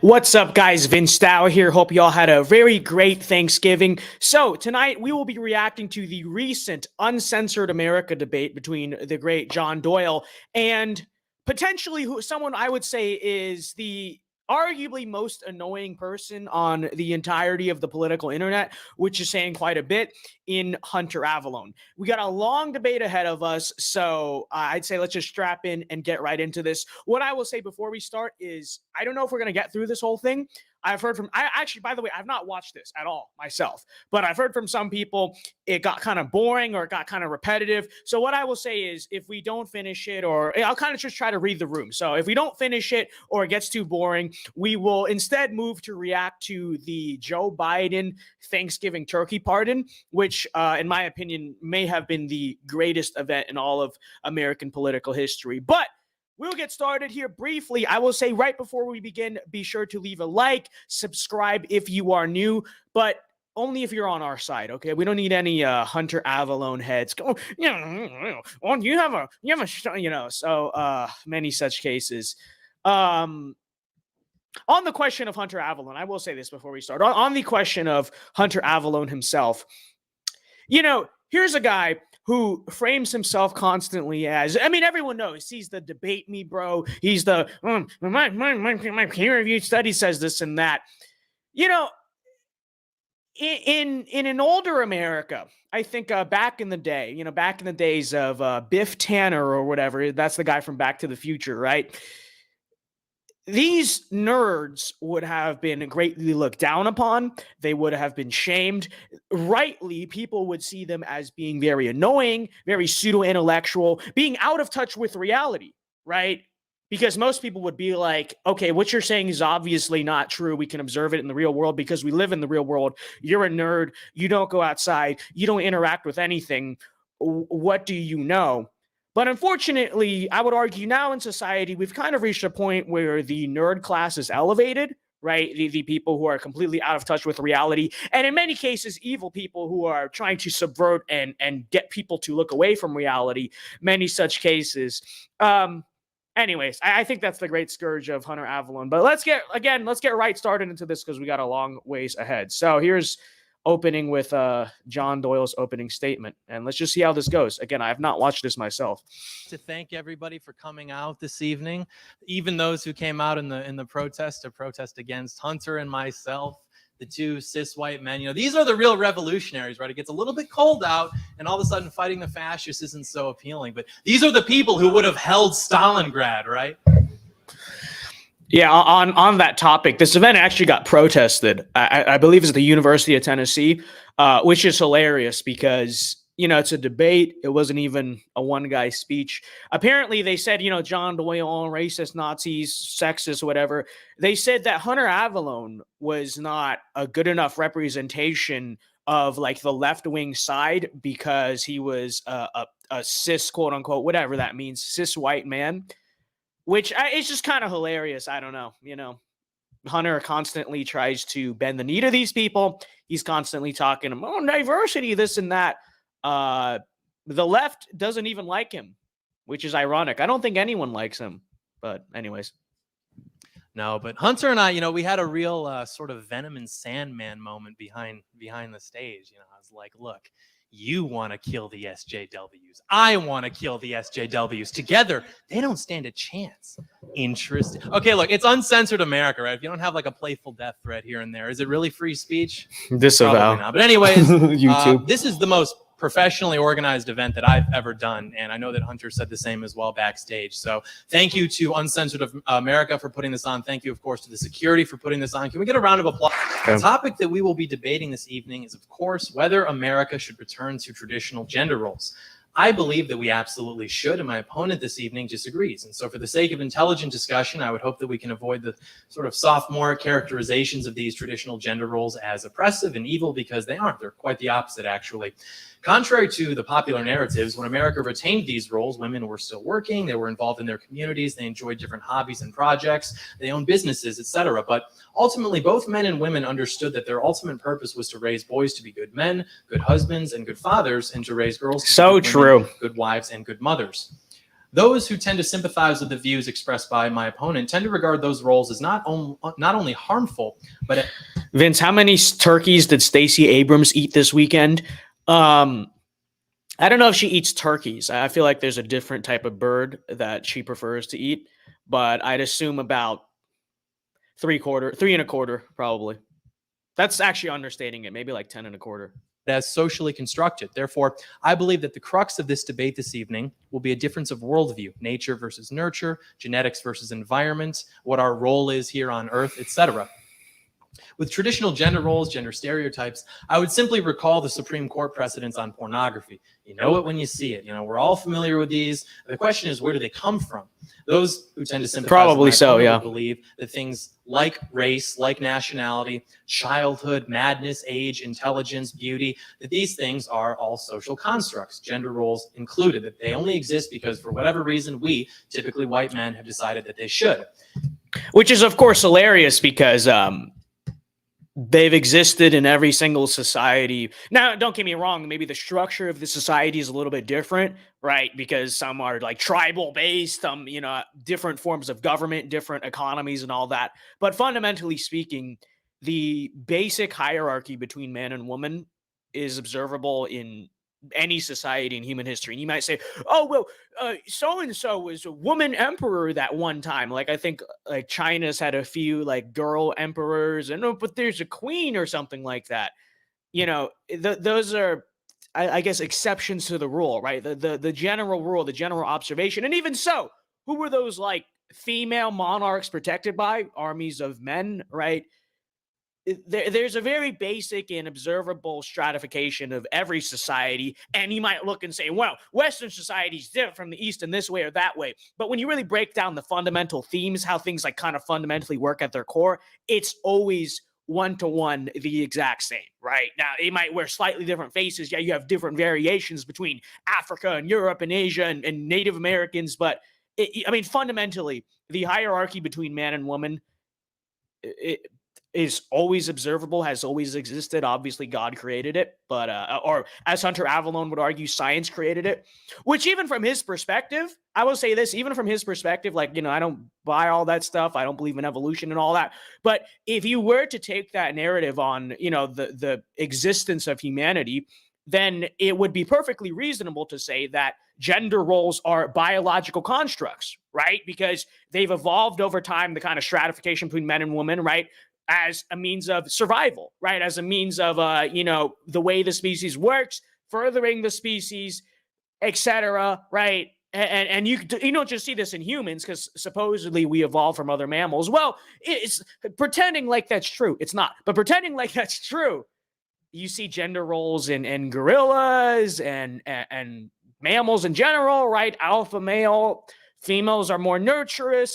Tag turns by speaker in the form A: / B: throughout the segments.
A: What's up, guys? Vince Dow here. Hope you all had a very great Thanksgiving. So tonight we will be reacting to the recent Uncensored America debate between the great John Doyle and potentially someone I would say is the arguably most annoying person on the entirety of the political internet, which is saying quite a bit, in Hunter Avallone. We got a long debate ahead of us, so I'd say let's just strap in and get right into this. What I will say before we start is I don't know if we're going to get through this whole thing. I've heard from, by the way, I've not watched this at all myself, but I've heard from some people it got kind of boring or it got kind of repetitive. So what I will say is if we don't finish it, or I'll kind of just try to read the room. So if we don't finish it or it gets too boring, we will instead move to react to the Joe Biden Thanksgiving turkey pardon, which in my opinion may have been the greatest event in all of American political history. But we'll get started here briefly. I will say right before we begin, be sure to leave a like, subscribe if you are new, but only if you're on our side, okay? We don't need any Hunter Avallone heads. Go, you have a, so many such cases. On the question of Hunter Avallone, I will say this before we start. On the question of Hunter Avallone himself, here's a guy who frames himself constantly as, I mean, everyone knows he's the debate me bro. He's the, my peer-reviewed study says this and that. In an older America, I think back in the day, back in the days of Biff Tanner or whatever, that's the guy from Back to the Future, right? These nerds would have been greatly looked down upon. They would have been shamed. Rightly, people would see them as being very annoying, very pseudo-intellectual, being out of touch with reality, right? Because most people would be like, okay, what you're saying is obviously not true. We can observe it in the real world because we live in the real world. You're a nerd. You don't go outside. You don't interact with anything. What do you know? But unfortunately, I would argue now in society, we've kind of reached a point where the nerd class is elevated, right? The people who are completely out of touch with reality. And in many cases, evil people who are trying to subvert and get people to look away from reality. Many such cases. Anyways, I think that's the great scourge of Hunter Avallone. But let's get right started into this because we got a long ways ahead. So here's opening with John Doyle's opening statement, and let's just see how this goes. Again, I have not watched this myself.
B: To thank everybody for coming out this evening, even those who came out in the protest to protest against Hunter and myself, the two cis white men. These are the real revolutionaries, right? It gets a little bit cold out, and all of a sudden fighting the fascists isn't so appealing. But these are the people who would have held Stalingrad, right?
A: Yeah, on that topic, this event actually got protested. I believe it's the University of Tennessee, which is hilarious because, it's a debate. It wasn't even a one-guy speech. Apparently, they said, John Doyle, racist, Nazis, sexist, whatever. They said that Hunter Avallone was not a good enough representation of, like, the left-wing side because he was a cis, quote-unquote, whatever that means, cis white man. Which is just kind of hilarious. I don't know. Hunter constantly tries to bend the knee to these people. He's constantly talking about diversity, this and that. The left doesn't even like him, which is ironic. I don't think anyone likes him. But anyways.
B: No, but Hunter and I, we had a real sort of Venom and Sandman moment behind the stage. I was like, look, you want to kill the SJWs. I want to kill the SJWs. Together, they don't stand a chance. Interesting. Okay, look, it's Uncensored America, right? If you don't have like a playful death threat here and there, is it really free speech?
A: Disavow.
B: Probably not. But anyways,
A: YouTube.
B: This is the most professionally organized event that I've ever done, and I know that Hunter said the same as well backstage. So thank you to Uncensored America for putting this on. Thank you, of course, to the security for putting this on. Can we get a round of applause? Okay. The topic that we will be debating this evening is, of course, whether America should return to traditional gender roles. I believe that we absolutely should, and my opponent this evening disagrees. And so for the sake of intelligent discussion, I would hope that we can avoid the sort of sophomore characterizations of these traditional gender roles as oppressive and evil, because they aren't. They're quite the opposite, actually. Contrary to the popular narratives, when America retained these roles, women were still working, they were involved in their communities, they enjoyed different hobbies and projects, they owned businesses, etc. But ultimately, both men and women understood that their ultimate purpose was to raise boys to be good men, good husbands, and good fathers, and to raise girls to be good women, good wives, and good mothers. Those who tend to sympathize with the views expressed by my opponent tend to regard those roles as not only harmful, but
A: Vince, how many turkeys did Stacey Abrams eat this weekend? I don't know if she eats turkeys. I feel like there's a different type of bird that she prefers to eat, but I'd assume about three and a quarter, probably. That's actually understating it. Maybe like 10 and a quarter.
B: as socially constructed. Therefore, I believe that the crux of this debate this evening will be a difference of worldview, nature versus nurture, genetics versus environment, what our role is here on Earth, etc. With traditional gender roles, gender stereotypes, I would simply recall the Supreme Court precedents on pornography. You know it when you see it. You know, we're all familiar with these. The question is, where do they come from? Those who tend to sympathize
A: probably so, yeah,
B: believe that things like race, like nationality, childhood, madness, age, intelligence, beauty, that these things are all social constructs, gender roles included, that they only exist because for whatever reason we, typically white men, have decided that they should.
A: Which is, of course, hilarious because they've existed in every single society. Now, don't get me wrong, maybe the structure of the society is a little bit different, right? Because some are like tribal based, you know, different forms of government, different economies and all that. But fundamentally speaking, the basic hierarchy between man and woman is observable in any society in human history. And you might say, oh, well, so-and-so was a woman emperor that one time. Like, I think like China's had a few like girl emperors, and but there's a queen or something like that. You know, those are, I guess, exceptions to the rule, right? The general rule, the general observation. And even so, who were those like female monarchs protected by? Armies of men, right? There's a very basic and observable stratification of every society. And you might look and say, well, Western society is different from the East in this way or that way. But when you really break down the fundamental themes, how things like kind of fundamentally work at their core, it's always one-to-one the exact same, right? Now, it might wear slightly different faces. Yeah, you have different variations between Africa and Europe and Asia and Native Americans. But, I mean, fundamentally, the hierarchy between man and woman, is always observable, has always existed. Obviously, God created it, but or as Hunter Avallone would argue, science created it. Which, even from his perspective, I will say this: even from his perspective, like, you know, I don't buy all that stuff. I don't believe in evolution and all that. But if you were to take that narrative on, you know, the existence of humanity, then it would be perfectly reasonable to say that gender roles are biological constructs, right? Because they've evolved over time, the kind of stratification between men and women, right? As a means of survival, right? As a means of, you know, the way the species works, furthering the species, etc., right? And you don't just see this in humans because supposedly we evolved from other mammals. Well, it's pretending like that's true. It's not. But pretending like that's true, you see gender roles in gorillas and mammals in general, right? Alpha male, females are more nurturous.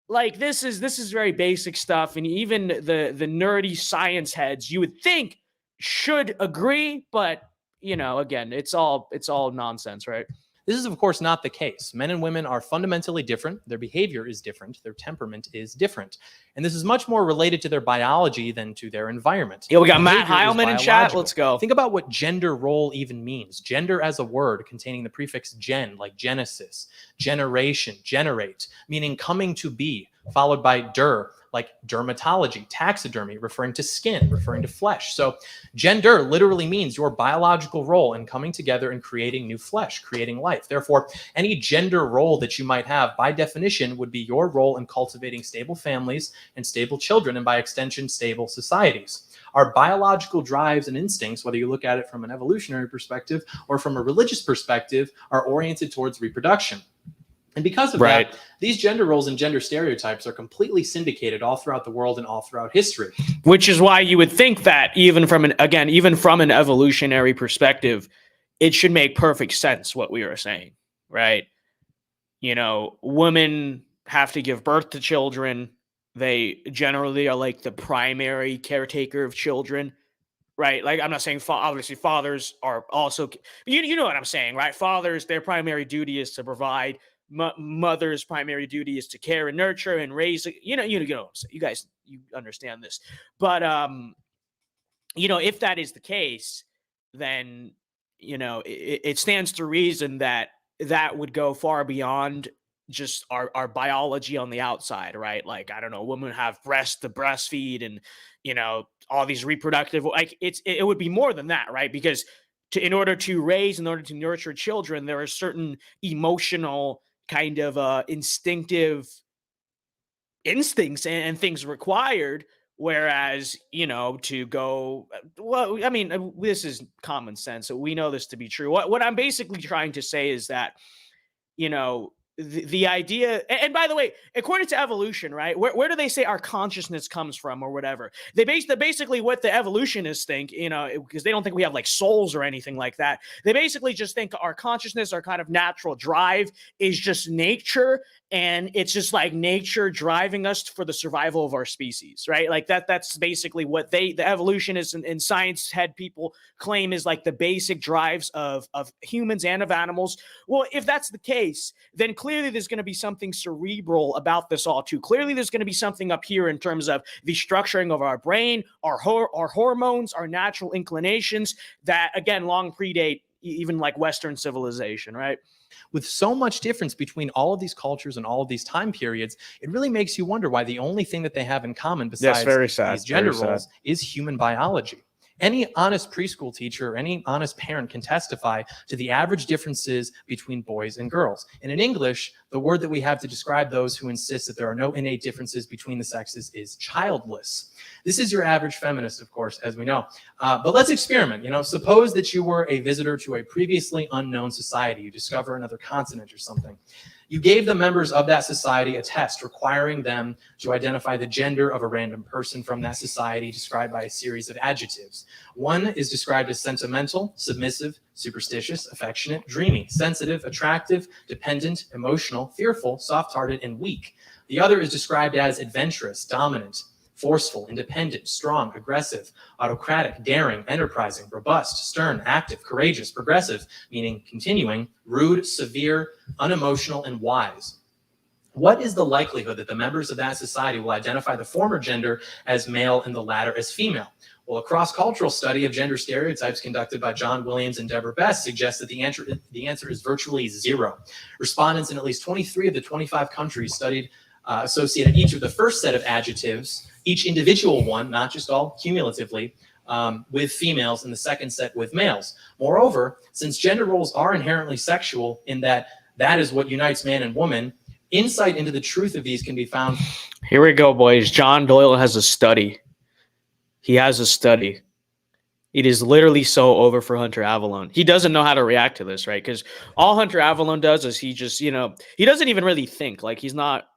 A: Like, this is very basic stuff, and even the nerdy science heads, you would think, should agree, but, you know, again, it's all nonsense, right?
B: This is, of course, not the case. Men and women are fundamentally different. Their behavior is different. Their temperament is different. And this is much more related to their biology than to their environment.
A: Yeah, we got Matt Heilman in chat. Let's go.
B: Think about what gender role even means. Gender as a word containing the prefix gen, like genesis, generation, generate, meaning coming to be, followed by der, like dermatology, taxidermy, referring to skin, referring to flesh. So gender literally means your biological role in coming together and creating new flesh, creating life. Therefore, any gender role that you might have, by definition, would be your role in cultivating stable families and stable children, and by extension, stable societies. Our biological drives and instincts, whether you look at it from an evolutionary perspective or from a religious perspective, are oriented towards reproduction. And because of that, these gender roles and gender stereotypes are completely syndicated all throughout the world and all throughout history.
A: Which is why you would think that even from an evolutionary perspective, it should make perfect sense what we are saying, right? You know, women have to give birth to children. They generally are like the primary caretaker of children, right? Like, I'm not saying obviously fathers are also, you know what I'm saying, right? Fathers, their primary duty is to provide. Mother's primary duty is to care and nurture and raise. You know, you guys, you understand this. But you know, if that is the case, then, you know, it stands to reason that that would go far beyond just our biology on the outside, right? Like, I don't know, women have breasts to breastfeed and, all these reproductive, like it would be more than that, right? Because in order to raise, in order to nurture children, there are certain emotional kind of instinctive instincts and things required. Whereas, to go, well, I mean, this is common sense. So we know this to be true. What I'm basically trying to say is that, the idea, and by the way, according to evolution, right, where do they say our consciousness comes from or whatever? Basically what the evolutionists think, because they don't think we have like souls or anything like that. They basically just think our consciousness, our kind of natural drive is just nature, and it's just like nature driving us for the survival of our species, right? Like that's basically what the evolutionists and science head people claim is like the basic drives of humans and of animals. Well, if that's the case, then clearly there's going to be something cerebral about this all too. Clearly there's going to be something up here in terms of the structuring of our brain, our hormones, our natural inclinations that, again, long predate even like Western civilization, right?
B: With so much difference between all of these cultures and all of these time periods, it really makes you wonder why the only thing that they have in common besides these gender roles is human biology. Any honest preschool teacher or any honest parent can testify to the average differences between boys and girls. And in English, the word that we have to describe those who insist that there are no innate differences between the sexes is childless. This is your average feminist, of course, as we know. But let's experiment. Suppose that you were a visitor to a previously unknown society. You discover another continent or something. You gave the members of that society a test requiring them to identify the gender of a random person from that society, described by a series of adjectives. One is described as sentimental, submissive, superstitious, affectionate, dreamy, sensitive, attractive, dependent, emotional, fearful, soft-hearted, and weak. The other is described as adventurous, dominant, forceful, independent, strong, aggressive, autocratic, daring, enterprising, robust, stern, active, courageous, progressive, meaning continuing, rude, severe, unemotional, and wise. What is the likelihood that the members of that society will identify the former gender as male and the latter as female? Well, a cross-cultural study of gender stereotypes conducted by John Williams and Deborah Best suggests that the answer is virtually zero. Respondents in at least 23 of the 25 countries studied associated each of the first set of adjectives, each individual one, not just all cumulatively, with females, and the second set with males. Moreover, since gender roles are inherently sexual in that is what unites man and woman, insight into the truth of these can be found.
A: Here we go, boys. John Doyle has a study. He has a study. It is literally so over for Hunter Avallone. He doesn't know how to react to this, right? Because all Hunter Avallone does is he just, he doesn't even really think. Like, he's not,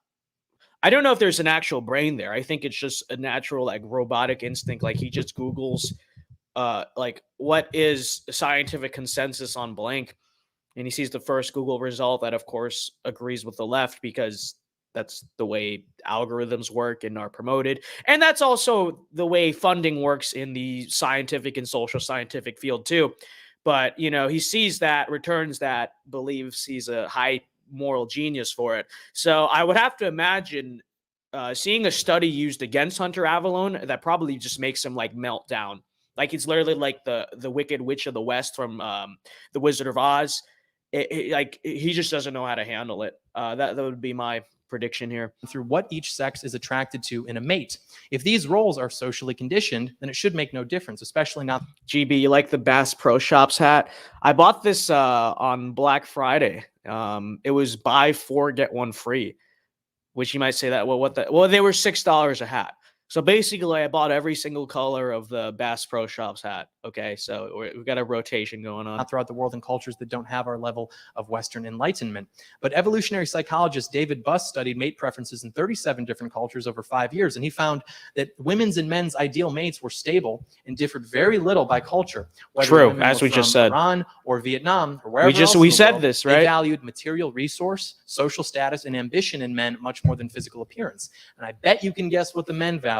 A: I don't know if there's an actual brain there. I think it's just a natural, like, robotic instinct. Like, he just Googles, like, what is scientific consensus on blank? And he sees the first Google result that, of course, agrees with the left, because that's the way algorithms work and are promoted. And that's also the way funding works in the scientific and social scientific field too. But, he sees that, returns that, believes he's a high moral genius for it. So I would have to imagine seeing a study used against Hunter Avallone that probably just makes him like melt down. Like, it's literally like the Wicked Witch of the West from The Wizard of Oz. Like, he just doesn't know how to handle it. That would be my prediction here.
B: Through what each sex is attracted to in a mate. If these roles are socially conditioned, then it should make no difference, especially not.
A: GB, you like the Bass Pro Shops hat? I bought this on Black Friday. It was buy 4 get 1 free, which you might say that, well, they were $6 a hat. So basically, I bought every single color of the Bass Pro Shops hat. Okay, so we've got a rotation going on
B: throughout the world in cultures that don't have our level of Western enlightenment. But evolutionary psychologist David Buss studied mate preferences in 37 different cultures over 5 years, and he found that women's and men's ideal mates were stable and differed very little by culture.
A: True, as we just said.
B: Iran or Vietnam or wherever else we
A: said this, right?
B: They valued material resource, social status, and ambition in men much more than physical appearance. And I bet you can guess what the men valued,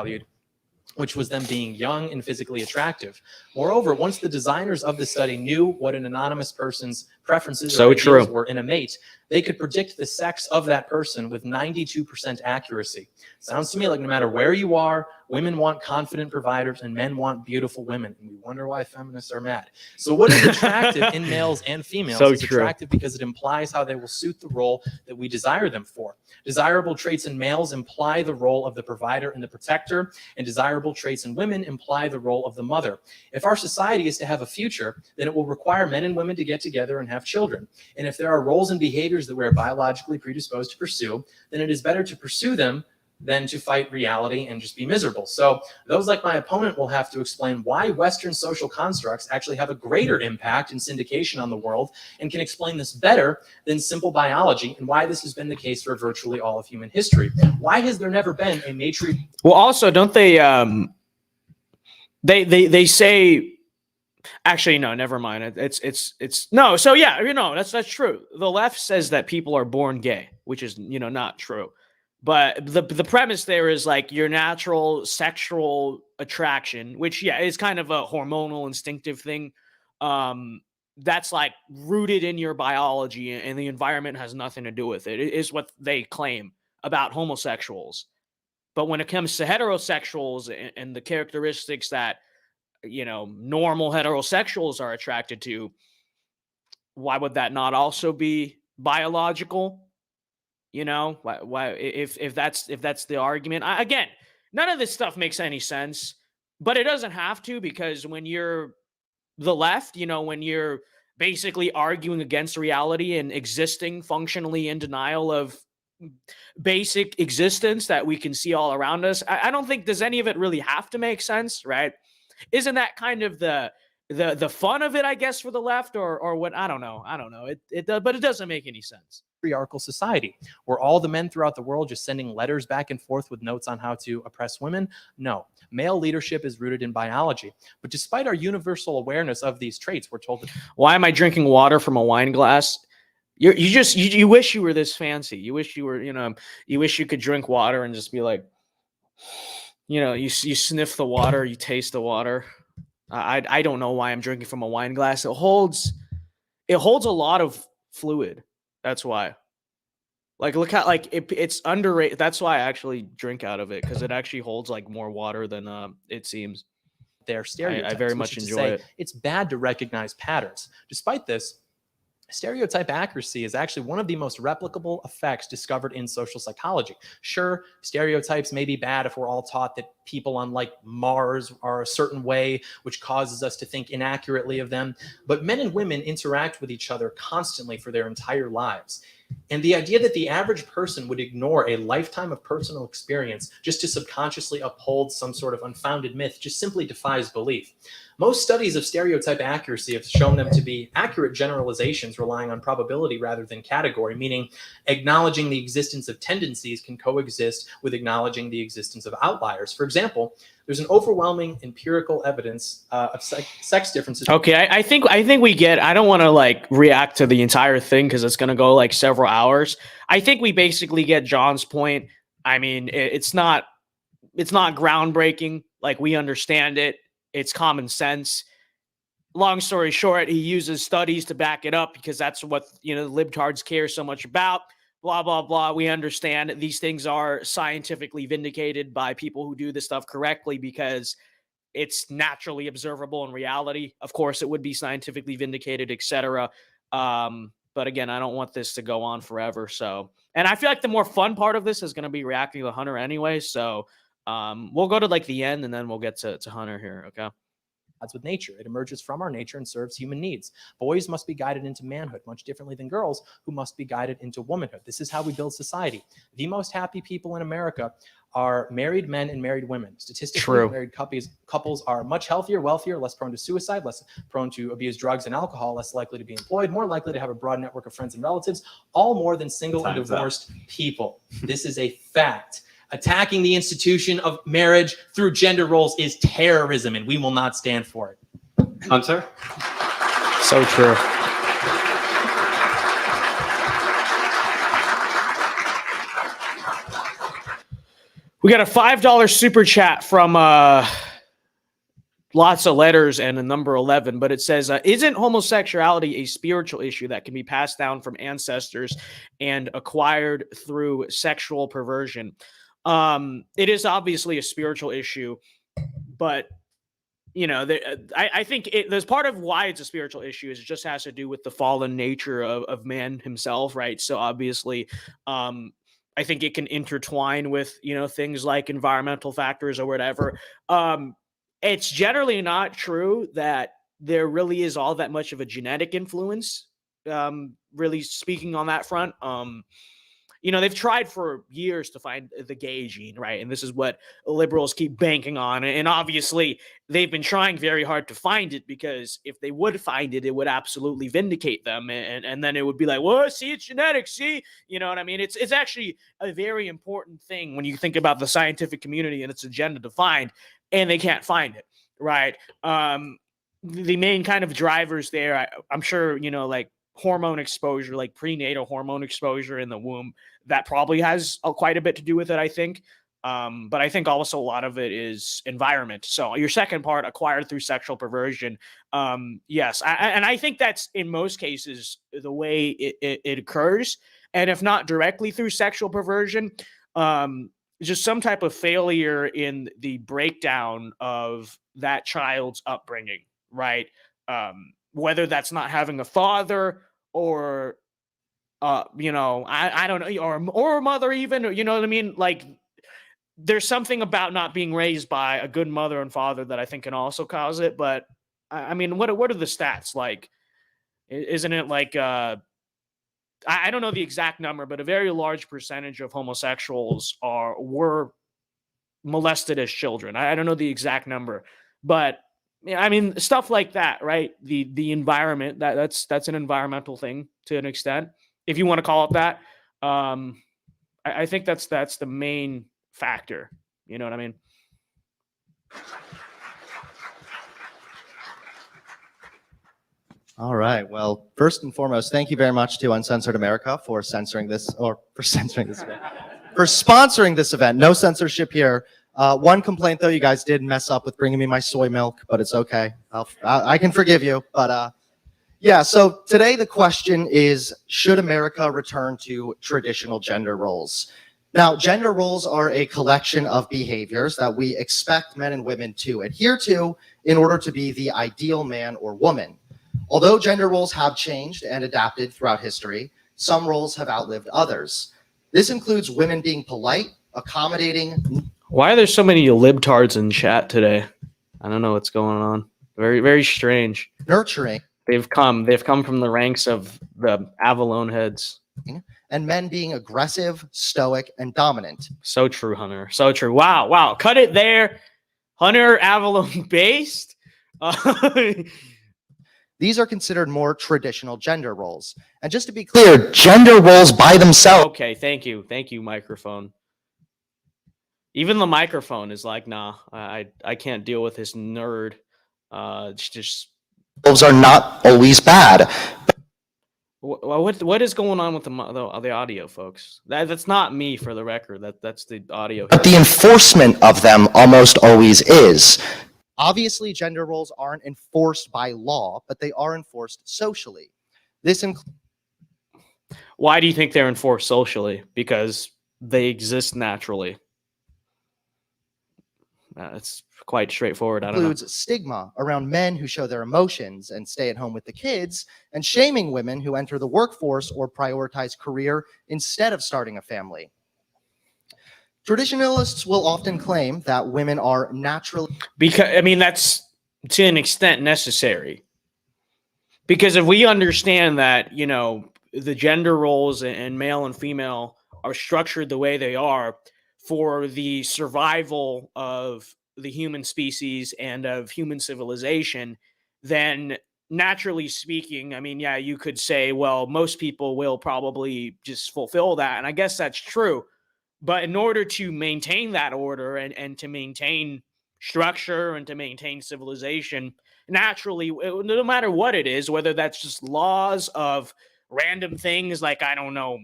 B: which was them being young and physically attractive. Moreover, once the designers of the study knew what an anonymous person's preferences or ideals were in a mate, they could predict the sex of that person with 92% accuracy. Sounds to me like no matter where you are, Women want confident providers and men want beautiful women. And we wonder why feminists are mad. So what is attractive in males and females is attractive because it implies how they will suit the role that we desire them for. Desirable traits in males imply the role of the provider and the protector, and desirable traits in women imply the role of the mother. If our society is to have a future, then it will require men and women to get together and have children. And if there are roles and behaviors that we are biologically predisposed to pursue, then it is better to pursue them than to fight reality and just be miserable. So those like my opponent will have to explain why Western social constructs actually have a greater impact in syndication on the world, and can explain this better than simple biology, and why this has been the case for virtually all of human history. Why has there never been a matri?
A: Well, also, don't they say, actually, no, never mind. It's no. So yeah, that's true. The left says that people are born gay, which is, not true. But the premise there is like your natural sexual attraction, which, yeah, is kind of a hormonal instinctive thing. That's like rooted in your biology, and the environment has nothing to do with it. It is what they claim about homosexuals. But when it comes to heterosexuals and the characteristics that, normal heterosexuals are attracted to, why would that not also be biological? Why if that's the argument? Again, none of this stuff makes any sense, but it doesn't have to, because when you're the left, when you're basically arguing against reality and existing functionally in denial of basic existence that we can see all around us, I don't think does any of it really have to make sense, right? Isn't that kind of the fun of it, I guess, for the left, or what? I don't know. It does, but it doesn't make any sense.
B: Patriarchal society, where all the men throughout the world just sending letters back and forth with notes on how to oppress women? No. Male leadership is rooted in biology. But despite our universal awareness of these traits, we're told that.
A: Why am I drinking water from a wine glass? You wish you were this fancy. You wish you were, you wish you could drink water and just be like, you sniff the water, you taste the water. I don't know why I'm drinking from a wine glass. It holds a lot of fluid. That's why. Like, look how it's underrated. That's why I actually drink out of it, because it actually holds like more water than it seems.
B: Their stereotypes.
A: I very much enjoy it.
B: It's bad to recognize patterns. Despite this, stereotype accuracy is actually one of the most replicable effects discovered in social psychology. Sure, stereotypes may be bad if we're all taught that people on like Mars are a certain way, which causes us to think inaccurately of them. But men and women interact with each other constantly for their entire lives. And the idea that the average person would ignore a lifetime of personal experience just to subconsciously uphold some sort of unfounded myth just simply defies belief. Most studies of stereotype accuracy have shown them to be accurate generalizations relying on probability rather than category, meaning acknowledging the existence of tendencies can coexist with acknowledging the existence of outliers. For example, there's an overwhelming empirical evidence of sex differences.
A: Okay, I think we get. I don't want to like react to the entire thing because it's going to go like several hours. I think we basically get John's point. I mean, it's not groundbreaking. Like, we understand it. It's common sense. Long story short, he uses studies to back it up because that's what, libtards care so much about. Blah, blah, blah. We understand these things are scientifically vindicated by people who do this stuff correctly because it's naturally observable in reality. Of course, it would be scientifically vindicated, etc. But again, I don't want this to go on forever. So, and I feel like the more fun part of this is going to be reacting to Hunter anyway. So we'll go to like the end and then we'll get to Hunter here. Okay.
B: That's with nature. It emerges from our nature and serves human needs. Boys must be guided into manhood much differently than girls, who must be guided into womanhood. This is how we build society. The most happy people in America are married men and married women. Statistically, married couples are much healthier, wealthier, less prone to suicide, less prone to abuse drugs and alcohol, less likely to be employed, more likely to have a broad network of friends and relatives, all more than single and divorced people. This is a fact. Attacking the institution of marriage through gender roles is terrorism, and we will not stand for it.
C: Hunter?
A: So true. We got a $5 super chat from lots of letters and a number 11, but it says, isn't homosexuality a spiritual issue that can be passed down from ancestors and acquired through sexual perversion? It is obviously a spiritual issue, but I think there's part of why it's a spiritual issue is it just has to do with the fallen nature of man himself, right? So obviously, um, I think it can intertwine with things like environmental factors or whatever. Um, it's generally not true that there really is all that much of a genetic influence. Really speaking on that front. They've tried for years to find the gay gene, right? And this is what liberals keep banking on. And obviously, they've been trying very hard to find it because if they would find it, it would absolutely vindicate them. And then it would be like, well, see, it's genetics. See, you know what I mean? It's actually a very important thing when you think about the scientific community and its agenda to find, and they can't find it, right? The main kind of drivers there, I'm sure, like hormone exposure, like prenatal hormone exposure in the womb, that probably has quite a bit to do with it, I think. But I think also a lot of it is environment. So your second part, acquired through sexual perversion. Yes, and I think that's in most cases the way it occurs. And if not directly through sexual perversion, just some type of failure in the breakdown of that child's upbringing, right? Whether that's not having a father or I don't know, or a mother even, or, you know what I mean? Like there's something about not being raised by a good mother and father that I think can also cause it. But I mean, what are the stats like? Isn't it like I don't know the exact number, but a very large percentage of homosexuals were molested as children. I don't know the exact number, but yeah, I mean stuff like that, right? The environment, that's an environmental thing to an extent, if you want to call it that. I think that's the main factor. You know what I mean?
C: All right. Well, first and foremost, thank you very much to Uncensored America for censoring this, or for censoring this event, for sponsoring this event. No censorship here. One complaint, though, you guys did mess up with bringing me my soy milk, but it's okay. I can forgive you. But yeah, so today the question is, should America return to traditional gender roles? Now, gender roles are a collection of behaviors that we expect men and women to adhere to in order to be the ideal man or woman. Although gender roles have changed and adapted throughout history, some roles have outlived others. This includes women being polite, accommodating.
A: Why are there so many libtards in chat today? I don't know what's going on. Very, very strange.
C: Nurturing.
A: They've come from the ranks of the Avallone heads.
C: And men being aggressive, stoic, and dominant.
A: So true, Hunter. So true. Wow. Cut it there. Hunter Avallone based.
C: These are considered more traditional gender roles. And just to be clear, gender roles by themselves.
A: Okay, thank you, microphone. Even the microphone is like, nah, I can't deal with this nerd. It's just
C: roles are not always bad.
A: What is going on with the audio, folks? That's not me, for the record. That's the audio.
C: But the enforcement of them almost always is. Obviously, gender roles aren't enforced by law, but they are enforced socially. This includes.
A: Why do you think they're enforced socially? Because they exist naturally. It's quite straightforward. I don't know.
C: Includes stigma around men who show their emotions and stay at home with the kids, and shaming women who enter the workforce or prioritize career instead of starting a family. Traditionalists will often claim that women are naturally.
A: Because, I mean, that's to an extent necessary. Because if we understand that, the gender roles and male and female are structured the way they are for the survival of the human species and of human civilization, then naturally speaking, I mean, yeah, you could say, well, most people will probably just fulfill that. And I guess that's true. But in order to maintain that order and to maintain structure and to maintain civilization, naturally, no matter what it is, whether that's just laws of random things like, I don't know,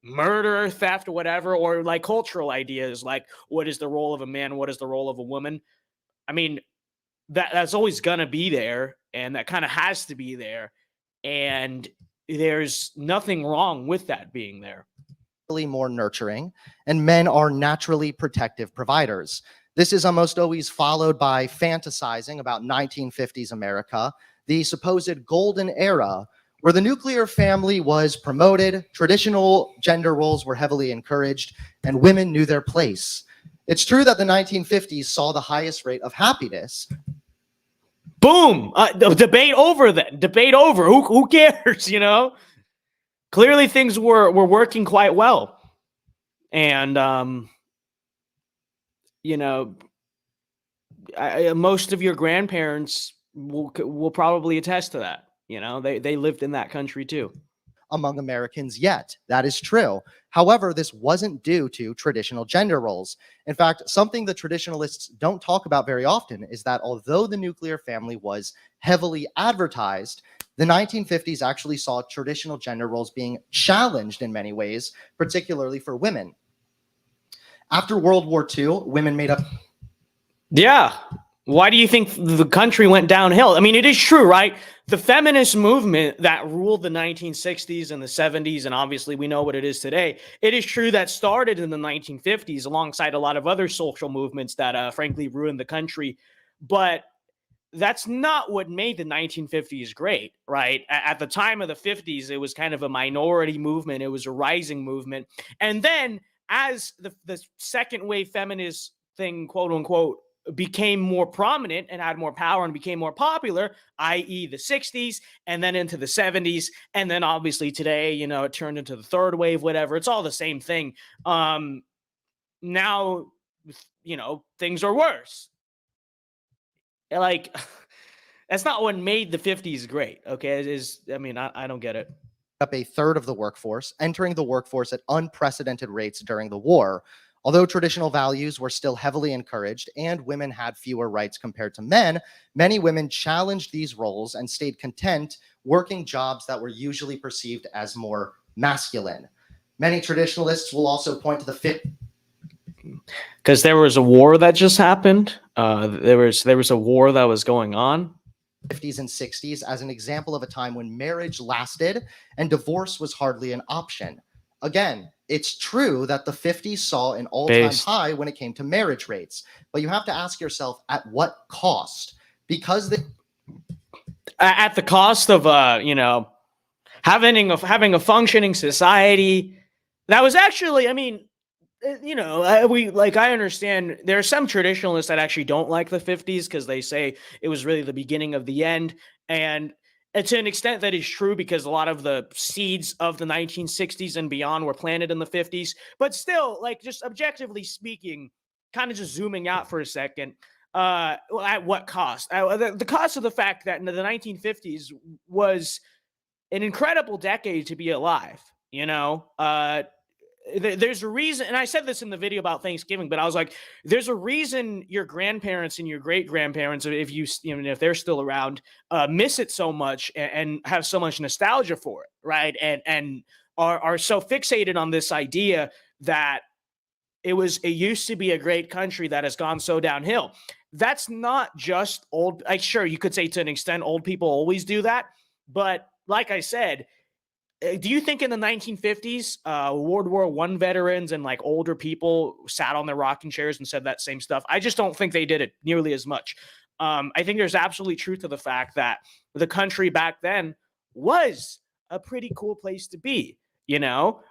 A: murder, theft, or whatever, or like cultural ideas like what is the role of a man, what is the role of a woman. I mean, that's always going to be there, and that kind of has to be there. And there's nothing wrong with that being there.
C: more nurturing, and men are naturally protective providers. This is almost always followed by fantasizing about 1950s America, the supposed golden era where the nuclear family was promoted, traditional gender roles were heavily encouraged, and women knew their place. It's true that the 1950s saw the highest rate of happiness.
A: Boom! Debate over then. Debate over. Who cares, you know? Clearly things were working quite well. And, you know, most of your grandparents will probably attest to that. You know, they lived in that country too.
C: Among Americans yet. That is true. However, this wasn't due to traditional gender roles. In fact, something the traditionalists don't talk about very often is that although the nuclear family was heavily advertised, the 1950s actually saw traditional gender roles being challenged in many ways, particularly for women. After World War II, women made up...
A: Yeah. Why do you think the country went downhill? I mean, it is true, right? The feminist movement that ruled the 1960s and the 70s, and obviously we know what it is today, it is true that started in the 1950s alongside a lot of other social movements that frankly ruined the country. But that's not what made the 1950s great, right? At the time of the 50s, it was kind of a minority movement. It was a rising movement. And then as the second wave feminist thing, quote unquote, became more prominent and had more power and became more popular, i.e. the 60s, and then into the 70s, and then obviously today, you know, it turned into the third wave, whatever. It's all the same thing. Now, you know, things are worse. Like, that's not what made the 50s great, okay? I don't get it.
C: Up a third of the workforce, entering the workforce at unprecedented rates during the war. Although traditional values were still heavily encouraged and women had fewer rights compared to men, many women challenged these roles and stayed content working jobs that were usually perceived as more masculine. Many traditionalists will also point to the fifth.
A: Because there was a war that just happened. There was a war that was going on.
C: 50s and 60s as an example of a time when marriage lasted and divorce was hardly an option. Again, it's true that the 50s saw an all-time high when it came to marriage rates, but you have to ask yourself at what cost? Because
A: at the cost of you know, having a functioning society that was actually, I mean, you know, I understand there are some traditionalists that actually don't like the 50s because they say it was really the beginning of the end. And to an extent that is true because a lot of the seeds of the 1960s and beyond were planted in the 50s. But still, like, just objectively speaking, kind of just zooming out for a second, at what cost? The cost of the fact that in the 1950s was an incredible decade to be alive, you know? There's a reason, and I said this in the video about Thanksgiving, but I was like, there's a reason your grandparents and your great grandparents, if they're still around, miss it so much and have so much nostalgia for it, right? And are so fixated on this idea that it used to be a great country that has gone so downhill. That's not just old. Like, sure, you could say to an extent, old people always do that, but like I said, do you think in the 1950s, World War I veterans and like older people sat on their rocking chairs and said that same stuff? I just don't think they did it nearly as much. I think there's absolutely truth to the fact that the country back then was a pretty cool place to be. You know,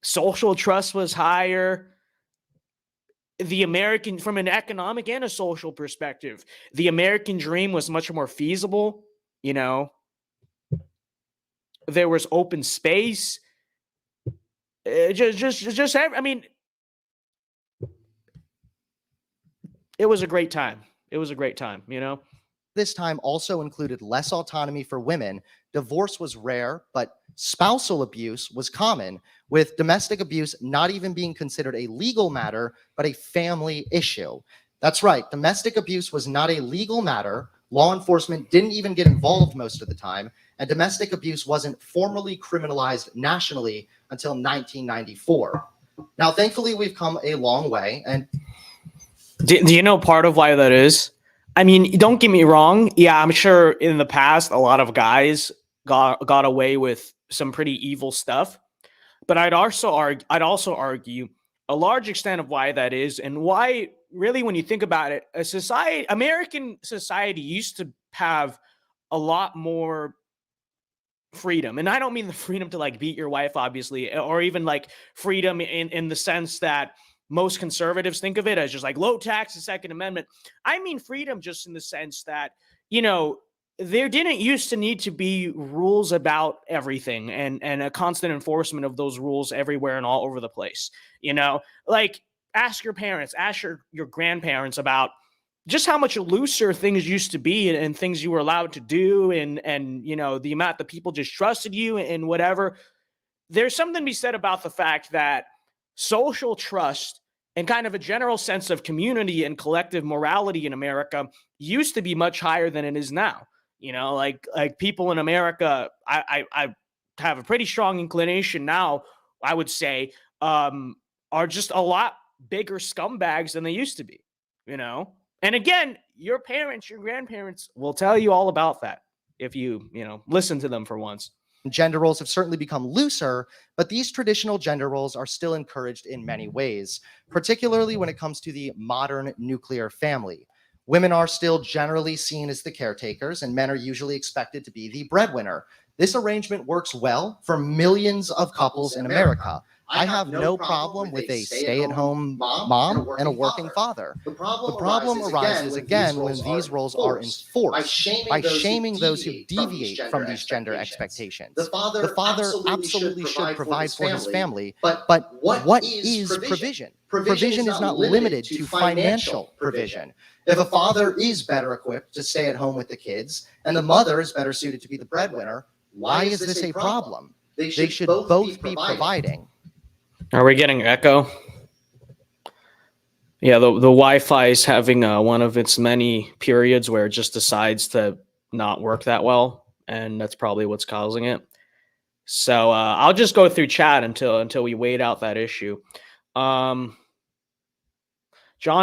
A: social trust was higher. From an economic and a social perspective, the American dream was much more feasible. You know, there was open space. I mean, it was a great time. It was a great time, you know?
C: This time also included less autonomy for women. Divorce was rare, but spousal abuse was common, with domestic abuse not even being considered a legal matter, but a family issue. That's right. Domestic abuse was not a legal matter. Law enforcement didn't even get involved most of the time, and domestic abuse wasn't formally criminalized nationally until 1994. Now, thankfully, we've come a long way. And
A: do you know part of why that is? I mean, don't get me wrong. Yeah, I'm sure in the past, a lot of guys got away with some pretty evil stuff. But I'd also argue a large extent of why that is, and why really, when you think about it, American society used to have a lot more freedom. And I don't mean the freedom to like beat your wife, obviously, or even like freedom in the sense that most conservatives think of it as just like low tax and Second Amendment. I mean freedom just in the sense that, there didn't used to need to be rules about everything and a constant enforcement of those rules everywhere and all over the place. Like ask your parents, ask your grandparents about just how much looser things used to be, and things you were allowed to do, and the amount that people just trusted you and whatever. There's something to be said about the fact that social trust and kind of a general sense of community and collective morality in America used to be much higher than it is now. Like people in America, I have a pretty strong inclination now, I would say, are just a lot bigger scumbags than they used to be. And again, your parents, your grandparents will tell you all about that if you listen to them for once.
C: Gender roles have certainly become looser, but these traditional gender roles are still encouraged in many ways, particularly when it comes to the modern nuclear family. Women are still generally seen as the caretakers, and men are usually expected to be the breadwinner. This arrangement works well for millions of couples in America. I have no problem with a stay-at-home mom and a working father. The problem arises again when these roles are enforced by shaming those who deviate from these gender expectations. The father absolutely should provide for his family, but what is provision? Provision is not limited to financial provision. If a father is better equipped to stay at home with the kids and the mother is better suited to be the breadwinner, why is this a problem? They should both be providing.
A: Are we getting echo? Yeah, the Wi-Fi is having one of its many periods where it just decides to not work that well, and that's probably what's causing it. So I'll just go through chat until we wait out that issue. John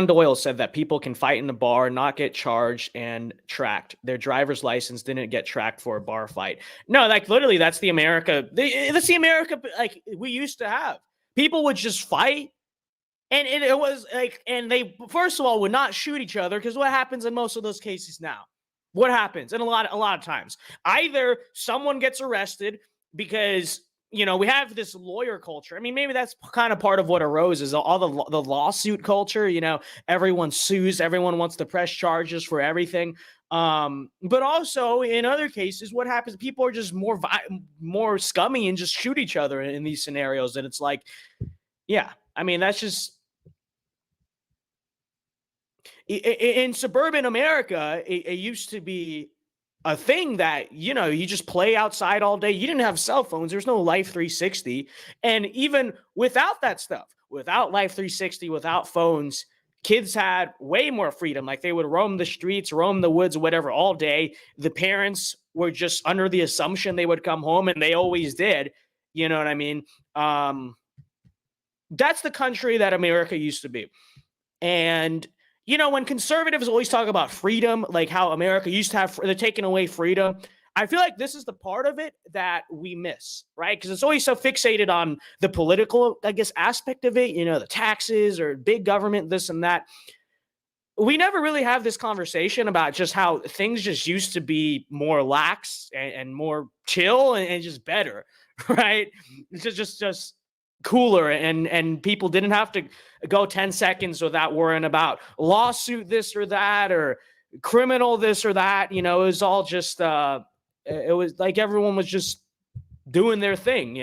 A: Doyle said that people can fight in the bar, not get charged and tracked. Their driver's license didn't get tracked for a bar fight. No, like literally, that's the America. That's the America like we used to have. People would just fight, and it was like, and they first of all would not shoot each other, because what happens in most of those cases now? What happens? And a lot of times, either someone gets arrested because we have this lawyer culture. I mean, maybe that's kind of part of what arose is all the lawsuit culture. Everyone sues, everyone wants to press charges for everything. But also in other cases, what happens? People are just more scummy and just shoot each other in these scenarios. And it's like, yeah, I mean, that's just in suburban America. It used to be a thing that, you just play outside all day. You didn't have cell phones. There's no Life 360. And even without that stuff, without Life 360, without phones, kids had way more freedom. Like they would roam the streets, roam the woods, whatever, all day. The parents were just under the assumption they would come home, and they always did. You know what I mean? That's the country that America used to be. And when conservatives always talk about freedom, like how America used to have, they're taking away freedom. I feel like this is the part of it that we miss, right? Because it's always so fixated on the political, I guess, aspect of it, the taxes or big government, this and that. We never really have this conversation about just how things just used to be more lax and more chill and just better, right? It's just cooler, and people didn't have to go 10 seconds without worrying about lawsuit this or that or criminal this or that. It was all just it was like everyone was just doing their thing.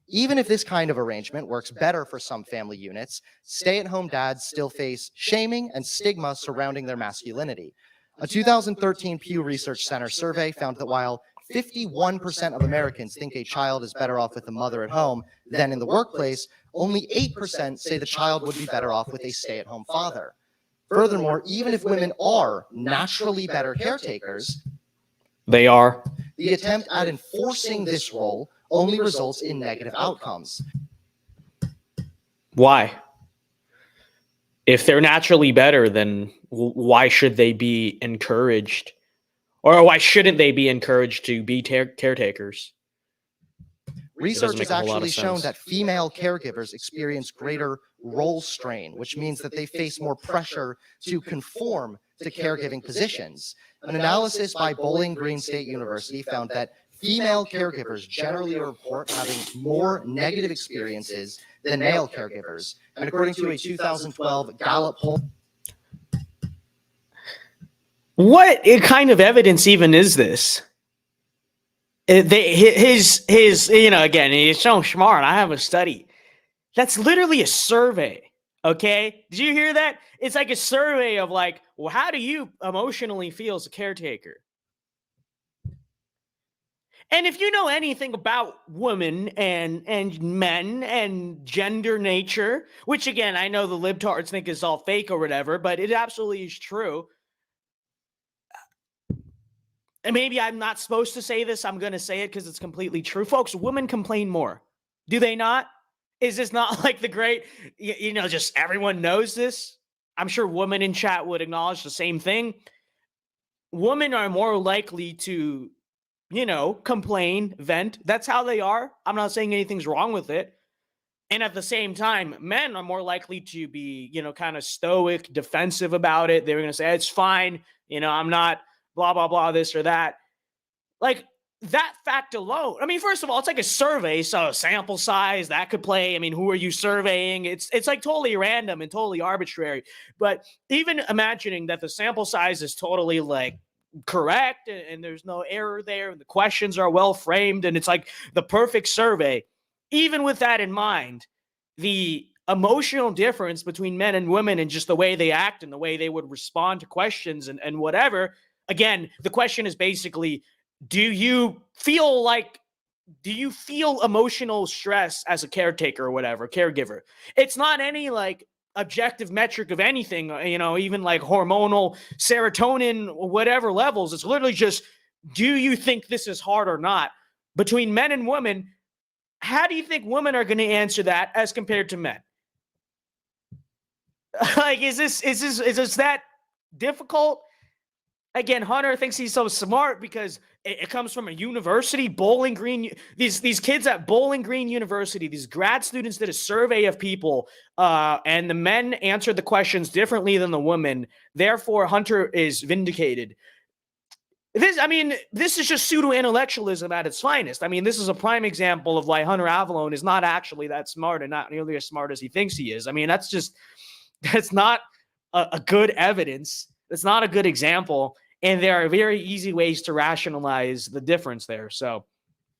C: Even if this kind of arrangement works better for some family units, stay-at-home dads still face shaming and stigma surrounding their masculinity. A 2013 Pew Research Center survey found that while 51% of Americans think a child is better off with a mother at home than in the workplace, only 8% say the child would be better off with a stay-at-home father. Furthermore, even if women are naturally better caretakers,
A: they are.
C: The attempt at enforcing this role only results in negative outcomes.
A: Why? If they're naturally better, then why should they be encouraged? Or why shouldn't they be encouraged to be caretakers?
C: Research
A: make
C: has
A: a whole lot of
C: actually shown
A: sense.
C: that female caregivers experience greater role strain, which means that they face more pressure to conform to caregiving positions. An analysis by Bowling Green State University found that female caregivers generally report having more negative experiences than male caregivers. And according to a 2012 Gallup poll,
A: What kind of evidence even is this? His again, he's so smart. I have a study. That's literally a survey. Okay, did you hear that? It's like a survey of like, well, how do you emotionally feel as a caretaker? And if you know anything about women and men and gender nature, which again, I know the libtards think is all fake or whatever, but it absolutely is true. And maybe I'm not supposed to say this. I'm going to say it because it's completely true. Folks, women complain more. Do they not? Is this not like the great, just everyone knows this? I'm sure women in chat would acknowledge the same thing. Women are more likely to, complain, vent. That's how they are. I'm not saying anything's wrong with it. And at the same time, men are more likely to be, kind of stoic, defensive about it. They're going to say, it's fine. I'm not blah, blah, blah, this or that. Like that fact alone. I mean, first of all, it's like a survey. So sample size that could play. I mean, who are you surveying? It's like totally random and totally arbitrary. But even imagining that the sample size is totally like correct and there's no error there and the questions are well framed and it's like the perfect survey. Even with that in mind, the emotional difference between men and women and just the way they act and the way they would respond to questions and whatever. Again, the question is basically, do you feel emotional stress as a caretaker or whatever, caregiver? It's not any like objective metric of anything, even like hormonal serotonin, whatever levels. It's literally just, do you think this is hard or not? Between men and women, how do you think women are going to answer that as compared to men? Like, is this that difficult? Again, Hunter thinks he's so smart because it comes from a university, Bowling Green. These kids at Bowling Green University, these grad students did a survey of people, and the men answered the questions differently than the women. Therefore, Hunter is vindicated. This is just pseudo-intellectualism at its finest. I mean, this is a prime example of why Hunter Avallone is not actually that smart and not nearly as smart as he thinks he is. I mean, that's not a good evidence. It's not a good example. And there are very easy ways to rationalize the difference there. So,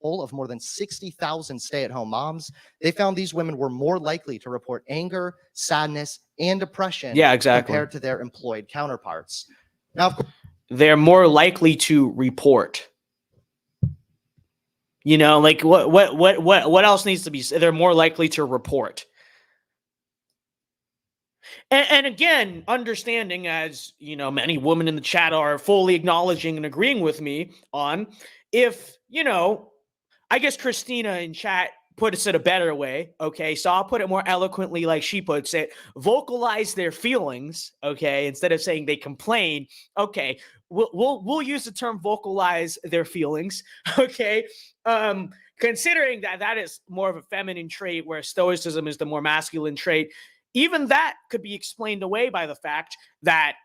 C: poll of more than 60,000 stay-at-home moms, they found these women were more likely to report anger, sadness, and depression compared to their employed counterparts. Now,
A: they're more likely to report. Like what else needs to be said? They're more likely to report. And again, understanding, as many women in the chat are fully acknowledging and agreeing with me on, if I guess Christina in chat puts it a better way. Okay, so I'll put it more eloquently, like she puts it: vocalize their feelings. Okay, instead of saying they complain. Okay, we'll use the term vocalize their feelings. Okay, considering that is more of a feminine trait, where stoicism is the more masculine trait. Even that could be explained away by the fact that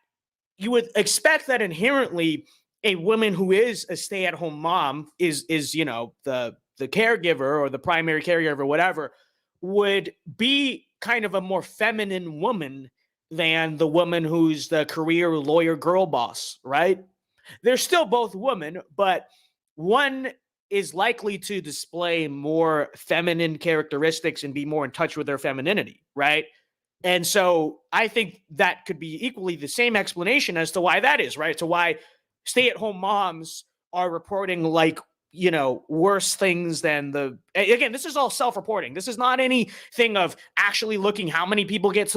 A: you would expect that inherently a woman who is a stay-at-home mom is the caregiver or the primary caregiver, whatever, would be kind of a more feminine woman than the woman who's the career lawyer girl boss, right? They're still both women, but one is likely to display more feminine characteristics and be more in touch with their femininity, right? And so I think that could be equally the same explanation as to why that is, right? So why stay-at-home moms are reporting like, worse things than again, this is all self-reporting. This is not anything of actually looking how many people get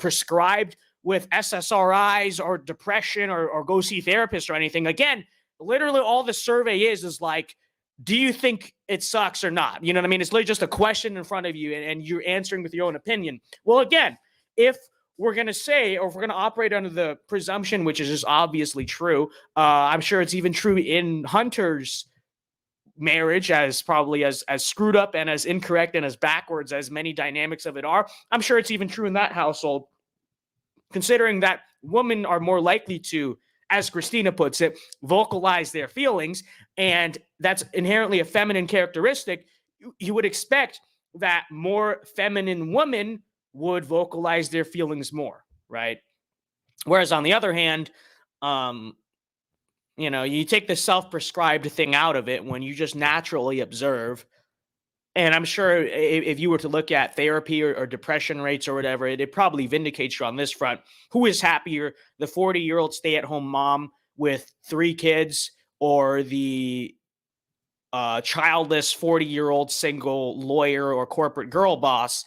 A: prescribed with SSRIs or depression or go see therapists or anything. Again, literally all the survey is like, do you think it sucks or not? You know what I mean? It's literally just a question in front of you and you're answering with your own opinion. Well, again, if we're going to say, or if we're going to operate under the presumption, which is just obviously true, I'm sure it's even true in Hunter's marriage as probably as screwed up and as incorrect and as backwards as many dynamics of it are. I'm sure it's even true in that household, considering that women are more likely to, as Christina puts it, vocalize their feelings, and that's inherently a feminine characteristic. You would expect that more feminine women would vocalize their feelings more, right? Whereas on the other hand, you take the self-prescribed thing out of it when you just naturally observe. And I'm sure if you were to look at therapy or depression rates or whatever, it probably vindicates you on this front. Who is happier, the 40-year-old stay-at-home mom with 3 kids or the childless 40-year-old single lawyer or corporate girl boss?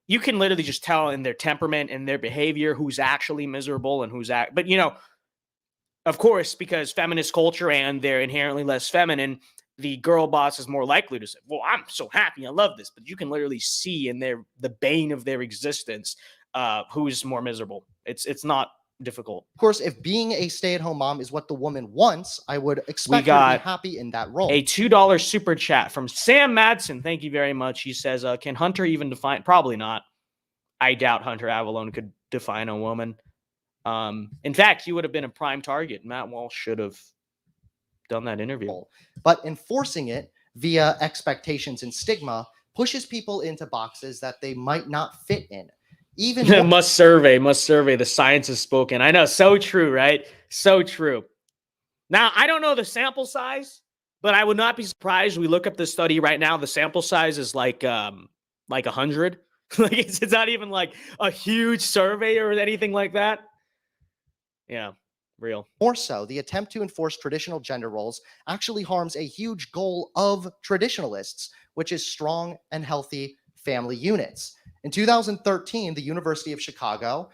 A: You can literally just tell in their temperament and their behavior who's actually miserable and who's but of course, because feminist culture and they're inherently less feminine, the girl boss is more likely to say, well, I'm so happy, I love this. But you can literally see in the bane of their existence who's more miserable. It's not difficult.
C: Of course, if being a stay-at-home mom is what the woman wants, I would expect her to be happy in that role.
A: A $2 super chat from Sam Madsen. Thank you very much. He says, can Hunter even define? Probably not. I doubt Hunter Avallone could define a woman. In fact, he would have been a prime target. Matt Walsh should have done that interview.
C: But enforcing it via expectations and stigma pushes people into boxes that they might not fit in. Even
A: must survey. The science is spoken. I know. So true, right? So true. Now, I don't know the sample size, but I would not be surprised. We look up the study right now. The sample size is like 100. Like it's not even like a huge survey or anything like that. Yeah, real.
C: More so, the attempt to enforce traditional gender roles actually harms a huge goal of traditionalists, which is strong and healthy family units. In 2013, the University of Chicago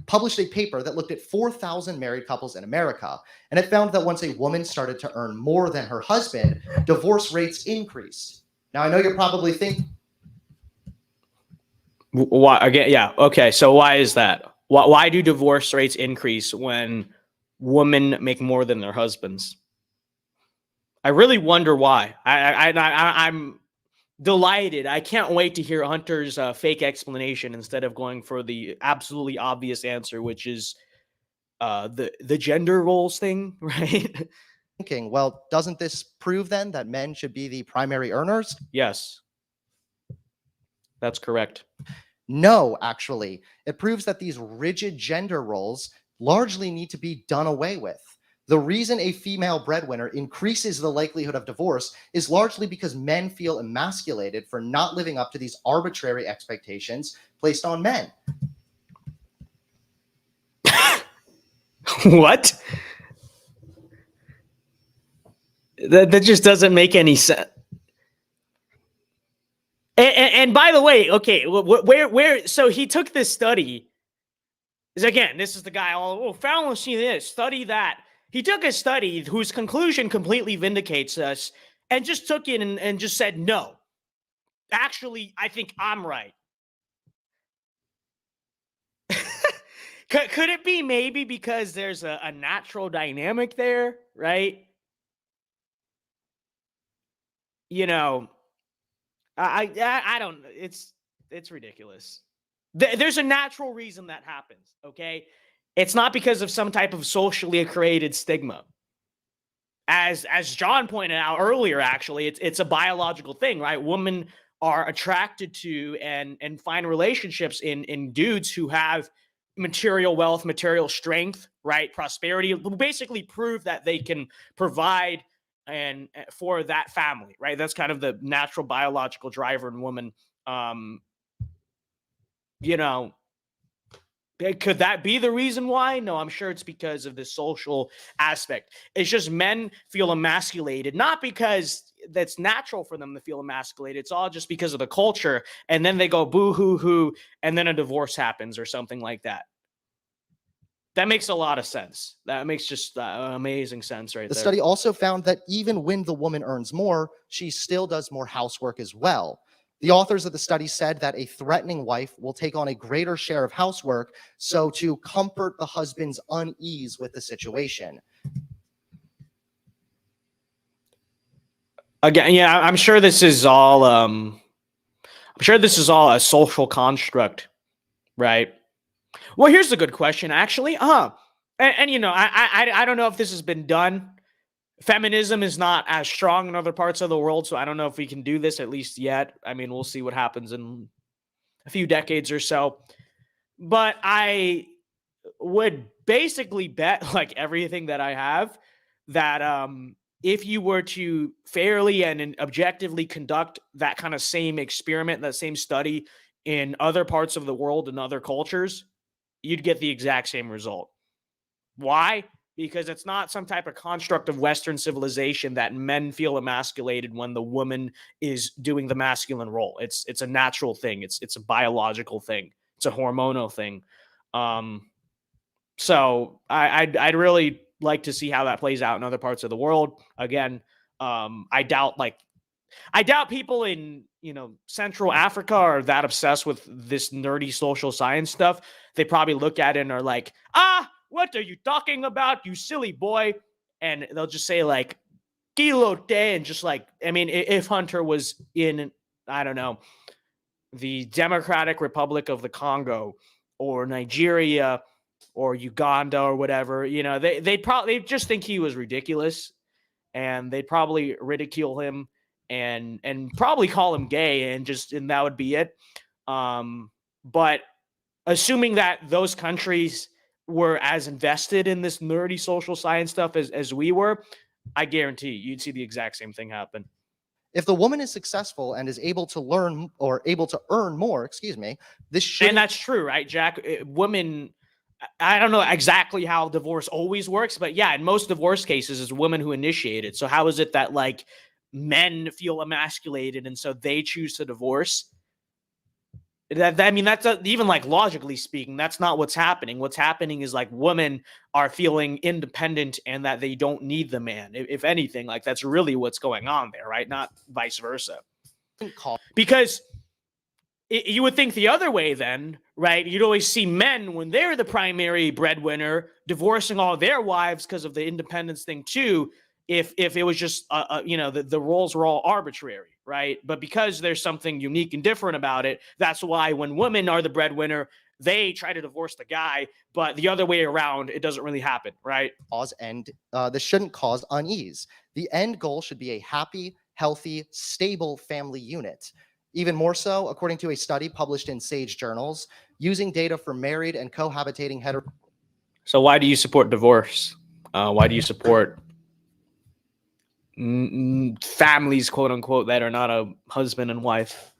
C: published a paper that looked at 4,000 married couples in America, and it found that once a woman started to earn more than her husband, divorce rates increased. Now, I know you're probably thinking,
A: why again? Yeah. Okay. So why is that? Why do divorce rates increase when women make more than their husbands? I really wonder why. I'm delighted. I can't wait to hear Hunter's fake explanation instead of going for the absolutely obvious answer, which is the gender roles thing, right?
C: Thinking, well, doesn't this prove then that men should be the primary earners?
A: Yes, that's correct.
C: No, actually, it proves that these rigid gender roles largely need to be done away with. The reason a female breadwinner increases the likelihood of divorce is largely because men feel emasculated for not living up to these arbitrary expectations placed on men.
A: What? That just doesn't make any sense. And by the way, okay, where? So he took this study. Again, this is the guy. Fallon, see this, study that. He took a study whose conclusion completely vindicates us, and just took it and just said no. Actually, I think I'm right. Could it be maybe because there's a natural dynamic there, right? I don't. It's ridiculous. There's a natural reason that happens. Okay, it's not because of some type of socially created stigma. As John pointed out earlier, actually, it's a biological thing, right? Women are attracted to and find relationships in dudes who have material wealth, material strength, right? Prosperity, basically prove that they can provide and for that family, right? That's kind of the natural biological driver in women. Could that be the reason why? No, I'm sure it's because of the social aspect. It's just men feel emasculated, not because that's natural for them to feel emasculated. It's all just because of the culture. And then they go boo hoo hoo, and then a divorce happens or something like that. That makes a lot of sense. That makes just amazing sense right there.
C: The study also found that even when the woman earns more, she still does more housework as well. The authors of the study said that a threatening wife will take on a greater share of housework, so to comfort the husband's unease with the situation.
A: Again, yeah, I'm sure this is all. I'm sure this is all a social construct, right? Well, here's a good question, actually. And you know, I don't know if this has been done. Feminism is not as strong in other parts of the world, so I don't know if we can do this at least yet. I mean, we'll see what happens in a few decades or so. But I would basically bet like everything that I have that if you were to fairly and objectively conduct that kind of same experiment, that same study in other parts of the world and other cultures, you'd get the exact same result. Why? Because it's not some type of construct of Western civilization that men feel emasculated when the woman is doing the masculine role. It's a natural thing. It's a biological thing. It's a hormonal thing. So I'd really like to see how that plays out in other parts of the world. Again, I doubt people in, you know, Central Africa are that obsessed with this nerdy social science stuff. They probably look at it and are like, what are you talking about, you silly boy? And they'll just say like, kilo te, and just like, I mean, if Hunter was in, I don't know, the Democratic Republic of the Congo or Nigeria or Uganda or whatever, you know, they'd just think he was ridiculous, and they'd probably ridicule him and probably call him gay, and that would be it. But assuming that those countries were as invested in this nerdy social science stuff as we were, I guarantee you'd see the exact same thing happen.
C: If the woman is successful and is able to learn or able to earn more, this should.
A: And that's true, right, Jack? Women, I don't know exactly how divorce always works, but yeah, in most divorce cases, it's women who initiate it. So how is it that like men feel emasculated and so they choose to divorce? I mean, that's even like logically speaking, that's not what's happening. What's happening is like women are feeling independent and that they don't need the man. If anything, like that's really what's going on there, right? Not vice versa. Because you would think the other way then, right? You'd always see men, when they're the primary breadwinner, divorcing all their wives because of the independence thing too, if it was just, you know, the roles were all arbitrary, right? But because there's something unique and different about it, that's why when women are the breadwinner, they try to divorce the guy, but the other way around, it doesn't really happen, right?
C: This shouldn't cause unease. The end goal should be a happy, healthy, stable family unit. Even more so, according to a study published in Sage Journals, using data for married and cohabitating hetero.
A: So why do you support divorce? Why do you support families, quote unquote, that are not a husband and wife?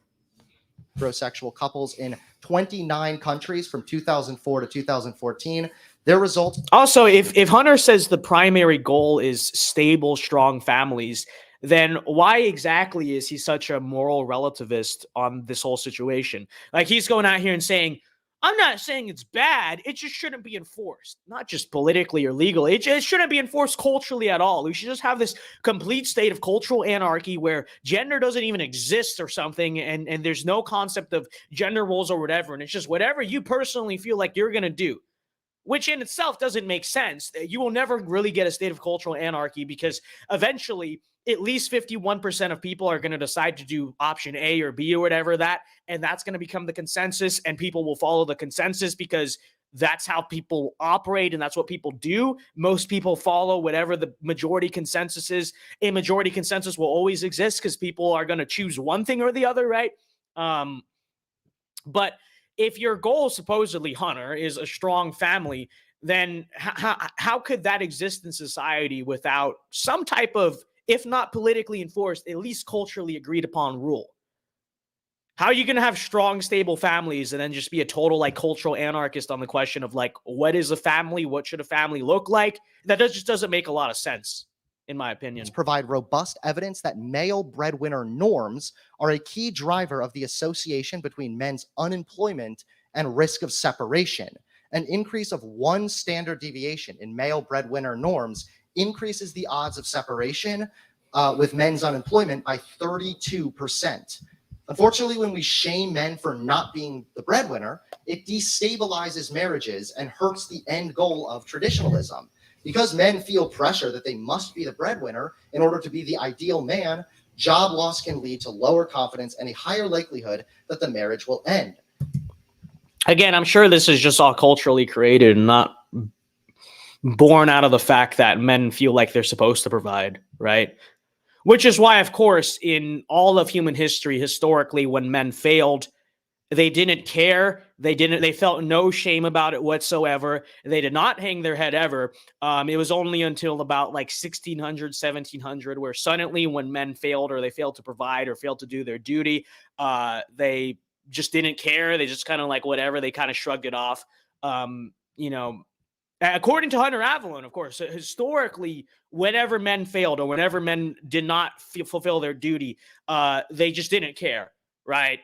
C: Heterosexual couples in 29 countries from 2004 to 2014. Their results.
A: Also, if Hunter says the primary goal is stable, strong families, then why exactly is he such a moral relativist on this whole situation? Like, he's going out here and saying, I'm not saying it's bad. It just shouldn't be enforced, not just politically or legally. It shouldn't be enforced culturally at all. We should just have this complete state of cultural anarchy where gender doesn't even exist or something, and there's no concept of gender roles or whatever. And it's just whatever you personally feel like you're going to do, which in itself doesn't make sense. You will never really get a state of cultural anarchy because eventually at least 51% of people are going to decide to do option A or B or whatever and that's going to become the consensus, and people will follow the consensus because that's how people operate and that's what people do. Most people follow whatever the majority consensus is. A majority consensus will always exist because people are going to choose one thing or the other, right? But if your goal, supposedly, Hunter, is a strong family, then how could that exist in society without some type of, if not politically enforced, at least culturally agreed upon rule? How are you going to have strong, stable families and then just be a total like cultural anarchist on the question of like, what is a family? What should a family look like? That just doesn't make a lot of sense, in my opinion.
C: Provide robust evidence that male breadwinner norms are a key driver of the association between men's unemployment and risk of separation. An increase of 1 standard deviation in male breadwinner norms increases the odds of separation with men's unemployment by 32%. Unfortunately, when we shame men for not being the breadwinner, it destabilizes marriages and hurts the end goal of traditionalism. Because men feel pressure that they must be the breadwinner in order to be the ideal man, Job loss can lead to lower confidence and a higher likelihood that the marriage will end.
A: Again, I'm sure this is just all culturally created and not born out of the fact that men feel like they're supposed to provide, right? Which is why, of course, in all of human history, historically, when men failed, they didn't care. They felt no shame about it whatsoever. They did not hang their head ever. It was only until about like 1600, 1700, where suddenly when men failed or they failed to provide or failed to do their duty, they just didn't care. They just kind of like whatever. They kind of shrugged it off. You know, according to Hunter Avallone, of course, historically, whenever men failed or whenever men did not fulfill their duty, they just didn't care, right?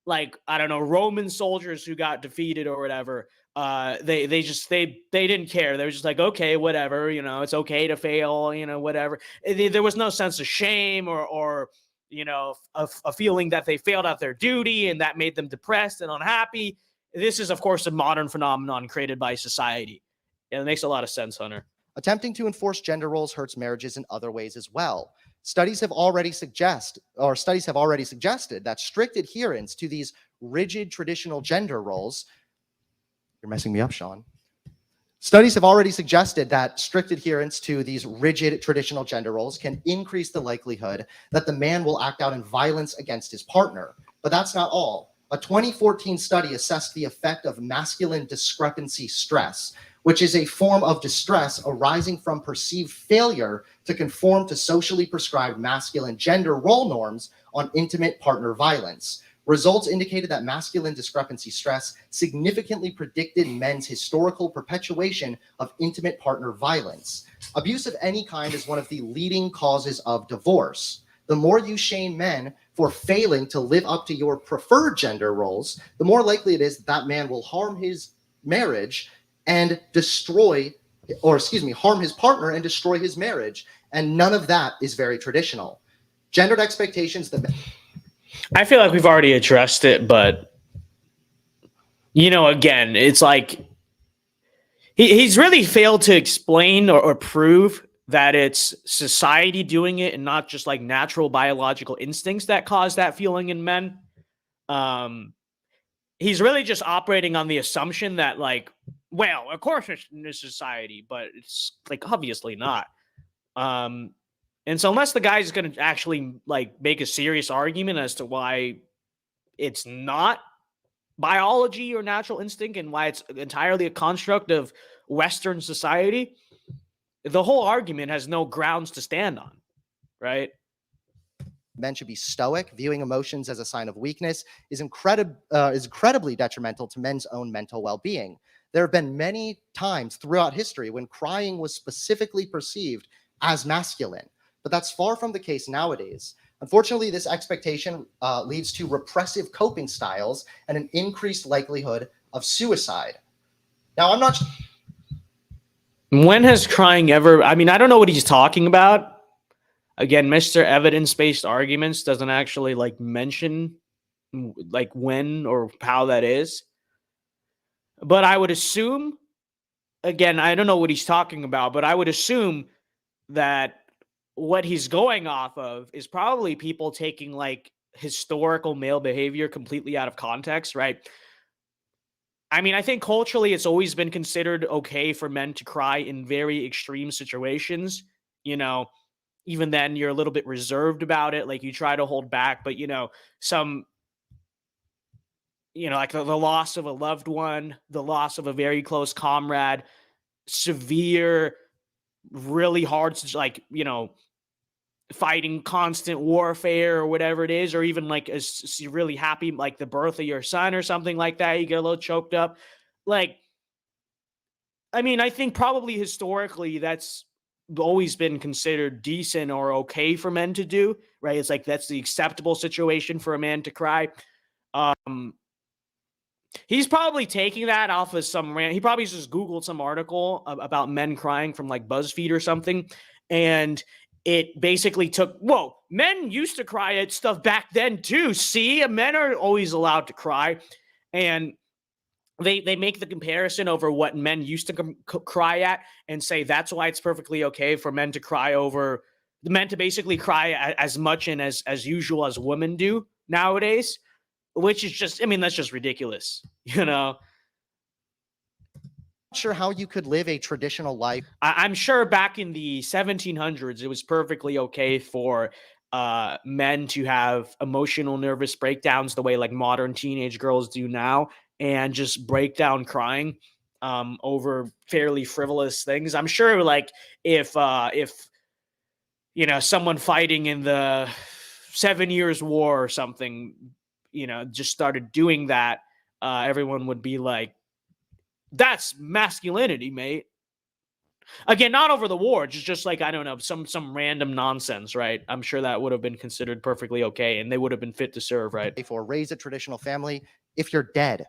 A: Like, I don't know, Roman soldiers who got defeated or whatever, they didn't care. They were just like, okay, whatever, you know, it's okay to fail, you know, whatever. There was no sense of shame or you know, a feeling that they failed out their duty and that made them depressed and unhappy. This is, of course, a modern phenomenon created by society. Yeah, it makes a lot of sense, Hunter.
C: Attempting to enforce gender roles hurts marriages in other ways as well. Studies have already suggested that strict adherence to these rigid traditional gender roles, you're messing me up, Sean. Studies have already suggested that strict adherence to these rigid traditional gender roles can increase the likelihood that the man will act out in violence against his partner. But that's not all. A 2014 study assessed the effect of masculine discrepancy stress, which is a form of distress arising from perceived failure to conform to socially prescribed masculine gender role norms on intimate partner violence. Results indicated that masculine discrepancy stress significantly predicted men's historical perpetuation of intimate partner violence. Abuse of any kind is one of the leading causes of divorce. The more you shame men for failing to live up to your preferred gender roles, the more likely it is that man will harm his marriage and harm his partner and destroy his marriage. And none of that is very traditional. Gendered expectations that
A: I feel like we've already addressed it, but you know, again, it's like he's really failed to explain or prove that it's society doing it and not just like natural biological instincts that cause that feeling in men. He's really just operating on the assumption that, like, well, of course it's in this society, but it's like obviously not. And so unless the guy's going to actually like make a serious argument as to why it's not biology or natural instinct and why it's entirely a construct of Western society, the whole argument has no grounds to stand on, right?
C: men should be stoic, viewing emotions as a sign of weakness is incredibly detrimental to men's own mental well-being. There have been many times throughout history when crying was specifically perceived as masculine, but that's far from the case nowadays. Unfortunately, this expectation leads to repressive coping styles and an increased likelihood of suicide. Now, I'm not...
A: When has crying ever... I mean, I don't know what he's talking about. Again, Mr. Evidence-Based Arguments doesn't actually, like, mention, like, when or how that is. But I would assume... Again, I don't know what he's talking about, but I would assume that what he's going off of is probably people taking, like, historical male behavior completely out of context, right? I mean, I think culturally it's always been considered okay for men to cry in very extreme situations. You know, even then you're a little bit reserved about it. Like, you try to hold back, but, you know, like the loss of a loved one, the loss of a very close comrade, severe, really hard, like, you know, fighting constant warfare or whatever it is, or even like really happy, like the birth of your son or something like that, you get a little choked up. Like, I mean, I think probably historically that's always been considered decent or okay for men to do, right? It's like that's the acceptable situation for a man to cry. He's probably taking that off of he probably just Googled some article about men crying from like BuzzFeed or something, and it basically took, whoa, men used to cry at stuff back then too. See, men are always allowed to cry. And they make the comparison over what men used to cry at and say that's why it's perfectly okay for men to cry over meant to basically cry as much and as usual as women do nowadays, which is just, I mean, that's just ridiculous, you know?
C: Not sure how you could live a traditional life.
A: I'm sure back in the 1700s, it was perfectly okay for men to have emotional nervous breakdowns the way like modern teenage girls do now, and just break down crying over fairly frivolous things. I'm sure like if you know, someone fighting in the 7 Years' War or something, you know, just started doing that, everyone would be like, that's masculinity, mate. Again, not over the war, just like, I don't know, some random nonsense, right? I'm sure that would have been considered perfectly okay, and they would have been fit to serve, right?
C: Or raise a traditional family if you're dead.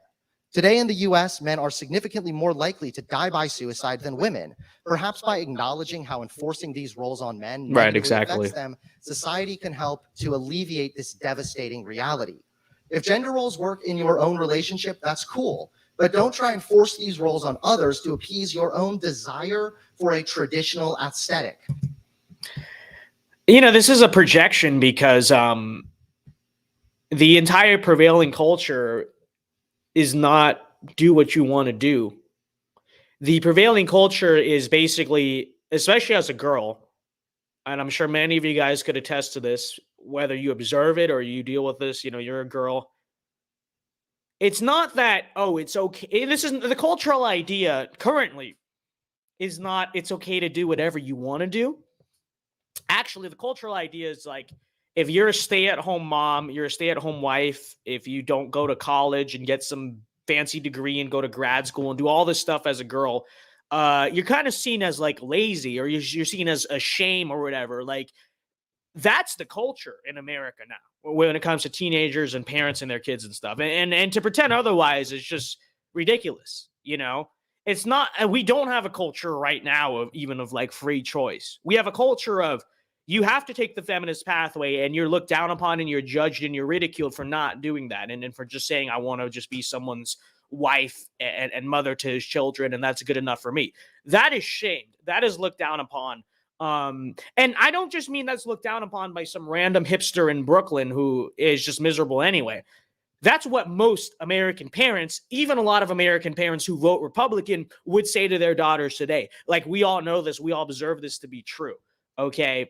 C: Today in the US, men are significantly more likely to die by suicide than women. Perhaps by acknowledging how enforcing these roles on men
A: Right,
C: negatively
A: exactly.
C: affects them, society can help to alleviate this devastating reality. If gender roles work in your own relationship, that's cool. But don't try and force these roles on others to appease your own desire for a traditional aesthetic.
A: You know, this is a projection because the entire prevailing culture is not do what you want to do. The prevailing culture is basically, especially as a girl, and I'm sure many of you guys could attest to this, whether you observe it or you deal with this, you know, you're a girl. It's not that, oh, it's okay. This isn't the cultural idea currently is not it's okay to do whatever you want to do. Actually, the cultural idea is like, if you're a stay-at-home mom, you're a stay-at-home wife, if you don't go to college and get some fancy degree and go to grad school and do all this stuff as a girl, you're kind of seen as like lazy, or you're seen as a shame or whatever. Like, that's the culture in America now when it comes to teenagers and parents and their kids and stuff. And to pretend otherwise is just ridiculous, you know? It's not, we don't have a culture right now of even of like free choice. We have a culture of you have to take the feminist pathway, and you're looked down upon and you're judged and you're ridiculed for not doing that. And for just saying, I want to just be someone's wife and mother to his children, and that's good enough for me. That is shamed. That is looked down upon. And I don't just mean that's looked down upon by some random hipster in Brooklyn who is just miserable anyway. That's what most American parents, even a lot of American parents who vote Republican, would say to their daughters today. Like, we all know this, we all observe this to be true. Okay.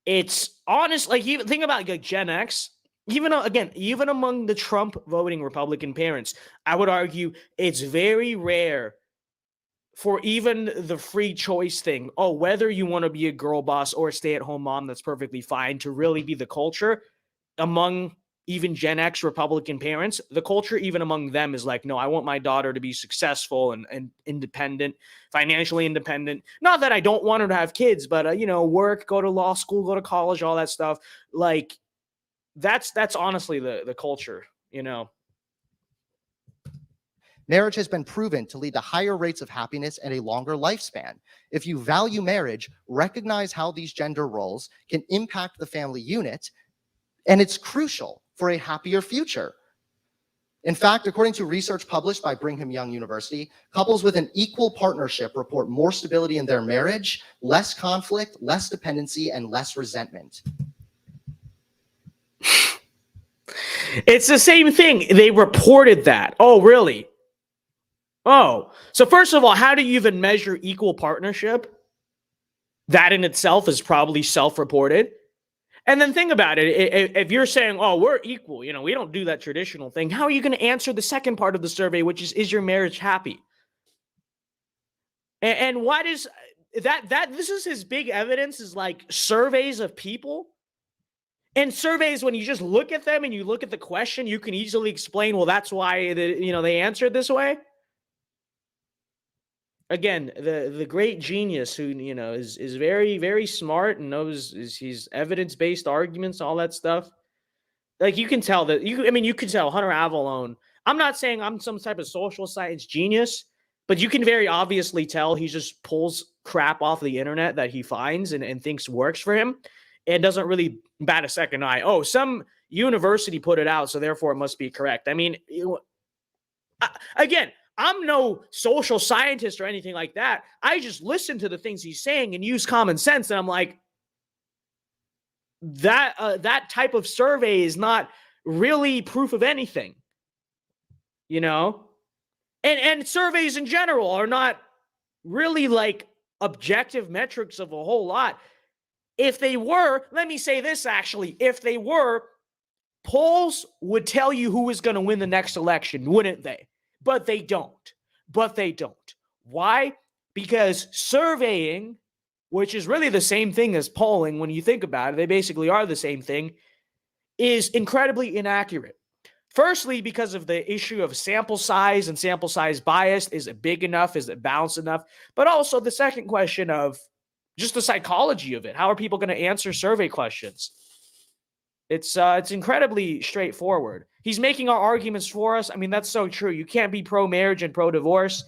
A: It's honest, like, even think about like Gen X, even again, even among the Trump voting Republican parents, I would argue it's very rare for even the free choice thing. Oh, whether you want to be a girl boss or a stay-at-home mom, that's perfectly fine, to really be the culture among even Gen X Republican parents. The culture even among them is like, no, I want my daughter to be successful and independent, financially independent. Not that I don't want her to have kids, but you know, work, go to law school, go to college, all that stuff. Like, that's honestly the culture, you know.
C: Marriage has been proven to lead to higher rates of happiness and a longer lifespan. If you value marriage, recognize how these gender roles can impact the family unit, and it's crucial for a happier future. In fact, according to research published by Brigham Young University, couples with an equal partnership report more stability in their marriage, less conflict, less dependency, and less resentment.
A: It's the same thing. They reported that. Oh, really? Oh, so first of all, how do you even measure equal partnership? That in itself is probably self-reported. And then think about it. If you're saying, oh, we're equal, you know, we don't do that traditional thing, how are you going to answer the second part of the survey, which is your marriage happy? And what is that this is his big evidence, is like surveys of people. And surveys, when you just look at them and you look at the question, you can easily explain, well, that's why they answered this way. Again, the great genius who, you know, is very, very smart and knows he's evidence-based arguments, all that stuff. Like, you can tell that you can tell Hunter Avallone. I'm not saying I'm some type of social science genius, but you can very obviously tell he just pulls crap off the internet that he finds and thinks works for him, and doesn't really bat a second eye. Oh, some university put it out, so therefore it must be correct. I mean, again, I'm no social scientist or anything like that. I just listen to the things he's saying and use common sense. And I'm like, that type of survey is not really proof of anything, you know? And surveys in general are not really like objective metrics of a whole lot. If they were, let me say this actually, if they were, polls would tell you who is going to win the next election, wouldn't they? But they don't. Why? Because surveying, which is really the same thing as polling when you think about it, they basically are the same thing, is incredibly inaccurate. Firstly, because of the issue of sample size and sample size bias. Is it big enough? Is it balanced enough? But also the second question of just the psychology of it. How are people going to answer survey questions? It's incredibly straightforward. He's making our arguments for us. I mean, that's so true. You can't be pro-marriage and pro-divorce.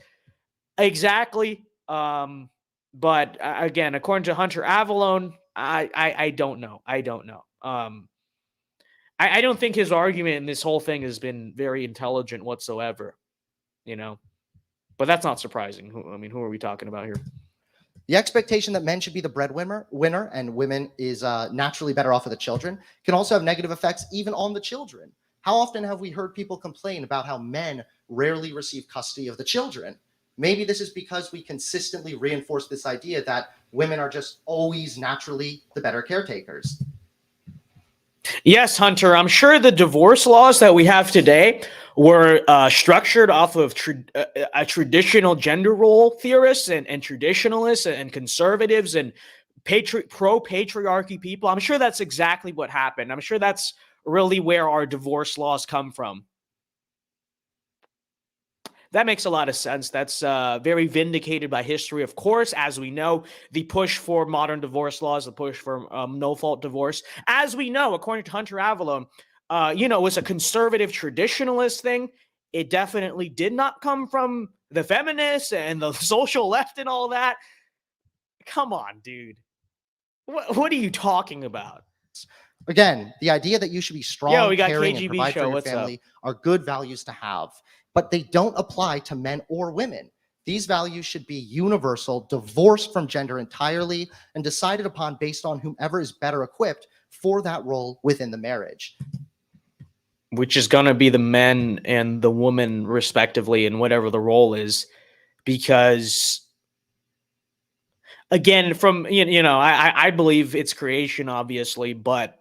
A: Exactly. But again, according to Hunter Avallone, I don't know. I don't know. I don't think his argument in this whole thing has been very intelligent whatsoever, you know. But that's not surprising. Who are we talking about here?
C: The expectation that men should be the breadwinner and women is naturally better off with the children can also have negative effects even on the children. How often have we heard people complain about how men rarely receive custody of the children? Maybe this is because we consistently reinforce this idea that women are just always naturally the better caretakers.
A: Yes, Hunter, I'm sure the divorce laws that we have today were structured off of a traditional gender role theorists and traditionalists and conservatives and pro-patriarchy people. I'm sure that's exactly what happened. I'm sure that's really where our divorce laws come from. That makes a lot of sense. That's very vindicated by history, of course. As we know, the push for modern divorce laws, the push for no-fault divorce, as we know, according to Hunter Avallone, was a conservative traditionalist thing. It definitely did not come from the feminists and the social left and all that. Come on, dude. What are you talking about?
C: Again, the idea that you should be strong,
A: Yo, we got
C: caring,
A: KGB
C: and provide
A: show.
C: for your
A: What's
C: family
A: up?
C: are good values to have, but they don't apply to men or women. These values should be universal, divorced from gender entirely, and decided upon based on whomever is better equipped for that role within the marriage.
A: Which is going to be the men and the woman, respectively, and whatever the role is. Because, again, from, I believe it's creation, obviously, but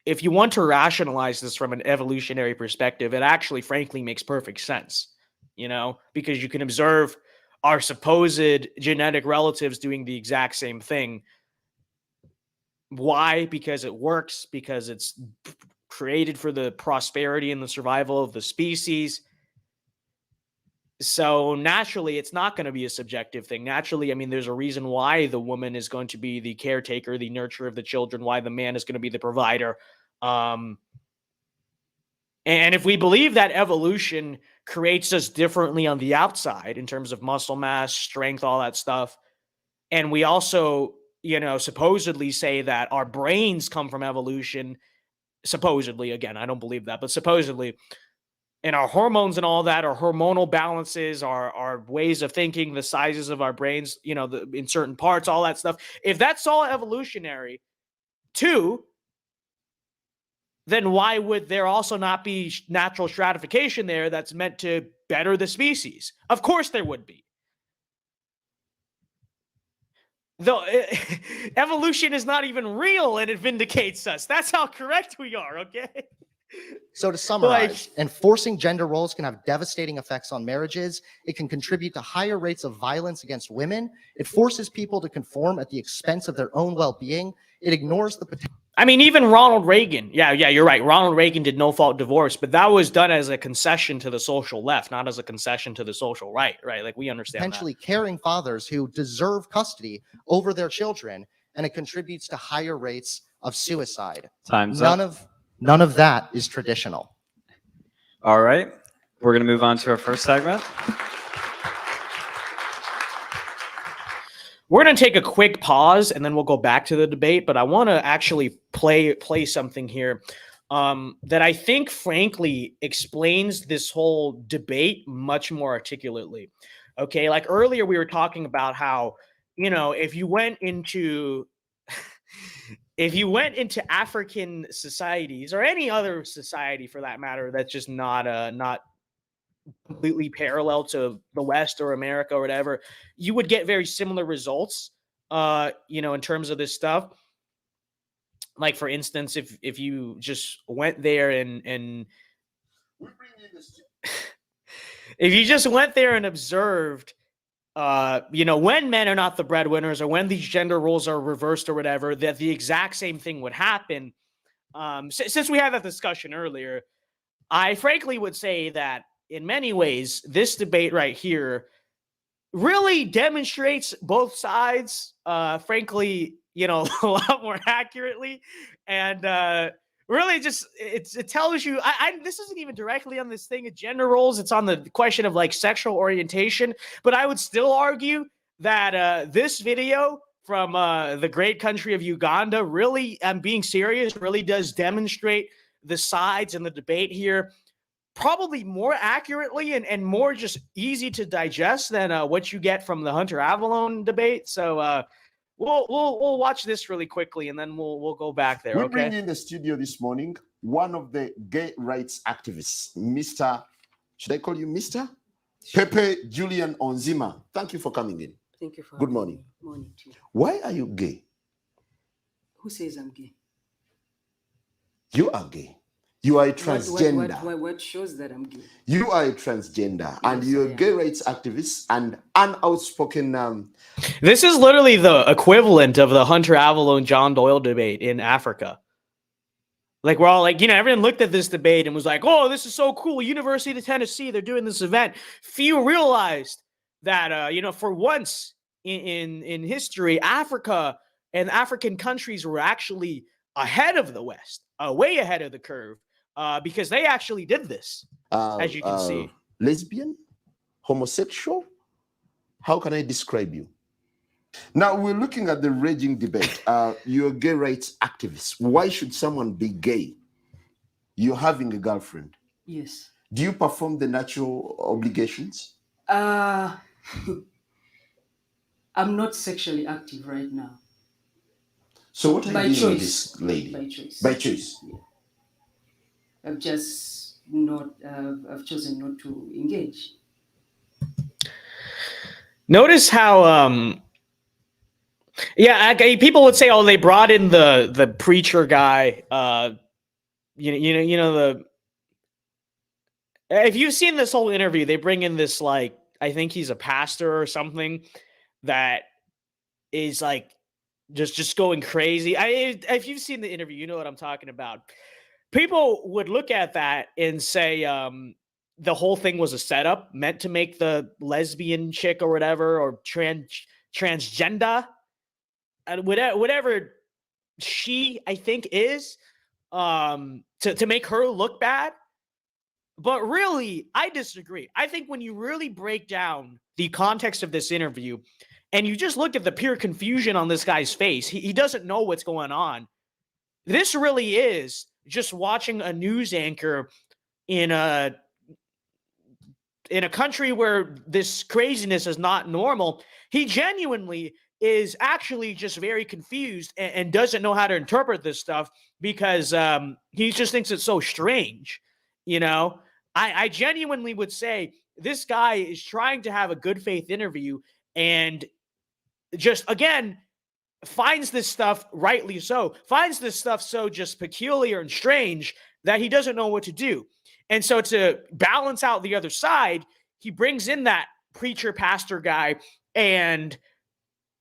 A: if you want to rationalize this from an evolutionary perspective, it actually, frankly, makes perfect sense, because you can observe our supposed genetic relatives doing the exact same thing. Why? Because it works, because it's created for the prosperity and the survival of the species. So naturally, it's not going to be a subjective thing. Naturally, there's a reason why the woman is going to be the caretaker, the nurturer of the children, why the man is going to be the provider. And if we believe that evolution creates us differently on the outside in terms of muscle mass, strength, all that stuff, and we also, supposedly say that our brains come from evolution, supposedly, again, I don't believe that, but supposedly, and our hormones and all that, our hormonal balances, our ways of thinking, the sizes of our brains, in certain parts, all that stuff. If that's all evolutionary too, then why would there also not be natural stratification there that's meant to better the species? Of course there would be. Though evolution is not even real and it vindicates us. That's how correct we are, okay?
C: So to summarize, enforcing gender roles can have devastating effects on marriages. It can contribute to higher rates of violence against women. It forces people to conform at the expense of their own well-being. It ignores the potential.
A: Even Ronald Reagan. Yeah, you're right. Ronald Reagan did no-fault divorce, but that was done as a concession to the social left, not as a concession to the social right, right? Like, we understand
C: potentially caring fathers who deserve custody over their children, and it contributes to higher rates of suicide.
D: Time's up.
C: None of that is traditional.
D: All right. We're going to move on to our first segment.
A: We're going to take a quick pause and then we'll go back to the debate, but I want to actually play something here that I think, frankly, explains this whole debate much more articulately. Okay, like earlier we were talking about how, if you went into if you went into African societies or any other society for that matter, that's just not completely parallel to the West or America or whatever, you would get very similar results. In terms of this stuff. Like for instance, if you just went there and if you just went there and observed, when men are not the breadwinners or when these gender roles are reversed or whatever, that the exact same thing would happen. Since we had that discussion earlier, I frankly would say that in many ways, this debate right here really demonstrates both sides, frankly, a lot more accurately. And really just it tells you, this isn't even directly on this thing of gender roles. It's on the question of like sexual orientation. But I would still argue that this video from the great country of Uganda really, I'm being serious, really does demonstrate the sides in the debate here probably more accurately and more just easy to digest than what you get from the Hunter Avallone debate. So we'll watch this really quickly and then we'll go back there.
E: We
A: Okay.
E: bring in the studio this morning one of the gay rights activists, Mr. Should I call you Mr. Pepe Julian Onzima. Thank you for coming in.
F: Thank you for
E: Good
F: having
E: morning.
F: me. Morning to you.
E: Why are you gay?
F: Who says I'm gay?
E: You are gay. You are a transgender.
F: What shows that I'm gay?
E: You are a transgender, and
F: Yes,
E: you're
F: I
E: a
F: am.
E: gay rights activist and an outspoken.
A: This is literally the equivalent of the Hunter Avallone John Doyle debate in Africa. Like we're all like, everyone looked at this debate and was like, oh, this is so cool. University of Tennessee, they're doing this event. Few realized that, for once in history, Africa and African countries were actually ahead of the West, way ahead of the curve, because they actually did this, as you can see.
E: Lesbian, homosexual. How can I describe you? Now we're looking at the raging debate. You're a gay rights activist. Why should someone be gay? You're having a girlfriend.
F: Yes.
E: Do you perform the natural obligations?
F: I'm not sexually active right now.
E: So what are
F: By
E: you doing with
F: choice.
E: this lady?
F: By choice.
E: By choice.
F: Yeah. I've just not. I've chosen not to engage.
A: Notice how, people would say, oh, they brought in the preacher guy. If you've seen this whole interview, they bring in this, like, I think he's a pastor or something that is like just going crazy. If you've seen the interview, you know what I'm talking about. People would look at that and say the whole thing was a setup meant to make the lesbian chick or whatever, or transgender, and whatever she, I think, is, to make her look bad. But really, I disagree. I think when you really break down the context of this interview and you just look at the pure confusion on this guy's face, he doesn't know what's going on. This really is just watching a news anchor in a country where this craziness is not normal. He genuinely is actually just very confused and doesn't know how to interpret this stuff because he just thinks it's so strange. I genuinely would say this guy is trying to have a good faith interview and just, again, finds this stuff, rightly so, finds this stuff so just peculiar and strange that he doesn't know what to do. And so to balance out the other side, he brings in that preacher pastor guy, and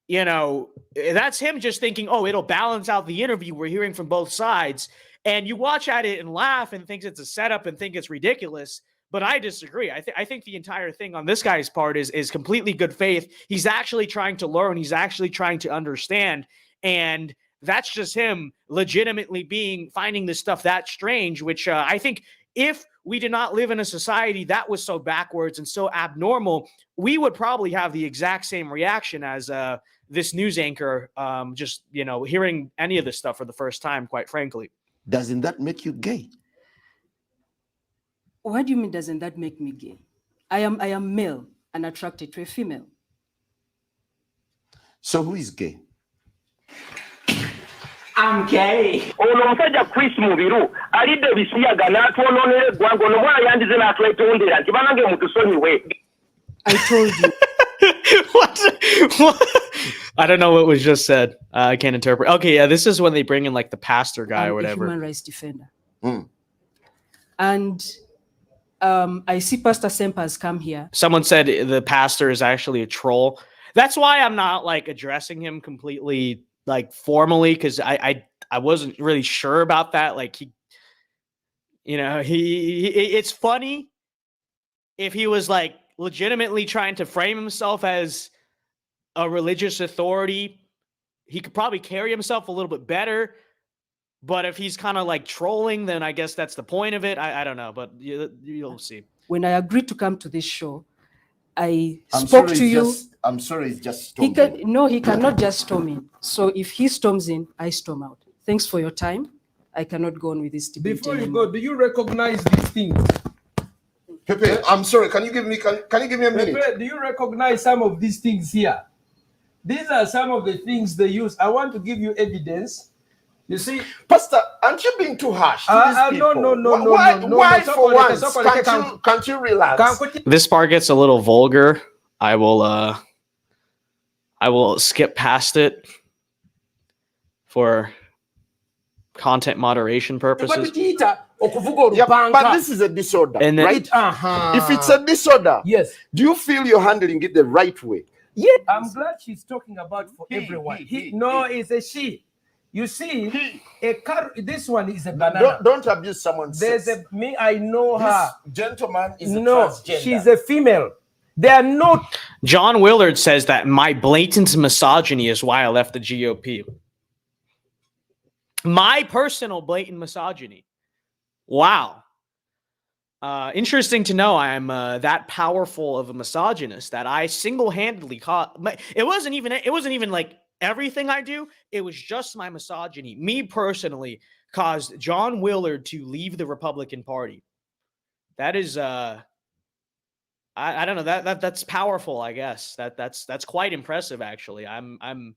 A: that's him just thinking, oh, it'll balance out the interview. We're hearing from both sides. And you watch at it and laugh and think it's a setup and think it's ridiculous. But I disagree. I think the entire thing on this guy's part is completely good faith. He's actually trying to learn. He's actually trying to understand. And that's just him legitimately finding this stuff that strange, which I think if we did not live in a society that was so backwards and so abnormal, we would probably have the exact same reaction as this news anchor, just, hearing any of this stuff for the first time, quite frankly.
E: Doesn't that make you gay?
F: What do you mean, doesn't that make me gay? I am male and attracted to a female.
E: So who is gay?
G: I'm gay.
H: Ono omusajja Chris Mubiru alidde bisiyaga n'atwonoonera eggwanga ono mwana yandize n'atwetondera nti banange mutusonyiwe.
F: I told you.
A: What? I don't know what was just said. I can't interpret. Okay, yeah, this is when they bring in like the pastor guy
F: I'm
A: or whatever.
F: a human rights defender.
E: Mm.
F: And I see Pastor Semper has come here.
A: Someone said the pastor is actually a troll. That's why I'm not like addressing him completely like formally, because I wasn't really sure about that. Like he it's funny if he was like legitimately trying to frame himself as a religious authority, he could probably carry himself a little bit better. But if he's kind of like trolling, then I guess that's the point of it. I don't know, but you'll see.
F: When I agreed to come to this show, I spoke to you.
E: I'm sorry, it's just
F: He cannot just storm in. So if he storms in, I storm out. Thanks for your time. I cannot go on with this debate.
I: Before you
F: anymore.
I: go, do you recognize these things?
E: Pepe, I'm sorry. Can you give me a minute?
I: Pepe, do you recognize some of these things here? These are some of the things they use. I want to give you evidence. You see,
E: Pastor, aren't you being too harsh to these people?
I: No.
E: Why for once? Can't you relax?
A: This part gets a little vulgar. I will skip past it for content moderation purposes.
E: Yeah, but this is a disorder,
A: And then-
E: right? If it's a disorder,
I: Yes.
E: do you feel you're handling it the right way?
I: Yeah, I'm glad she's talking about for everyone. No, it's a she. You see, this one is a banana.
E: Don't abuse someone's
I: There's
E: sex.
I: I know her.
E: This gentleman is a
I: No,
E: transgender.
I: she's a female. They are not.
A: John Willard says that my blatant misogyny is why I left the GOP. My personal blatant misogyny. Wow. Interesting to know I'm that powerful of a misogynist that I single-handedly caught. It wasn't even like everything I do. It was just my misogyny. Me personally caused John Willard to leave the Republican Party. That is I don't know, that's powerful, I guess. That's quite impressive, actually. I'm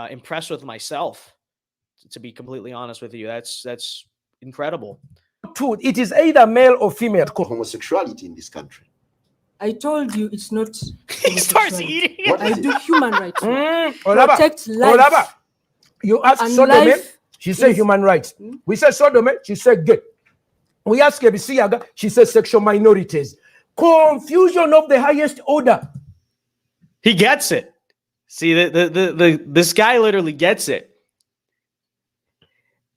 A: impressed with myself, to be completely honest with you. That's incredible.
I: Truth. It is either male or female.
E: Homosexuality in this country.
F: I told you it's not.
A: He starts eating it.
E: What
F: I
E: is it?
F: do human rights.
I: Olaba.
F: Protect life.
I: Olaba. You ask
F: And
I: Sodome,
F: life
I: she said
F: is-
I: human rights. We said Sodome, she said gay. We ask Ebisiaga, she said sexual minorities. Confusion of the highest order.
A: He gets it. See, this guy literally gets it.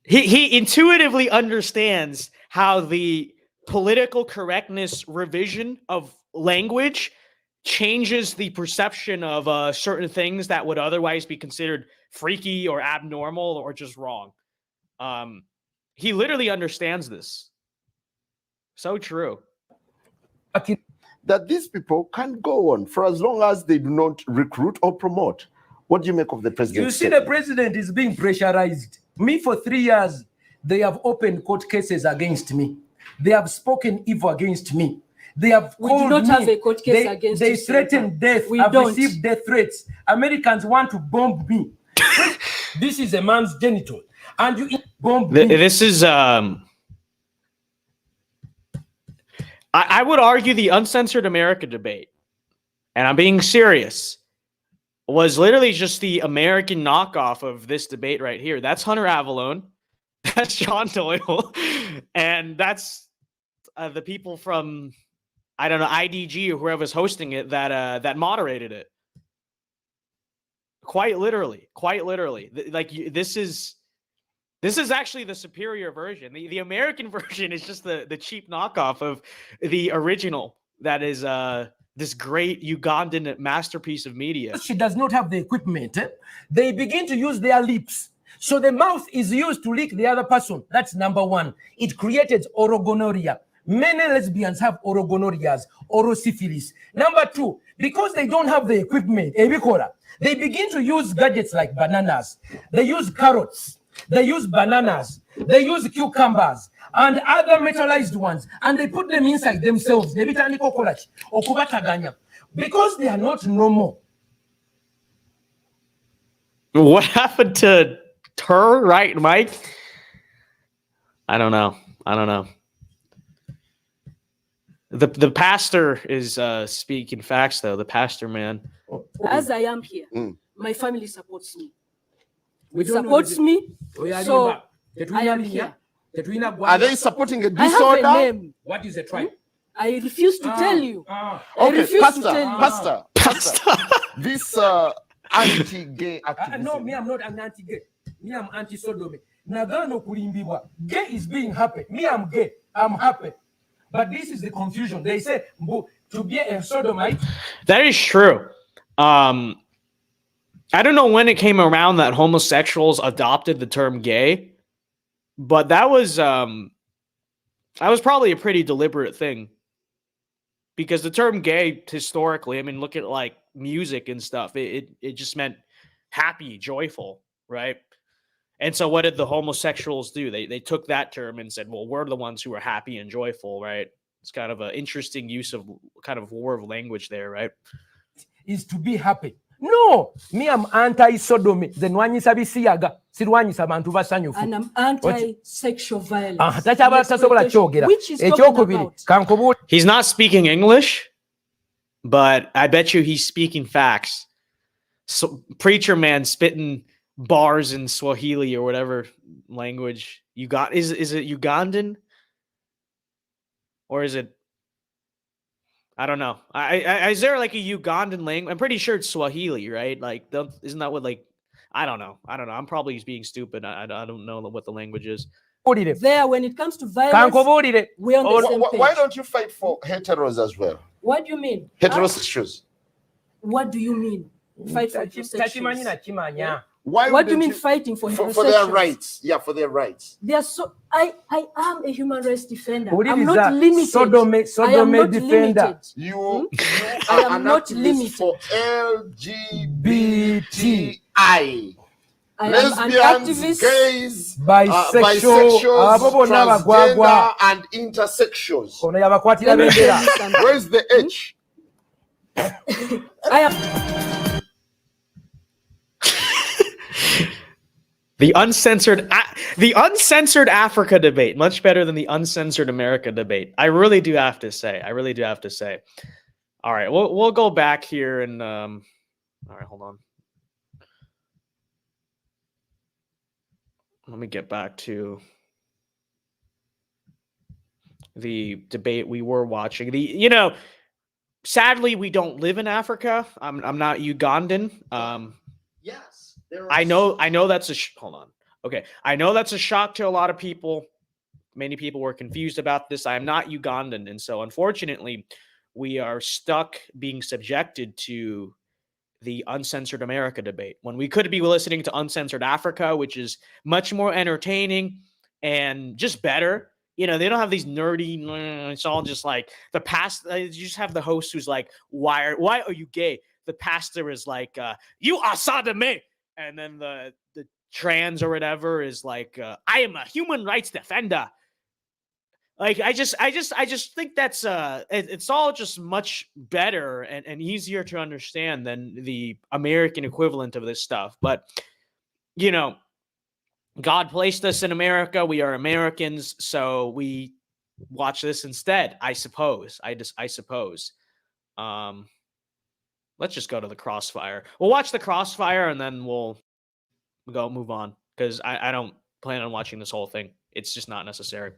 A: He intuitively understands how the political correctness revision of language changes the perception of certain things that would otherwise be considered freaky or abnormal or just wrong. He literally understands this. So true.
E: That these people can't go on for as long as they do not recruit or promote. What do you make of the president?
I: You see, the president is being pressurized. Me, for 3 years, they have opened court cases against me. They have spoken evil against me. They have
F: We do
I: called
F: not
I: me.
F: have a court case against
I: They
F: you,
I: threaten death.
F: We
I: I've
F: don't.
I: received death threats. Americans want to bomb me. This is a man's genital, and you bomb me.
A: This is I would argue the Uncensored America debate, and I'm being serious, was literally just the American knockoff of this debate right here. That's Hunter Avallone, that's John Doyle, and that's the people from, I don't know, IDG or whoever's hosting it that moderated it. Quite literally. This is actually the superior version. The American version is just the cheap knockoff of the original. That is this great Ugandan masterpiece of media.
I: She does not have the equipment. They begin to use their lips. So the mouth is used to lick the other person. That's number one. It created orogonorrhea. Many lesbians have orogonorrheas, orosyphilis. Number two, because they don't have the equipment, they begin to use gadgets like bananas. They use carrots. They use bananas. They use cucumbers and other metallized ones, and they put them inside themselves. Because they are not normal.
A: What happened to pastor, right, Mike? I don't know. The pastor is speaking facts, though. The pastor man.
F: As I am here,
E: Mm.
F: my family supports me.
I: We
F: It
I: don't know
F: supports
I: the-
F: me, so I am
I: Tetulina
F: here.
I: Tetulina
E: Are they
I: Gwanga.
E: supporting a
F: I have a
E: disorder?
F: name.
I: What is the tribe?
F: I refuse to tell you. I
E: Okay,
F: refuse to tell you.
E: Pastor. This anti-gay activism.
I: No, me, I'm not an anti-gay. Me, I'm anti-sodomy. Nagano kulimbibwa. Gay is being happy. Me, I'm gay. I'm happy. But this is the confusion. They say to be a sodomite.
A: That is true. I don't know when it came around that homosexuals adopted the term gay, but that was probably a pretty deliberate thing. Because the term gay historically, I mean, look at like music and stuff. It just meant happy, joyful, right? And so what did the homosexuals do? They took that term and said, well, we're the ones who are happy and joyful, right? It's kind of an interesting use of kind of war of language there, right?
I: Is to be happy. No, me, I'm anti-sodomy. Then wanyisa bisiyaga. Sirwanyisa bantu basanyufu.
F: And I'm anti-sexual violence.
I: Tasobola kyogera.
F: Which is talking
I: Ekyokubiri,
F: about.
I: kankubuli.
A: He's not speaking English, but I bet you he's speaking facts. So, preacher man spitting bars in Swahili or whatever language you got. Is it Ugandan? Or is it? I don't know. Is there like a Ugandan language? I'm pretty sure it's Swahili, right? Like, isn't that what like? I don't know. I'm probably being stupid. I don't know what the language is.
F: There, when it comes to violence,
I: Kankubulire.
F: we're on the same page.
E: Why don't you fight for heteros as well?
F: What do you mean?
E: Heterosexuals.
F: What do you mean? Fight for
I: Takimanyi na
F: homosexuals.
I: kimanya.
E: Why
F: What do you
E: wouldn't
F: mean fighting for
E: for their
F: homosexuals?
E: rights? Yeah, for their rights.
F: They are so. I am a human rights defender.
I: What
F: I'm
I: is
F: not
I: that?
F: limited.
I: Sodomy
F: I am not
I: defender.
F: limited.
E: You
F: I
E: are
F: am
E: an
F: not
E: activist
F: limited.
E: for LGBTI.
F: I am an
E: Lesbians,
F: activist.
E: gays,
I: Bisexual. Abo bonna bagwagwa.
E: transgender, and intersexuals.
I: Ono yabakwatira
F: Let me tell
I: bendera.
F: you something.
E: Where's the H?
F: I am.
A: The uncensored Africa debate, much better than the uncensored America debate. I really do have to say. All right, we'll go back here and all right, hold on. Let me get back to the debate we were watching. Sadly, we don't live in Africa. I'm not Ugandan.
C: Yes.
A: I know that's hold on. Okay. I know that's a shock to a lot of people. Many people were confused about this. I am not Ugandan. And so unfortunately, we are stuck being subjected to the Uncensored America debate when we could be listening to Uncensored Africa, which is much more entertaining and just better. They don't have these nerdy, it's all just like the past. You just have the host who's like, why are you gay? The pastor is like, you are sodomy. And then the trans or whatever is like, I am a human rights defender. Like, I just think that's it's all just much better and easier to understand than the American equivalent of this stuff. But God placed us in America. We are Americans, so we watch this instead. I suppose. I suppose. Let's just go to the crossfire. We'll watch the crossfire and then we'll move on because I don't plan on watching this whole thing. It's just not necessary.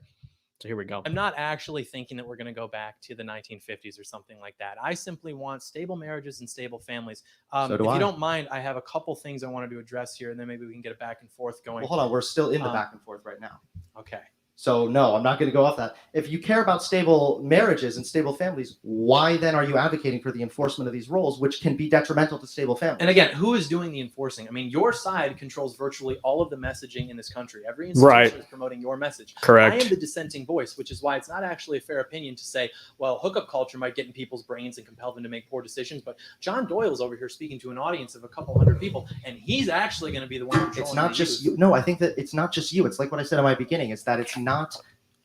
A: So here we go.
B: I'm not actually thinking that we're going to go back to the 1950s or something like that. I simply want stable marriages and stable families.
C: So do
B: if
C: I.
B: you don't mind, I have a couple things I wanted to address here, and then maybe we can get it back and forth going.
C: Well, hold on. We're still in the back and forth right now.
B: Okay.
C: So no, I'm not going to go off that. If you care about stable marriages and stable families, why then are you advocating for the enforcement of these rules, which can be detrimental to stable families?
B: And again, who is doing the enforcing? I mean, your side controls virtually all of the messaging in this country. Every institution is promoting your message.
A: Correct.
B: I am the dissenting voice, which is why it's not actually a fair opinion to say, well, hookup culture might get in people's brains and compel them to make poor decisions. But John Doyle is over here speaking to an audience of a couple hundred people, and he's actually going to be the one controlling
C: It's not
B: the
C: just
B: use.
C: you. No, I think that it's not just you. It's like what I said at my beginning, is that it's not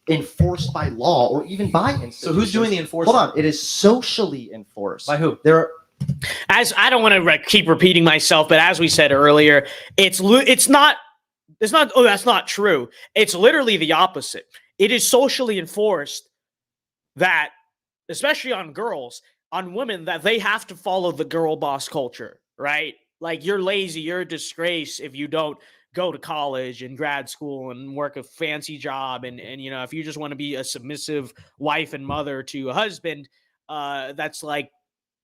C: enforced by law or even by institutions.
B: So who's doing the enforcement?
C: Hold on. It is socially enforced.
B: By who?
C: There are,
A: As I don't want to keep repeating myself, but as we said earlier, it's not It's not, oh, that's not true. It's literally the opposite. It is socially enforced that, especially on girls, on women, that they have to follow the girl boss culture, right? Like, you're lazy, you're a disgrace if you don't go to college and grad school and work a fancy job. And you know, if you just want to be a submissive wife and mother to a husband, that's like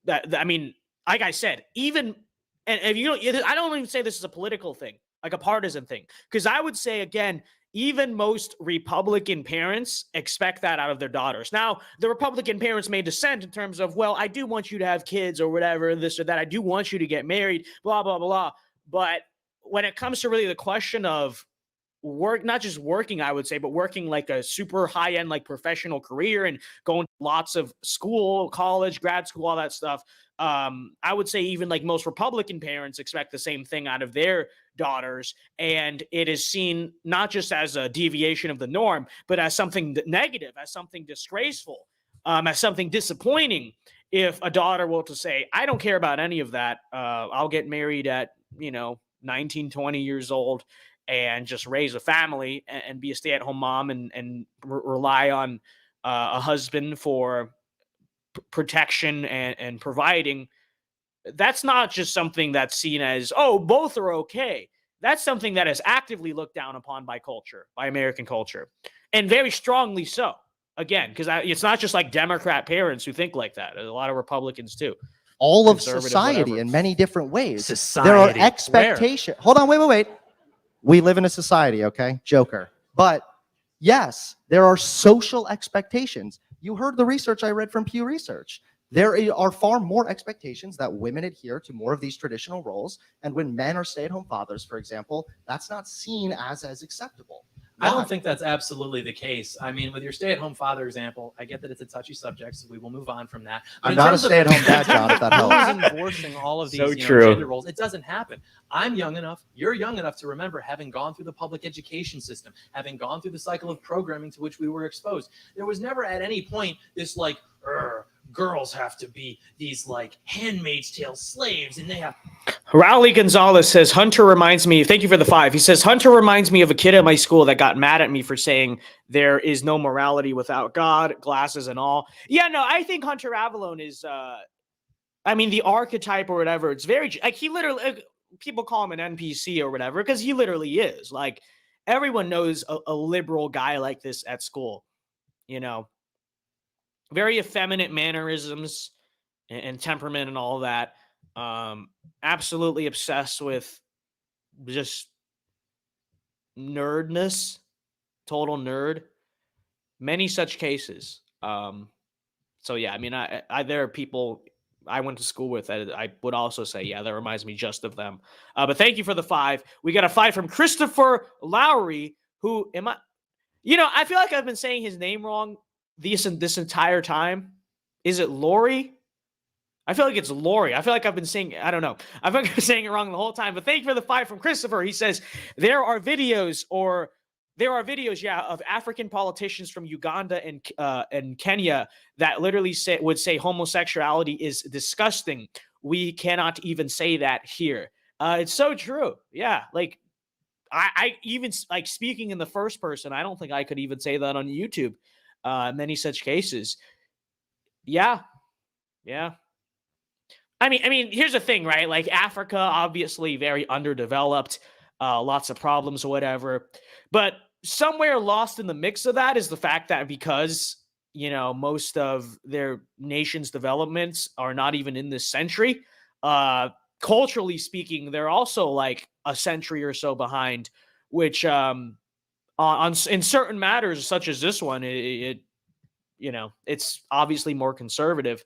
A: that. I mean, like I said, even, and if you don't, I don't even say this is a political thing, like a partisan thing, because I would say, again, even most Republican parents expect that out of their daughters. Now, the Republican parents may dissent in terms of, well, I do want you to have kids or whatever, this or that. I do want you to get married, blah, blah, blah. But when it comes to really the question of work, not just working, I would say, but working like a super high end, like professional career and going to lots of school, college, grad school, all that stuff. I would say even like most Republican parents expect the same thing out of their daughters. And it is seen not just as a deviation of the norm, but as something negative, as something disgraceful, as something disappointing. If a daughter were to say, I don't care about any of that, I'll get married at, 19, 20 years old and just raise a family and be a stay-at-home mom and rely on a husband for protection and providing. That's not just something that's seen as, oh, both are okay. That's something that is actively looked down upon by culture, by American culture, and very strongly so. Again, because it's not just like Democrat parents who think like that. There's a lot of Republicans too.
C: All of
A: Conservative,
C: society
A: whatever.
C: in many different ways.
B: Society.
C: There are
B: Where?
C: expectations. Hold on, wait. We live in a society, okay? Joker. But yes, there are social expectations. You heard the research I read from Pew Research. There are far more expectations that women adhere to more of these traditional roles. And when men are stay-at-home fathers, for example, that's not seen as acceptable.
B: I don't think that's absolutely the case. I mean, with your stay-at-home father example, I get that it's a touchy subject, so we will move on from that. But
C: I'm
B: in
C: not a
B: terms of-
C: stay-at-home dad, John, if that helps.
B: Who's enforcing all of these
D: So
B: you know,
D: true.
B: gender roles? It doesn't happen. I'm young enough, you're young enough to remember having gone through the public education system, having gone through the cycle of programming to which we were exposed. There was never at any point this like, girls have to be these like Handmaid's Tale slaves, and they have.
A: Rowley Gonzalez says, Hunter reminds me, thank you for the 5. He says, Hunter reminds me of a kid at my school that got mad at me for saying there is no morality without God, glasses and all. Yeah, no, I think Hunter Avallone is, the archetype or whatever. It's very, like, he literally, people call him an NPC or whatever, because he literally is. Like, everyone knows a liberal guy like this at school, very effeminate mannerisms and temperament and all that. Absolutely obsessed with just nerdness, total nerd. Many such cases. So yeah, I there are people I went to school with that I would also say, yeah, that reminds me just of them. But thank you for the 5. We got a 5 from Christopher Lowry, who I feel like I've been saying his name wrong this entire time. Is it Lori? I feel like it's Lori. I feel like I've been saying, I don't know. I feel like I've been saying it wrong the whole time. But thank you for the 5 from Christopher. He says, there are videos, of African politicians from Uganda and Kenya that literally would say homosexuality is disgusting. We cannot even say that here. It's so true. Yeah. Like, I even, like, speaking in the first person, I don't think I could even say that on YouTube. Many such cases. Yeah. I mean, here's the thing, right? Like, Africa, obviously very underdeveloped, lots of problems or whatever. But somewhere lost in the mix of that is the fact that because, most of their nation's developments are not even in this century, culturally speaking, they're also like a century or so behind, which in certain matters such as this one, it's obviously more conservative.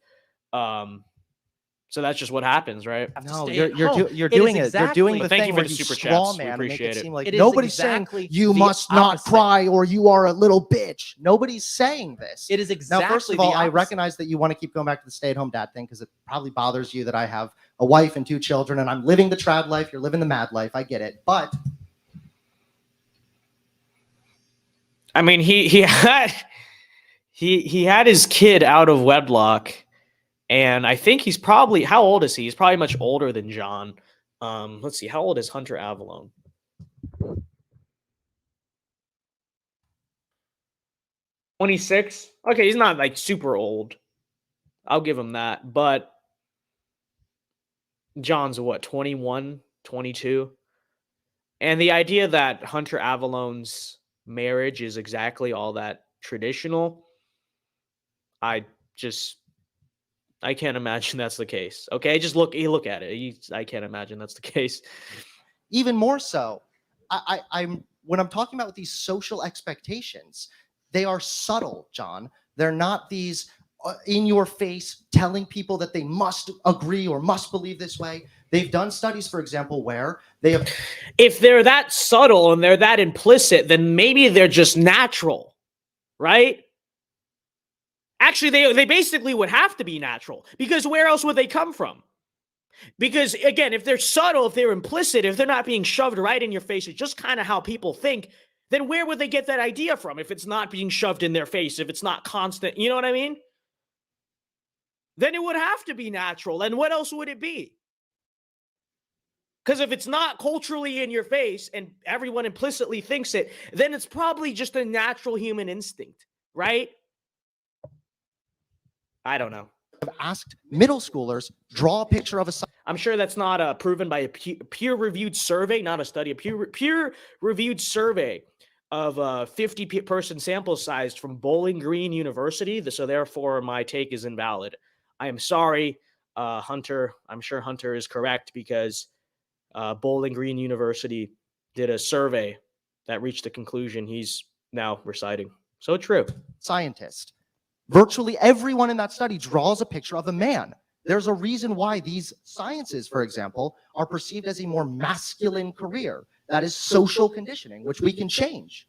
A: So that's just what happens, right?
C: No,
B: stay
C: you're
B: at
C: do-
B: home.
C: you're
B: It
C: doing
B: is
C: it. You're doing
B: exactly-
C: the
A: Thank
C: thing
A: you for
C: where
A: the
C: you
A: super
C: straw
A: chats. We
C: man and make
A: appreciate
C: it
A: it.
C: seem like
B: It is
C: nobody's
B: exactly
C: saying you
B: the
C: must not
B: opposite.
C: cry or you are a little bitch. Nobody's saying this.
B: It is exactly
C: Now, first of all,
B: the
C: I
B: opposite.
C: recognize that you want to keep going back to the stay-at-home dad thing because it probably bothers you that I have a wife and 2 children and I'm living the trad life. You're living the mad life. I get it. But
A: I mean, he had his kid out of wedlock, and I think he's probably, how old is he? He's probably much older than John. Let's see, how old is Hunter Avallone? 26. Okay, he's not like super old. I'll give him that. But John's what, 21, 22? And the idea that Hunter Avallone's marriage is exactly all that traditional, I can't imagine that's the case. Okay, just look at it. I can't imagine that's the case.
C: Even more so, I'm when I'm talking about these social expectations, they are subtle, John. They're not these in your face telling people that they must agree or must believe this way. They've done studies, for example, where they have.
A: If they're that subtle and they're that implicit, then maybe they're just natural, right? Actually, they basically would have to be natural, because where else would they come from? Because again, if they're subtle, if they're implicit, if they're not being shoved right in your face, it's just kind of how people think, then where would they get that idea from if it's not being shoved in their face, if it's not constant, you know what I mean? Then it would have to be natural. And what else would it be? Because if it's not culturally in your face and everyone implicitly thinks it, then it's probably just a natural human instinct, right? I don't know.
C: Have asked middle schoolers draw a picture of a.
A: I'm sure that's not proven by a peer-reviewed survey, not a study, a peer-reviewed survey of a 50-person sample size from Bowling Green University. So therefore, my take is invalid. I am sorry, Hunter. I'm sure Hunter is correct, because Bowling Green University did a survey that reached the conclusion he's now reciting. So true.
C: Scientist. Virtually everyone in that study draws a picture of a man. There's a reason why these sciences, for example, are perceived as a more masculine career. That is social conditioning, which we can change.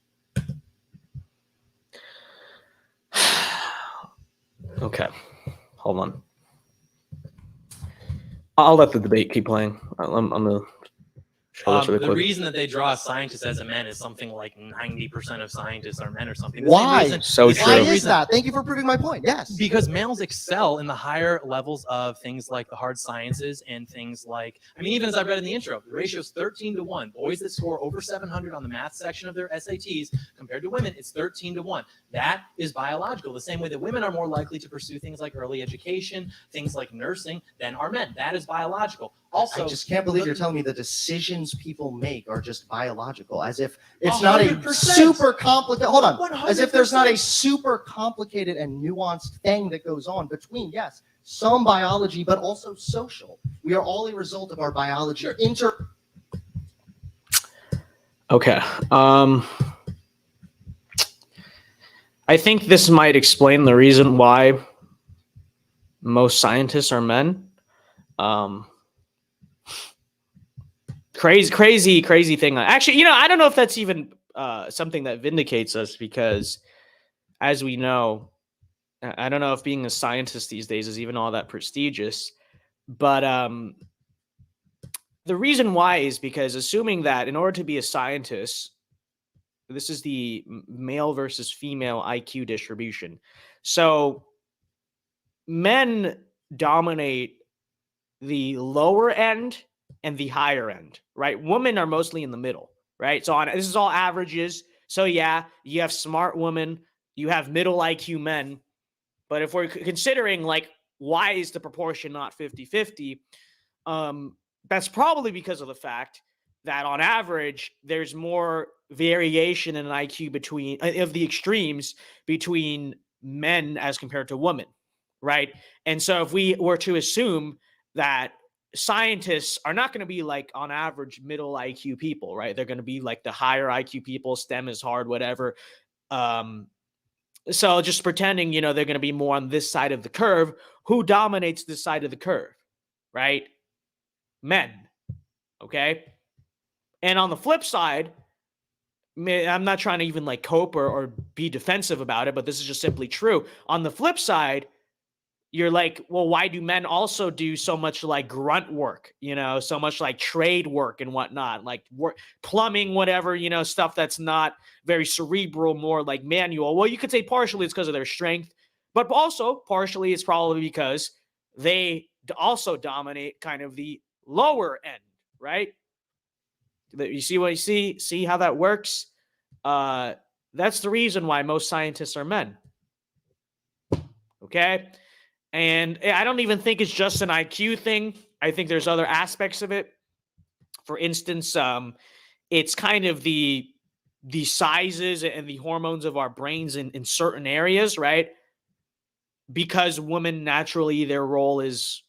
A: Okay, hold on. I'll let the debate keep playing. I'm gonna show this really
B: The
A: quick.
B: reason that they draw scientists as a man is something like 90% of scientists are men or something.
C: Why?
A: So
B: the
A: true.
C: Why
B: same
C: is
B: reason-
C: that? Thank you for proving my point. Yes.
B: Because males excel in the higher levels of things like the hard sciences and things like, I mean, even as I read in the intro, the ratio is 13-1. Boys that score over 700 on the math section of their SATs compared to women, it's 13-1. That is biological. The same way that women are more likely to pursue things like early education, things like nursing, than are men. That is biological. Also,
C: I just can't believe you're telling me the decisions people make are just biological, as if it's not a
B: 100%.
C: super complicated. Hold on. As if there's not a
B: 100%.
C: super complicated and nuanced thing that goes on between, yes, some biology, but also social. We are all a result of our biology.
A: Okay. I think this might explain the reason why most scientists are men. Crazy thing. Actually, I don't know if that's even something that vindicates us, because as we know, I don't know if being a scientist these days is even all that prestigious, but the reason why is because, assuming that in order to be a scientist, this is the male versus female IQ distribution. So men dominate the lower end and the higher end, right? Women are mostly in the middle, right? So this is all averages. So yeah, you have smart women, you have middle IQ men. But if we're considering, like, why is the proportion not 50-50? That's probably because of the fact that on average, there's more variation in IQ between of the extremes between men as compared to women, right? And so if we were to assume that scientists are not going to be, like, on average middle IQ people, right? They're going to be like the higher IQ people, STEM is hard, whatever. So just pretending, they're going to be more on this side of the curve. Who dominates this side of the curve, right? Men. Okay. And on the flip side, I'm not trying to even like cope or be defensive about it, but this is just simply true. On the flip side, you're like, well, why do men also do so much like grunt work, so much like trade work and whatnot, like work, plumbing, whatever, stuff that's not very cerebral, more like manual? Well, you could say partially it's because of their strength, but also partially it's probably because they also dominate kind of the lower end, right? You see what you see how that works? That's the reason why most scientists are men. Okay. And I don't even think it's just an IQ thing. I think there's other aspects of it. For instance, it's kind of the sizes and the hormones of our brains in certain areas, right? Because women naturally, their role is,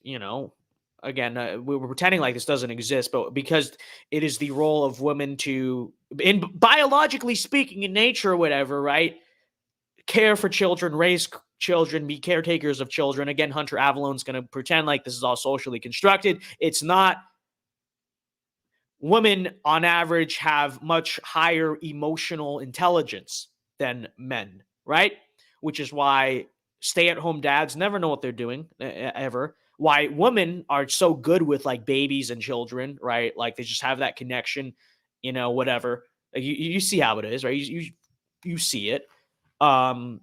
A: again, we're pretending like this doesn't exist, but because it is the role of women to, in biologically speaking, in nature or whatever, right? Care for children, raise children, be caretakers of children. Again, Hunter Avallone's going to pretend like this is all socially constructed. It's not. Women, on average, have much higher emotional intelligence than men, right? Which is why stay-at-home dads never know what they're doing, ever. Why women are so good with, like, babies and children, right? Like, they just have that connection, whatever. Like, you see how it is, right? You see it. And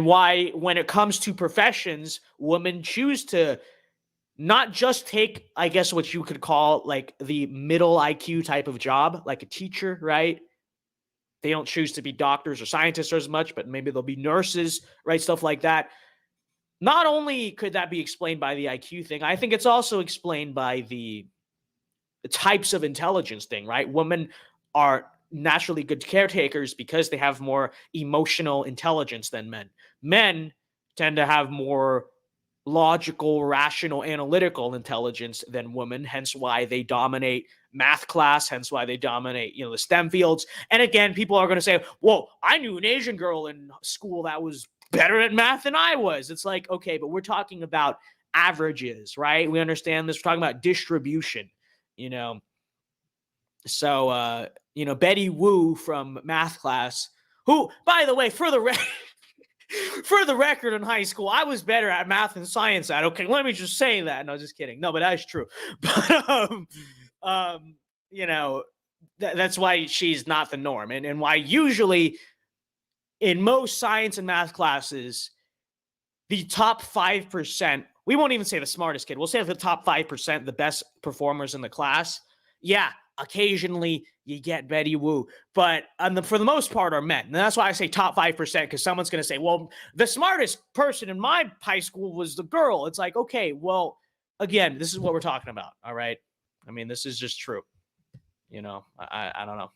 A: why, when it comes to professions, women choose to not just take, I guess, what you could call like the middle IQ type of job, like a teacher, right? They don't choose to be doctors or scientists as much, but maybe they'll be nurses, right? Stuff like that. Not only could that be explained by the IQ thing, I think it's also explained by the types of intelligence thing, right? Women are naturally good caretakers because they have more emotional intelligence than men. Men tend to have more logical, rational, analytical intelligence than women, hence why they dominate math class, hence why they dominate, the STEM fields. And again, people are going to say, well, I knew an Asian girl in school that was better at math than I was. It's like, okay, but we're talking about averages, right? We understand this. We're talking about distribution, So, Betty Wu from math class, who, by the way, for the record, in high school, I was better at math and science. Okay, let me just say that. No, just kidding. No, but that's true. But that's why she's not the norm, and why usually in most science and math classes, the top 5%. We won't even say the smartest kid. We'll say the top 5%, the best performers in the class. Yeah, occasionally you get Betty Wu, but for the most part are men. And that's why I say top 5%, because someone's going to say, well, the smartest person in my high school was the girl. It's like, okay, well, again, this is what we're talking about. All right. I mean, this is just true. I don't know.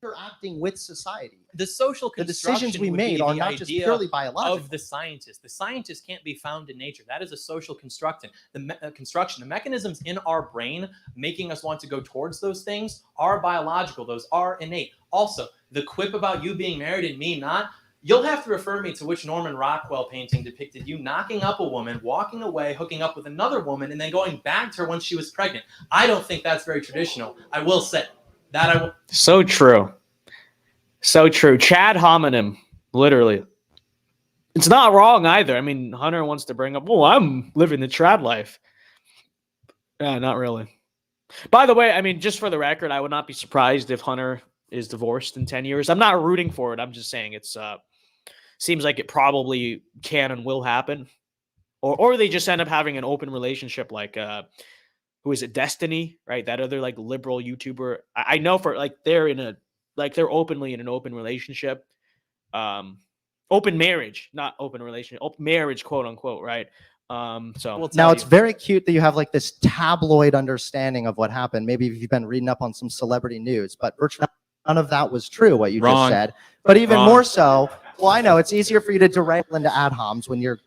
C: Interacting with society.
B: The social
C: The decisions we
B: construction would be
C: made are
B: the
C: not just
B: idea
C: purely biological.
B: of the scientist. The scientist can't be found in nature. That is a social construction. The mechanisms in our brain making us want to go towards those things are biological. Those are innate. Also, the quip about you being married and me not, you'll have to refer me to which Norman Rockwell painting depicted you knocking up a woman, walking away, hooking up with another woman, and then going back to her when she was pregnant. I don't think that's very traditional. I will say that I will.
A: So true. So true. Chad homonym, literally. It's not wrong either. I mean, Hunter wants to bring up, oh, I'm living the trad life. Yeah, not really. By the way, I mean, just for the record, I would not be surprised if Hunter is divorced in 10 years. I'm not rooting for it. I'm just saying it's seems like it probably can and will happen. Or they just end up having an open relationship like who is it, Destiny, right? That other like liberal YouTuber. I know for like they're openly in an open relationship. Open marriage, not open relationship, open marriage, quote unquote, right? So
C: now it's very cute that you have like this tabloid understanding of what happened. Maybe if you've been reading up on some celebrity news, but virtually none of that was true, what you just said. But even more so, well, I know it's easier for you to derail into ad homs when you're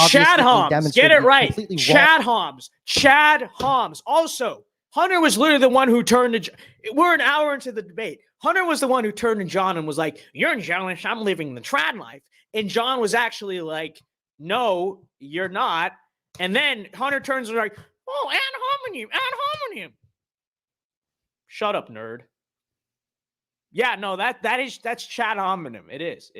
A: Chad Homs, get it right. Chad Homs. Chad Homs. Also, Hunter was literally the one who turned to. We're an hour into the debate. Hunter was the one who turned to John and was like, "You're jealous. I'm living the trad life." And John was actually like, "No, you're not." And then Hunter turns and like, "Oh, ad hominem, ad hominem." Shut up, nerd. Yeah, no, that's Chad homonym. It is.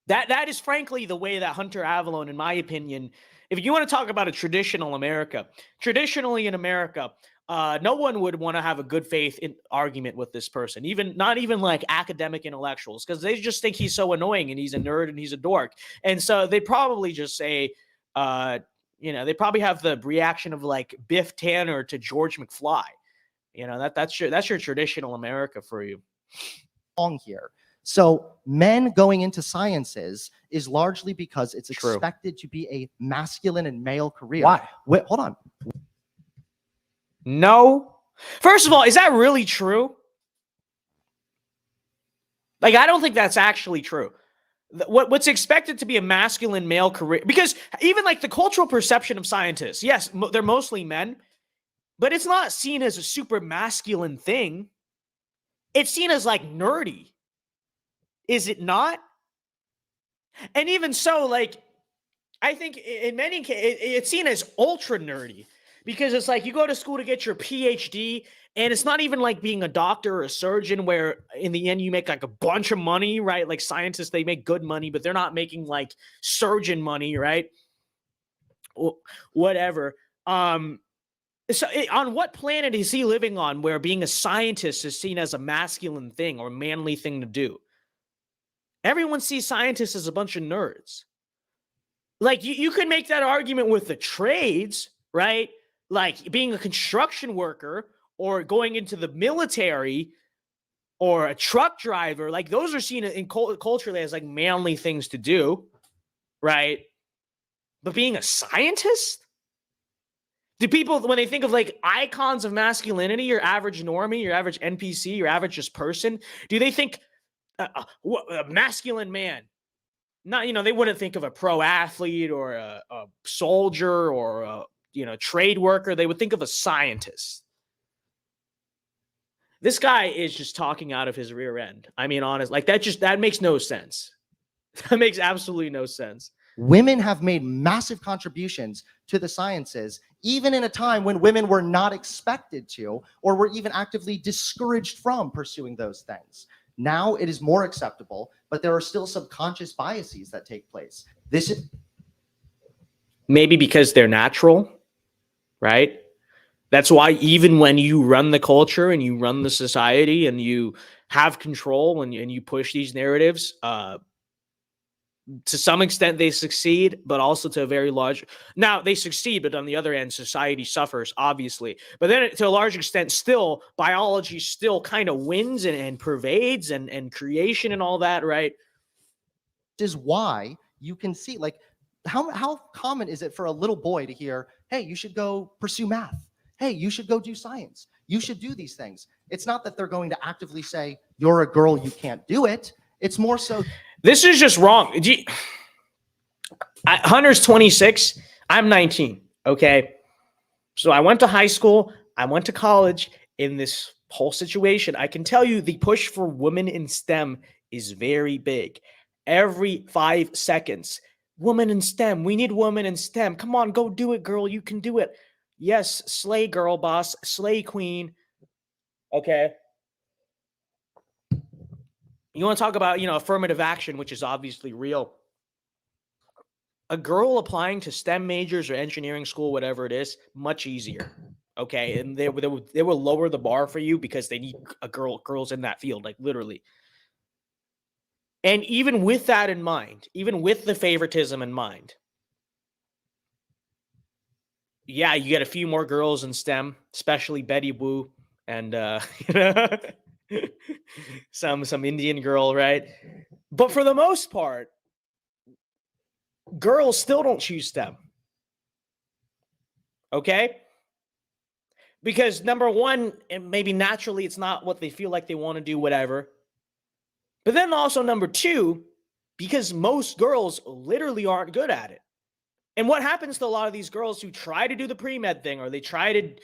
A: That is frankly the way that Hunter Avallone, in my opinion, if you want to talk about a traditionally in America, no one would want to have a good faith argument with this person, not even like academic intellectuals, because they just think he's so annoying and he's a nerd and he's a dork. And so they probably just say, they probably have the reaction of like Biff Tanner to George McFly. That's your traditional America for you.
C: Wrong here. So men going into sciences is largely because it's
A: True.
C: expected to be a masculine and male career.
A: Why?
C: Wait, hold on.
A: No. First of all, is that really true? Like, I don't think that's actually true. What's expected to be a masculine male career, because even like the cultural perception of scientists, yes, they're mostly men, but it's not seen as a super masculine thing. It's seen as like nerdy. Is it not? And even so, like, I think in many cases, it's seen as ultra nerdy, because it's like you go to school to get your PhD, and it's not even like being a doctor or a surgeon where in the end you make like a bunch of money, right? Like scientists, they make good money, but they're not making like surgeon money, right? Whatever. On what planet is he living on where being a scientist is seen as a masculine thing or a manly thing to do? Everyone sees scientists as a bunch of nerds. Like, you could make that argument with the trades, right? Like being a construction worker or going into the military or a truck driver. Like, those are seen in culturally as like manly things to do, right? But being a scientist? Do people, when they think of like icons of masculinity, your average normie, your average NPC, your average just person, do they think a masculine man? Not, they wouldn't think of a pro athlete or a soldier or a trade worker. They would think of a scientist. This guy is just talking out of his rear end. I mean, honest, like that makes no sense. That makes absolutely no sense.
C: Women have made massive contributions to the sciences, even in a time when women were not expected to, or were even actively discouraged from pursuing those things. Now it is more acceptable, but there are still subconscious biases that take place. This is
A: maybe because they're natural, right? That's why even when you run the culture and you run the society and you have control and you push these narratives, to some extent they succeed, but also to a very large, now they succeed, but on the other end, society suffers, obviously. But then to a large extent, still, biology still kind of wins and pervades and creation and all that, right?
C: is why you can see, like, how common is it for a little boy to hear, hey, you should go pursue math. Hey, you should go do science. You should do these things. It's not that they're going to actively say, you're a girl, you can't do it. It's more so,
A: this is just wrong. Hunter's 26. I'm 19. Okay. So I went to high school. I went to college. In this whole situation, I can tell you the push for women in STEM is very big. Every 5 seconds, woman in STEM. We need women in STEM. Come on, go do it, girl. You can do it. Yes, slay, girl boss. Slay, queen. Okay. You want to talk about, affirmative action, which is obviously real. A girl applying to STEM majors or engineering school, whatever it is, much easier. Okay, and they will lower the bar for you because they need girls in that field, like literally. And even with that in mind, even with the favoritism in mind, yeah, you get a few more girls in STEM, especially Betty Wu and some Indian girl, right? But for the most part, girls still don't choose STEM. Okay? Because number one, and maybe naturally it's not what they feel like they want to do, whatever. But then also number two, because most girls literally aren't good at it. And what happens to a lot of these girls who try to do the pre-med thing or they try to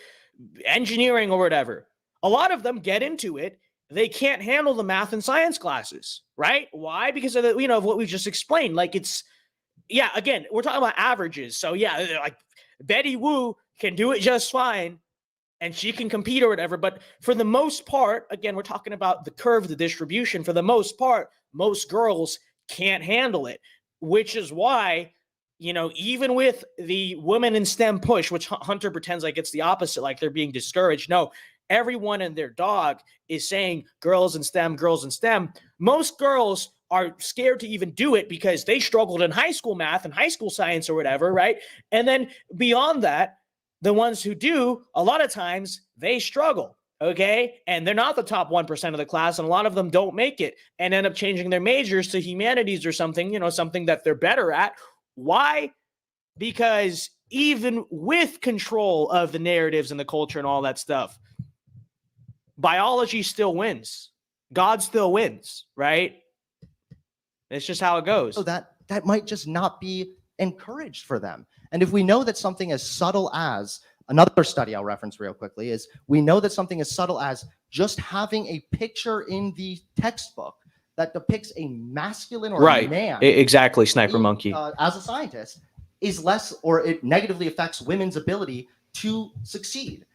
A: engineering or whatever, a lot of them get into it. They can't handle the math and science classes, right? Why? Because of the, of what we just explained. Like again, we're talking about averages. So yeah, like Betty Wu can do it just fine and she can compete or whatever. But for the most part, again, we're talking about the curve, the distribution. For the most part, most girls can't handle it, which is why, even with the women in STEM push, which Hunter pretends like it's the opposite, like they're being discouraged. No, everyone and their dog is saying girls in STEM, girls in STEM. Most girls are scared to even do it because they struggled in high school math and high school science or whatever, right? And then beyond that, the ones who do, a lot of times they struggle, Okay. And they're not the top 1% of the class. And a lot of them don't make it and end up changing their majors to humanities or something, something that they're better at. Why? Because even with control of the narratives and the culture and all that stuff, biology still wins. God still wins, right? It's just how it goes.
C: So that might just not be encouraged for them. And if we know that something as subtle as, another study I'll reference real quickly is, we know that something as subtle as just having a picture in the textbook that depicts a masculine or a man.
A: Exactly, Sniper Monkey.
C: As a scientist, is less, or it negatively affects women's ability to succeed.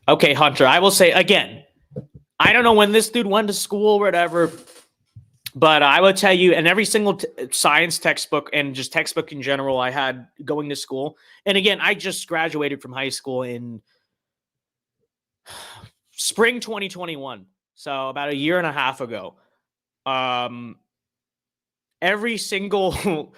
A: Okay, Hunter, I will say again, I don't know when this dude went to school or whatever, but I will tell you, in every single science textbook and just textbook in general I had going to school, and again, I just graduated from high school in spring 2021, so about a year and a half ago. Every single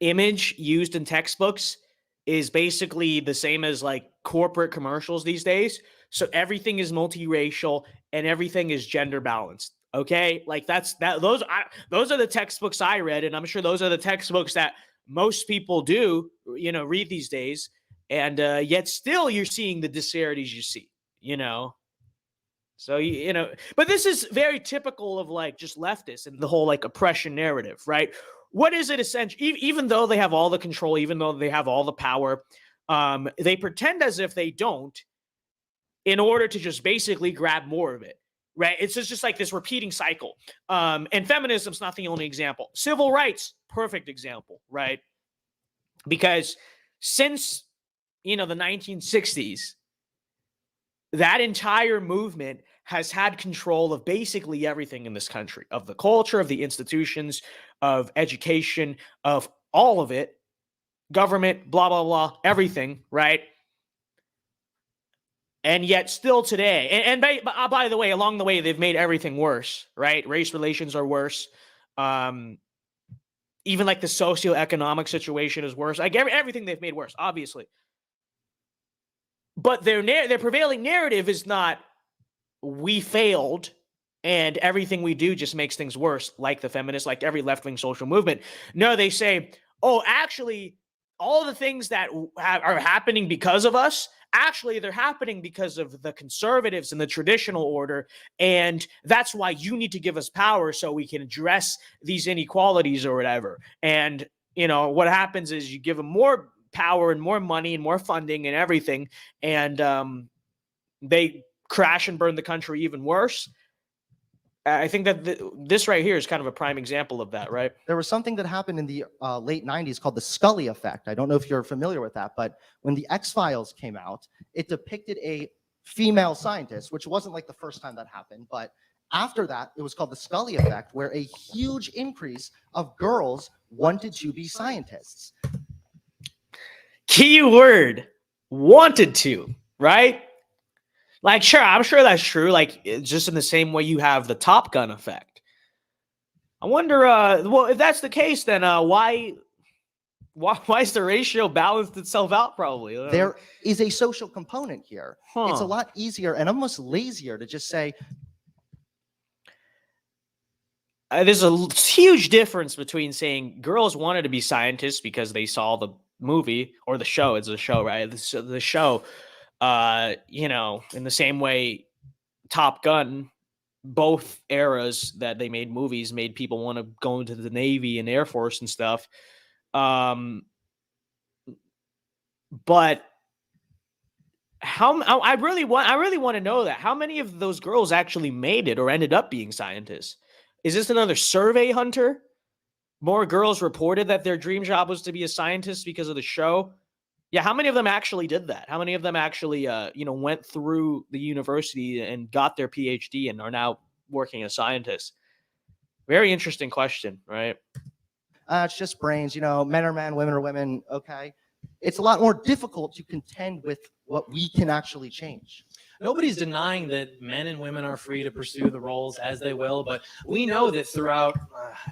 A: image used in textbooks is basically the same as like corporate commercials these days. So everything is multiracial and everything is gender balanced. Okay, like those are the textbooks I read, and I'm sure those are the textbooks that most people do, read these days. And yet still you're seeing the disparities you see, So, but this is very typical of like just leftists and the whole like oppression narrative, right? What is it essentially? Even though they have all the control, even though they have all the power, they pretend as if they don't in order to just basically grab more of it, right? It's just like this repeating cycle. And feminism's not the only example. Civil rights, perfect example, right? Because since, the 1960s, that entire movement has had control of basically everything in this country, of the culture, of the institutions, of education, of all of it, government, blah, blah, blah, everything, right? And yet still today, and by the way, along the way, they've made everything worse, right? Race relations are worse. Even like the socioeconomic situation is worse. Like everything they've made worse, obviously. But their prevailing narrative is not, we failed and everything we do just makes things worse, like the feminists, like every left-wing social movement. No, they say, oh, actually, all the things that are happening because of us, actually, they're happening because of the conservatives and the traditional order, and that's why you need to give us power so we can address these inequalities or whatever. And, what happens is you give them more power and more money and more funding and everything, and they crash and burn the country even worse. I think that this right here is kind of a prime example of that, right?
C: There was something that happened in the late 90s called the Scully effect. I don't know if you're familiar with that, but when the X-Files came out, it depicted a female scientist, which wasn't like the first time that happened, but after that, it was called the Scully effect, where a huge increase of girls wanted to be scientists.
A: Key word, wanted to, right? Like, sure, I'm sure that's true. Like, just in the same way you have the Top Gun effect. I wonder, well, if that's the case, then why is the ratio balanced itself out? Probably
C: there is a social component here.
A: Huh.
C: It's a lot easier and almost lazier to just say.
A: There's a huge difference between saying girls wanted to be scientists because they saw the movie or the show. It's a show, right? The show. In the same way Top Gun, both eras that they made movies made people want to go into the Navy and Air Force and stuff. But I really want to know that. How many of those girls actually made it or ended up being scientists? Is this another survey, Hunter? More girls reported that their dream job was to be a scientist because of the show. Yeah, how many of them actually did that? How many of them actually, went through the university and got their PhD and are now working as scientists? Very interesting question, right?
C: It's just brains. Men are men, women are women. Okay, it's a lot more difficult to contend with what we can actually change.
B: Nobody's denying that men and women are free to pursue the roles as they will, but we know that throughout,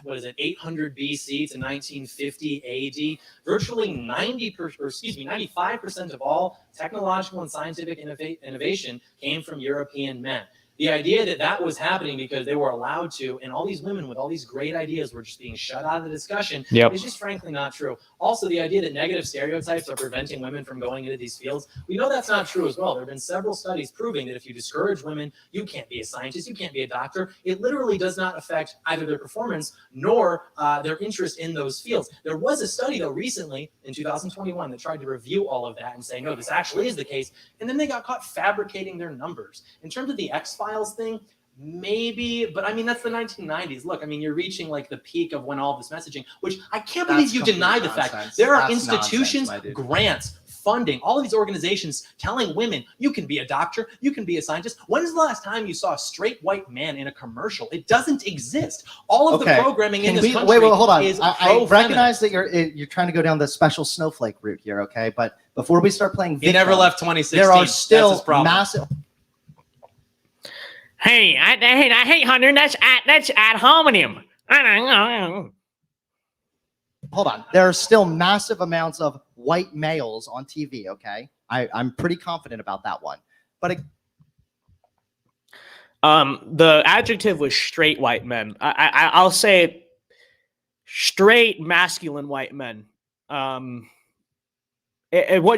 B: 800 BC to 1950 AD, virtually 95% of all technological and scientific innovation came from European men. The idea that that was happening because they were allowed to, and all these women with all these great ideas were just being shut out of the discussion, is just frankly not true. Also, the idea that negative stereotypes are preventing women from going into these fields, we know that's not true as well. There have been several studies proving that if you discourage women, you can't be a scientist, you can't be a doctor. It literally does not affect either their performance nor their interest in those fields. There was a study, though, recently in 2021 that tried to review all of that and say, no, this actually is the case. And then they got caught fabricating their numbers. In terms of the X-Files thing, maybe, but I mean, that's the 1990s. Look, I mean, you're reaching like the peak of when all this messaging, which I can't believe you deny the fact there are institutions, grants, funding, all of these organizations telling women, you can be a doctor, you can be a scientist. When's the last time you saw a straight white man in a commercial? It doesn't exist. All of the programming in this country
C: hold on.
B: is
C: I recognize that you're trying to go down the special snowflake route here, okay? But before we start playing victim,
B: he never left 2016.
C: there are still massive...
A: Hey, Hunter, that's ad hominem.
C: Hold on. There are still massive amounts of white males on TV, okay? I'm pretty confident about that one. But
A: the adjective was straight white men. I'll say straight masculine white men. What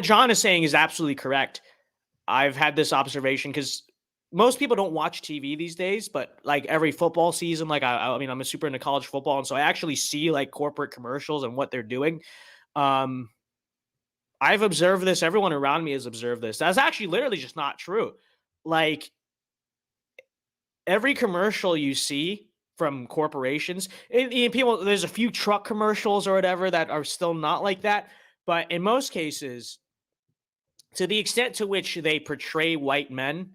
A: John is saying is absolutely correct. I've had this observation because most people don't watch TV these days, but like every football season, like I mean, I'm super into college football, and so I actually see like corporate commercials and what they're doing. I've observed this. Everyone around me has observed this. That's actually literally just not true. Like every commercial you see from corporations, people, there's a few truck commercials or whatever that are still not like that, but in most cases, to the extent to which they portray white men.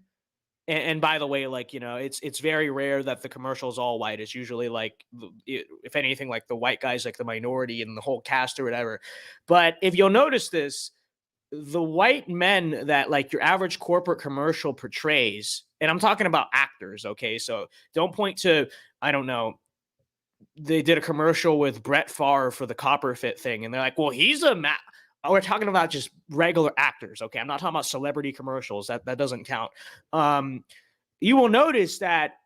A: And by the way, like, you know, it's very rare that the commercial is all white. It's usually like, if anything, like the white guy's like the minority in the whole cast or whatever. But if you'll notice this, the white men that like your average corporate commercial portrays, and I'm talking about actors, okay? So don't point to, I don't know, they did a commercial with Brett Favre for the Copper Fit thing. And they're like, well, he's a we're talking about just regular actors, okay? I'm not talking about celebrity commercials. That doesn't count. You will notice that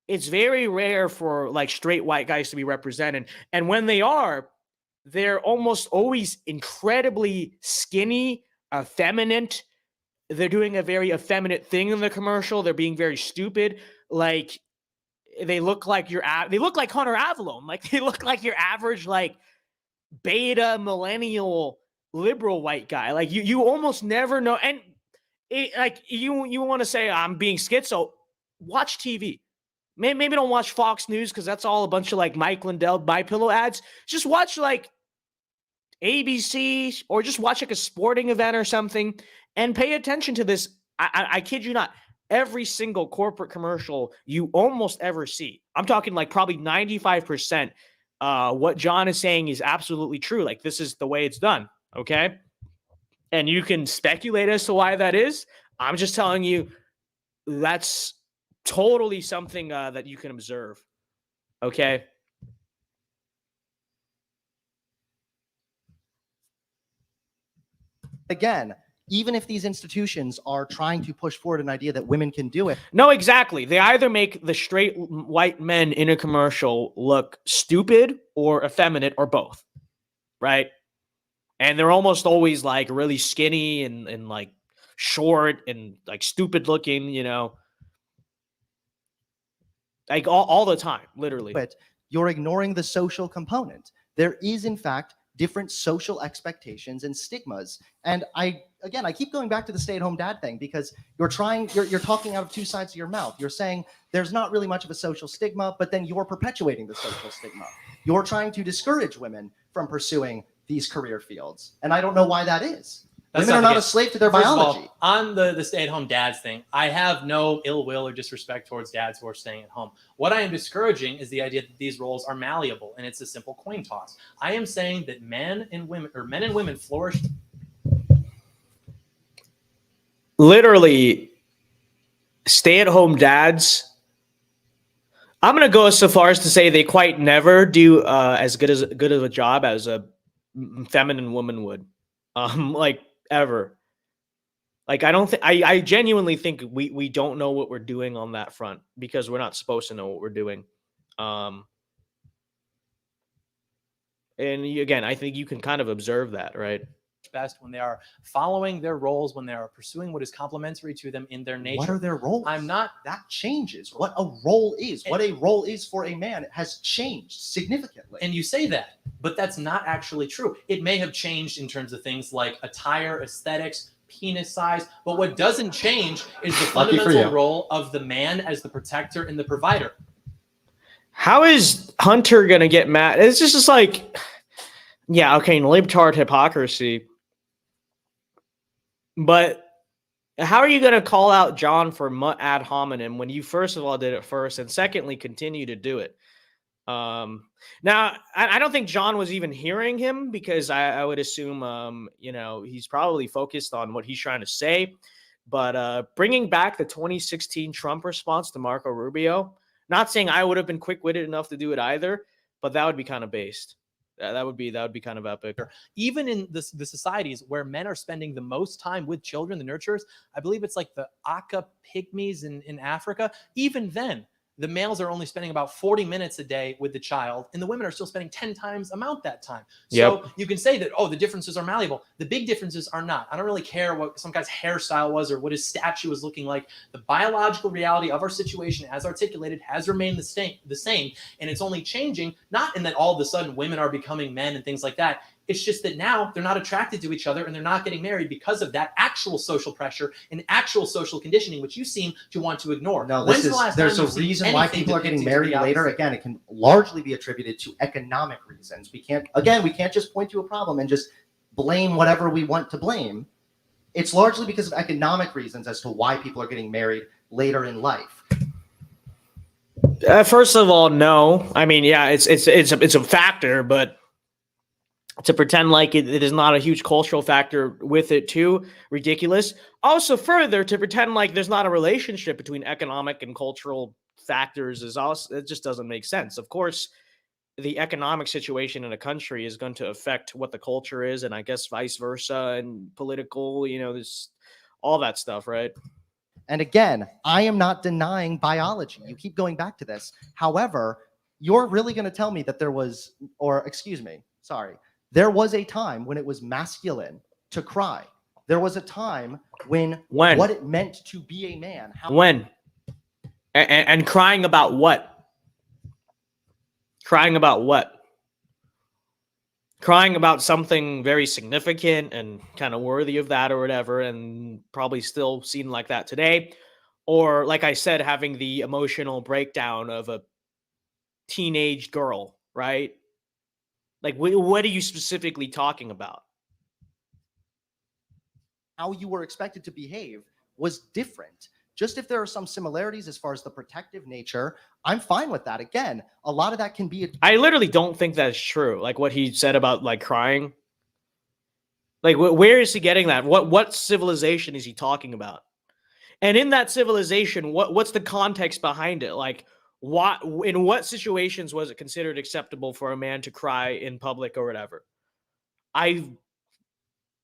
A: it's very rare for like straight white guys to be represented. And when they are, they're almost always incredibly skinny, effeminate. They're doing a very effeminate thing in the commercial. They're being very stupid. Like they look like they look like Hunter Avallone. Like they look like your average like beta millennial liberal white guy. Like you almost never know. And like you want to say I'm being schizo, watch TV. Maybe don't watch Fox News because that's all a bunch of like Mike Lindell MyPillow ads. Just watch like ABC or just watch like a sporting event or something and pay attention to this. I kid you not. Every single corporate commercial you almost ever see, I'm talking like probably 95%. What John is saying is absolutely true. Like this is the way it's done. Okay. And you can speculate as to why that is. I'm just telling you that's totally something that you can observe. Okay.
C: Again, even if these institutions are trying to push forward an idea that women can do it.
A: No, exactly. They either make the straight white men in a commercial look stupid or effeminate or both. Right. And they're almost always like really skinny and like short and like stupid looking, you know, like all the time, literally.
C: But you're ignoring the social component. There is, in fact, different social expectations and stigmas. And I keep going back to the stay-at-home dad thing because you're talking out of two sides of your mouth. You're saying there's not really much of a social stigma, but then you're perpetuating the social stigma. You're trying to discourage women from pursuing these career fields. And I don't know why that is.
B: That's
C: Women are not
B: the
C: a
B: case.
C: slave to their
B: First of
C: biology.
B: all, on the stay-at-home dads thing, I have no ill will or disrespect towards dads who are staying at home. What I am discouraging is the idea that these roles are malleable and it's a simple coin toss. I am saying that men and women flourish.
A: Literally, stay-at-home dads. I'm gonna go so far as to say they quite never do as good of a job as a feminine woman would, like ever. Like I don't think I genuinely think we don't know what we're doing on that front because we're not supposed to know what we're doing. And again, I think you can kind of observe that, right?
B: Best when they are following their roles, when they are pursuing what is complementary to them in their nature.
C: What are their roles?
B: I'm not.
C: That changes. What a role is, what a role is for a man has changed significantly.
B: And you say that, but that's not actually true. It may have changed in terms of things like attire, aesthetics, penis size, but what doesn't change is the
C: Lucky for
B: fundamental
C: you.
B: role of the man as the protector and the provider.
A: How is Hunter gonna get mad? It's just like, yeah, okay, libtard hypocrisy. But how are you going to call out John for ad hominem when you first of all did it first and secondly continue to do it? Now, I don't think John was even hearing him because I would assume, you know, he's probably focused on what he's trying to say. But bringing back the 2016 Trump response to Marco Rubio, not saying I would have been quick-witted enough to do it either, but that would be kind of based. That would be kind of epic.
B: Even in the societies where men are spending the most time with children, the nurturers, I believe it's like the Aka pygmies in Africa. Even then, the males are only spending about 40 minutes a day with the child, and the women are still spending 10 times amount that time. So you can say that, oh, the differences are malleable. The big differences are not. I don't really care what some guy's hairstyle was or what his statue was looking like. The biological reality of our situation, as articulated, has remained the same, and it's only changing, not in that all of a sudden women are becoming men and things like that. It's just that now they're not attracted to each other and they're not getting married because of that actual social pressure and actual social conditioning, which you seem to want to ignore.
C: No,
B: When's the last
C: there's
B: time
C: a
B: you've seen
C: reason why
B: anything
C: people
B: that
C: are getting
B: leads you to
C: married
B: the
C: later.
B: opposite?
C: Again, it can largely be attributed to economic reasons. We can't just point to a problem and just blame whatever we want to blame. It's largely because of economic reasons as to why people are getting married later in life.
A: First of all, no. I mean, yeah, it's a factor, but to pretend like it is not a huge cultural factor with it too, ridiculous. Also, further, to pretend like there's not a relationship between economic and cultural factors is also, it just doesn't make sense. Of course, the economic situation in a country is going to affect what the culture is, and I guess vice versa, and political, you know, there's all that stuff, right?
C: And again, I am not denying biology. You keep going back to this. However, you're really going to tell me that there was a time when it was masculine to cry. There was a time when what it meant to be a man.
A: And crying about what? Crying about what? Crying about something very significant and kind of worthy of that or whatever, and probably still seen like that today. Or, like I said, having the emotional breakdown of a teenage girl, right? Like, what are you specifically talking about?
C: How you were expected to behave was different. Just if there are some similarities as far as the protective nature, I'm fine with that. Again, a lot of that can be.
A: I literally don't think that's true. Like what he said about like crying. Like, where is he getting that? What civilization is he talking about? And in that civilization, what's the context behind it? Like, in what situations was it considered acceptable for a man to cry in public or whatever? I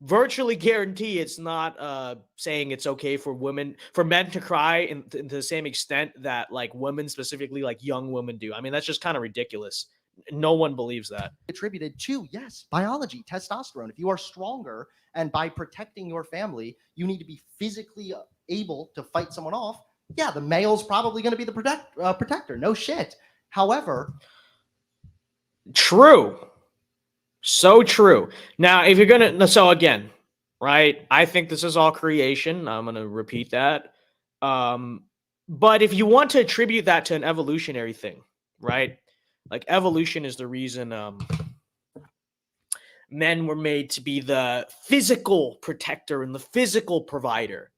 A: virtually guarantee it's not saying it's okay for men to cry to the same extent that like women, specifically like young women, do. I mean, that's just kind of ridiculous. No one believes that.
C: Attributed to, yes, biology, testosterone. If you are stronger and by protecting your family, you need to be physically able to fight someone off. Yeah, the male's probably going to be the protector. No shit. However,
A: true. So true. Now, if you're going to, so again, right, I think this is all creation. I'm going to repeat that. But if you want to attribute that to an evolutionary thing, right? Like evolution is the reason men were made to be the physical protector and the physical provider.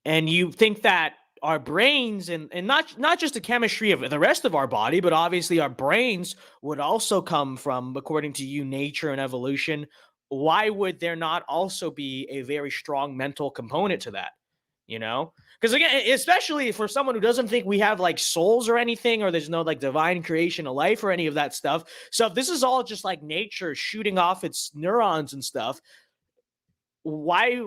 A: And you think that our brains and not just the chemistry of the rest of our body, but obviously our brains would also come from, according to you, nature and evolution. Why would there not also be a very strong mental component to that? You know? Because again, especially for someone who doesn't think we have like souls or anything, or there's no like divine creation of life or any of that stuff. So if this is all just like nature shooting off its neurons and stuff, why,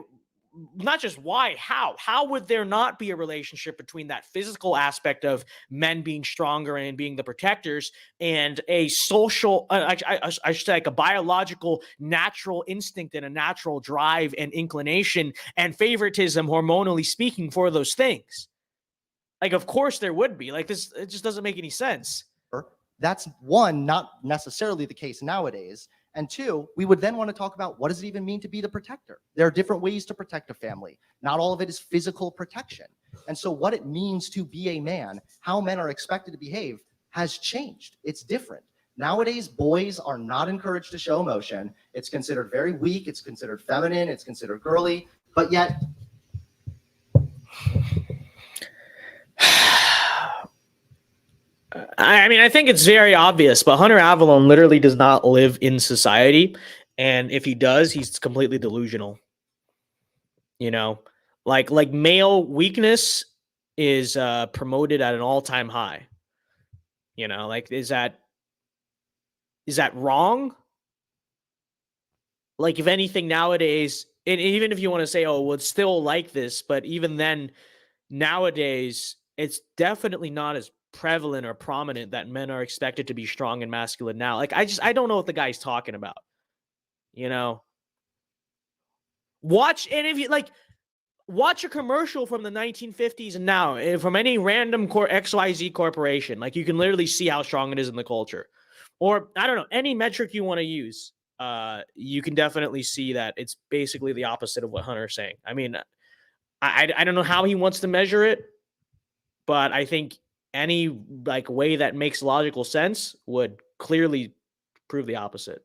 A: not just why, how would there not be a relationship between that physical aspect of men being stronger and being the protectors and a social, I should say like a biological natural instinct and a natural drive and inclination and favoritism, hormonally speaking, for those things? Like, of course there would be. Like, this, it just doesn't make any sense.
C: That's one, not necessarily the case nowadays. And two, we would then want to talk about what does it even mean to be the protector? There are different ways to protect a family. Not all of it is physical protection. And so what it means to be a man, how men are expected to behave, has changed. It's different. Nowadays, boys are not encouraged to show emotion. It's considered very weak. It's considered feminine. It's considered girly. But yet,
A: I mean, I think it's very obvious, but Hunter Avallone literally does not live in society. And if he does, he's completely delusional. You know, like male weakness is promoted at an all-time high. You know, like, is that wrong? Like, if anything nowadays, and even if you want to say, oh, well, it's still like this, but even then, nowadays, it's definitely not as prevalent or prominent that men are expected to be strong and masculine now. Like, I don't know what the guy's talking about. You know, watch a commercial from the 1950s and now from any random XYZ corporation. Like, you can literally see how strong it is in the culture. Or, I don't know, any metric you want to use. You can definitely see that it's basically the opposite of what Hunter's saying. I mean, I don't know how he wants to measure it, but I think any like way that makes logical sense would clearly prove the opposite.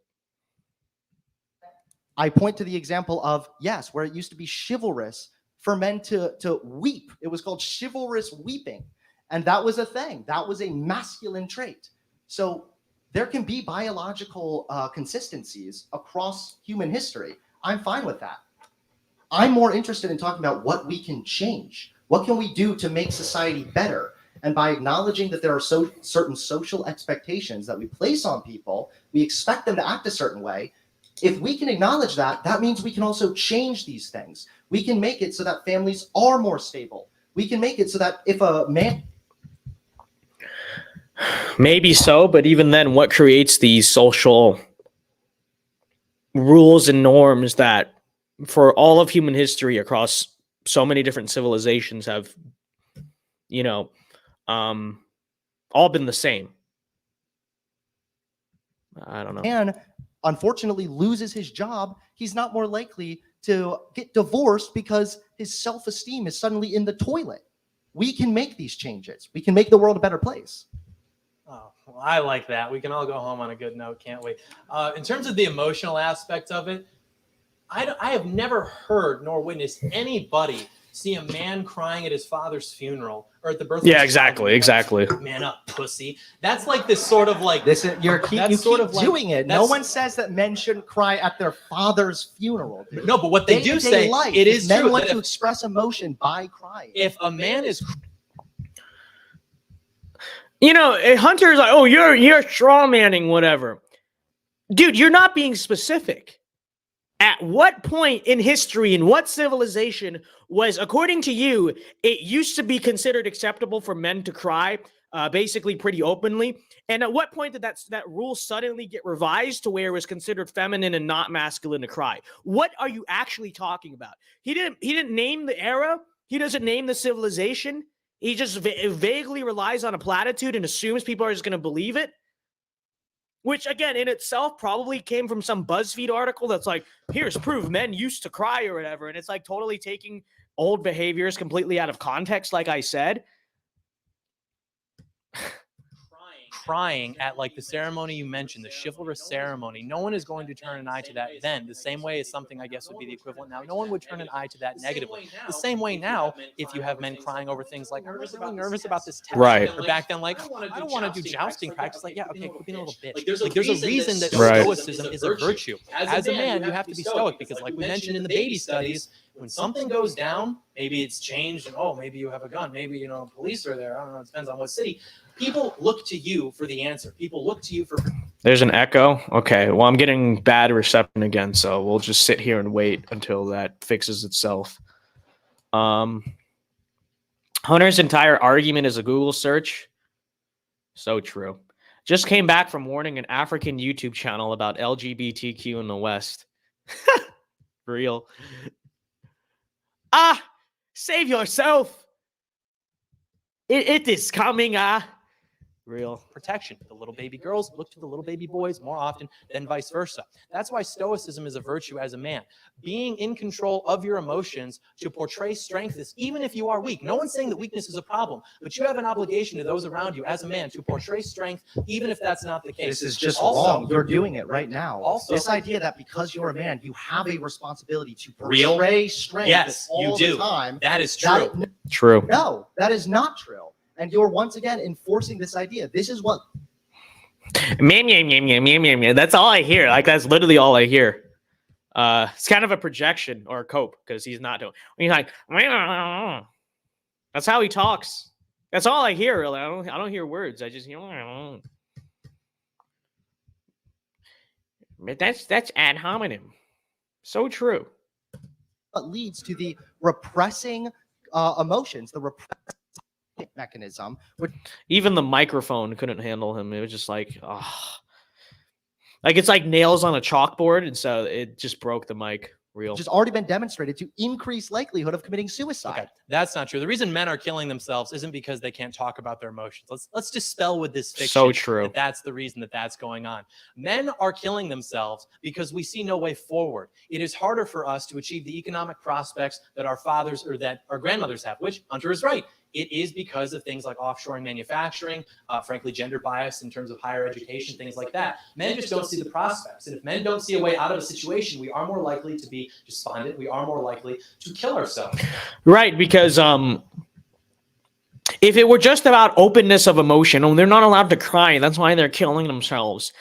C: I point to the example of, yes, where it used to be chivalrous for men to weep. It was called chivalrous weeping. And that was a thing. That was a masculine trait. So there can be biological consistencies across human history. I'm fine with that. I'm more interested in talking about what we can change. What can we do to make society better? And by acknowledging that there are certain social expectations that we place on people, we expect them to act a certain way. If we can acknowledge that, that means we can also change these things. We can make it so that families are more stable. We can make it so that if a man...
A: Maybe so, but even then, what creates these social rules and norms that for all of human history across so many different civilizations have, you know, all been the same? I don't know.
C: And unfortunately loses his job, he's not more likely to get divorced because his self-esteem is suddenly in the toilet. We can make these changes. We can make the world a better place.
B: Oh, well, I like that. We can all go home on a good note, can't we? In terms of the emotional aspect of it, I have never heard nor witnessed anybody see a man crying at his father's funeral or at the birth of his
A: exactly.
B: Man up, pussy. That's like this sort of like
C: This is, you keep doing it. No
B: that's-
C: one says that men shouldn't cry at their father's funeral. Dude.
B: No, but what they do say,
C: life.
B: it is
C: men
B: true
C: want
B: that
C: to express emotion by crying.
B: if a man is,
A: You know, Hunter's like, oh, you're straw manning, whatever. Dude, you're not being specific. At what point in history, in what civilization was, according to you, it used to be considered acceptable for men to cry, basically pretty openly? And at what point did that rule suddenly get revised to where it was considered feminine and not masculine to cry? What are you actually talking about? He didn't name the era. He doesn't name the civilization. He just vaguely relies on a platitude and assumes people are just going to believe it. Which, again, in itself probably came from some BuzzFeed article that's like, here's proof men used to cry or whatever. And it's like totally taking old behaviors completely out of context, like I said.
B: crying at like the ceremony you mentioned, the chivalrous ceremony, no one is going to turn an eye to that then. The same way as something I guess would be the equivalent now. No one would turn an eye to that negatively. The same way now, if you have men crying over things like, I'm really nervous about this test.
A: Right.
B: Or back then, like, I don't want to do jousting practice. Like, yeah, okay, quit being a little bitch. Like, there's a reason that
A: Right.
B: stoicism is a virtue. As a man, you have to be stoic because, like we mentioned in the baby studies, when something goes down, maybe it's changed, and oh, maybe you have a gun, maybe, you know, police are there. I don't know, it depends on what city. People look to you for the answer. People look to you for.
A: There's an echo. Okay, well, I'm getting bad reception again, so we'll just sit here and wait until that fixes itself. Hunter's entire argument is a Google search. So true. Just came back from warning an African YouTube channel about LGBTQ in the West. Real. Ah, save yourself. It is coming, Real.
B: Protection. The little baby girls look to the little baby boys more often than vice versa. That's why stoicism is a virtue as a man. Being in control of your emotions to portray strength is, even if you are weak. No one's saying that weakness is a problem, but you have an obligation to those around you as a man to portray strength, even if that's not the case.
C: This is just
B: Also,
C: wrong. You're doing it right now.
B: Also-
C: this idea that because you're a man, you have a responsibility to
B: Real?
C: portray strength
B: Yes,
C: all
B: you
C: the
B: do.
C: time.
B: That is true.
A: True.
C: No, that is not true. And you're once again enforcing this idea. This is what
A: That's all I hear. Like, that's literally all I hear. It's kind of a projection or a cope because he's not doing. He's like, that's how he talks. That's all I hear. Really, I don't hear words. I just hear. But that's ad hominem. So true.
C: leads to the repressing emotions, the repressing mechanism, which
A: Even the microphone couldn't handle him. It was just like, like it's like nails on a chalkboard, and so it just broke the mic. Real.
C: has already been demonstrated to increase likelihood of committing suicide.
B: Okay, that's not true. The reason men are killing themselves isn't because they can't talk about their emotions. Let's dispel with this fiction.
A: So true.
B: That that's the reason that that's going on. Men are killing themselves because we see no way forward. It is harder for us to achieve the economic prospects that our fathers or that our grandmothers have, which Hunter is right. It is because of things like offshoring manufacturing, frankly, gender bias in terms of higher education, things like that. Men just don't see the prospects. And if men don't see a way out of a situation, we are more likely to be despondent. We are more likely to kill ourselves.
A: Right, because if it were just about openness of emotion, they're not allowed to cry. That's why they're killing themselves.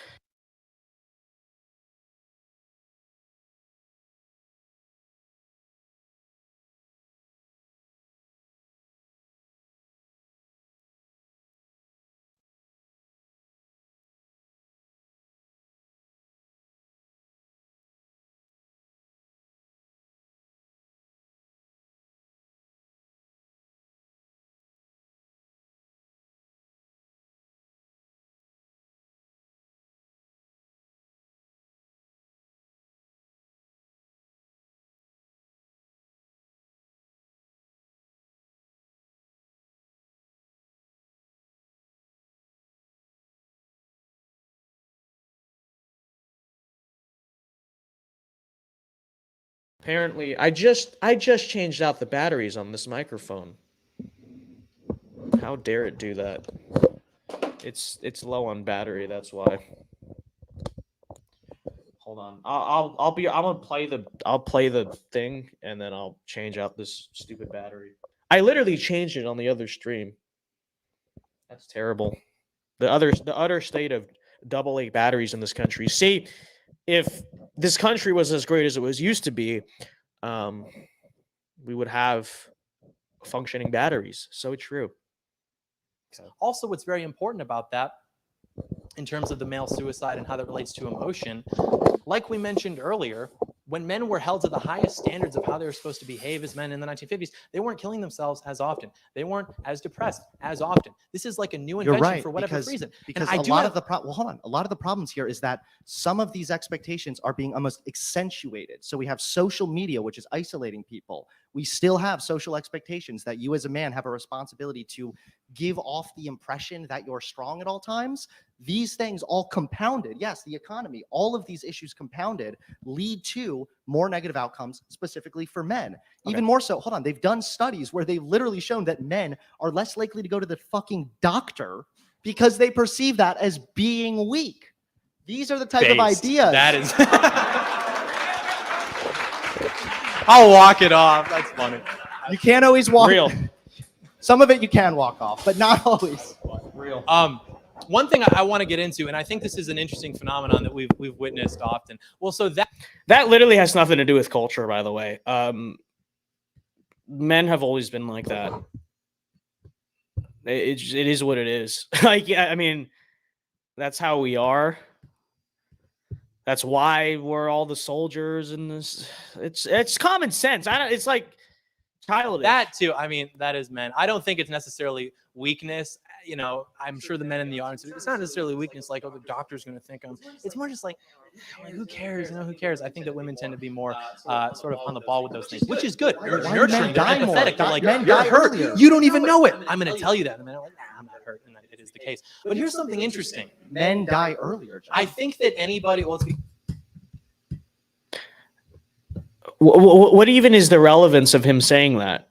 A: Apparently, I just changed out the batteries on this microphone. How dare it do that? It's low on battery, that's why. Hold on. I'm gonna play the thing and then I'll change out this stupid battery. I literally changed it on the other stream. That's terrible. The utter state of AA batteries in this country. See, if this country was as great as it was used to be, we would have functioning batteries. So true.
B: Also, what's very important about that in terms of the male suicide and how that relates to emotion, like we mentioned earlier, when men were held to the highest standards of how they were supposed to behave as men in the 1950s, they weren't killing themselves as often. They weren't as depressed as often. This is like a new invention
C: You're right,
B: for whatever reason.
C: Because
B: And
C: a lot of the a lot of the problems here is that some of these expectations are being almost accentuated. So we have social media, which is isolating people. We still have social expectations that you as a man have a responsibility to give off the impression that you're strong at all times. These things all compounded, yes, the economy, all of these issues compounded lead to more negative outcomes, specifically for men. Even more so, hold on, they've done studies where they've literally shown that men are less likely to go to the fucking doctor because they perceive that as being weak. These are the type of
B: Based.
C: ideas.
B: That is. I'll walk it off. That's funny.
C: You can't always walk.
A: Real.
C: Some of it you can walk off, but not always.
B: Real. One thing I want to get into, and I think this is an interesting phenomenon that we've witnessed often. Well, so
A: That literally has nothing to do with culture, by the way. Men have always been like that. It is what it is. Like, yeah, I mean, that's how we are. That's why we're all the soldiers in this. It's common sense. It's like childish.
B: that too. I mean, that is men. I don't think it's necessarily weakness. You know, I'm sure the men in the audience, it's not necessarily weakness. Like, oh, the doctor's going to think I'm. It's more just like, who cares? You know, who cares? I think that women tend to be more sort of on the ball with those things, which is good. You're
C: Why do
B: nurturing.
C: men
B: They're
C: die more?
B: empathetic. They're like,
C: Men
B: you're
C: die
B: hurt.
C: earlier.
B: You don't even know it. I'm going to tell you that. And then I'm like, nah, I'm not hurt. And it is the case. But here's something interesting.
C: Men die earlier. John.
B: I think that anybody. Well, let's be.
A: What even is the relevance of him saying that?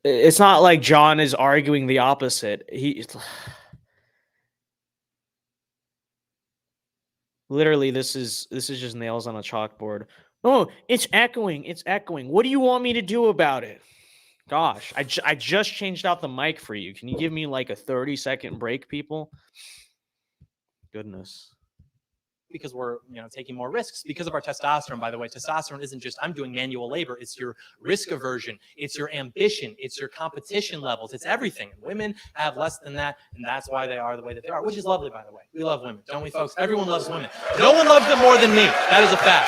A: It's not like John is arguing the opposite. Literally, this is just nails on a chalkboard. Oh, it's echoing. It's echoing. What do you want me to do about it? Gosh, I just changed out the mic for you. Can you give me like a 30-second break, people? Goodness.
B: Because we're taking more risks because of our testosterone. By the way, testosterone isn't just I'm doing manual labor. It's your risk aversion. It's your ambition. It's your competition levels. It's everything. Women have less than that, and that's why they are the way that they are, which is lovely, by the way. We love women, don't we, folks? Everyone loves women. No one loves them more than me. That is a fact.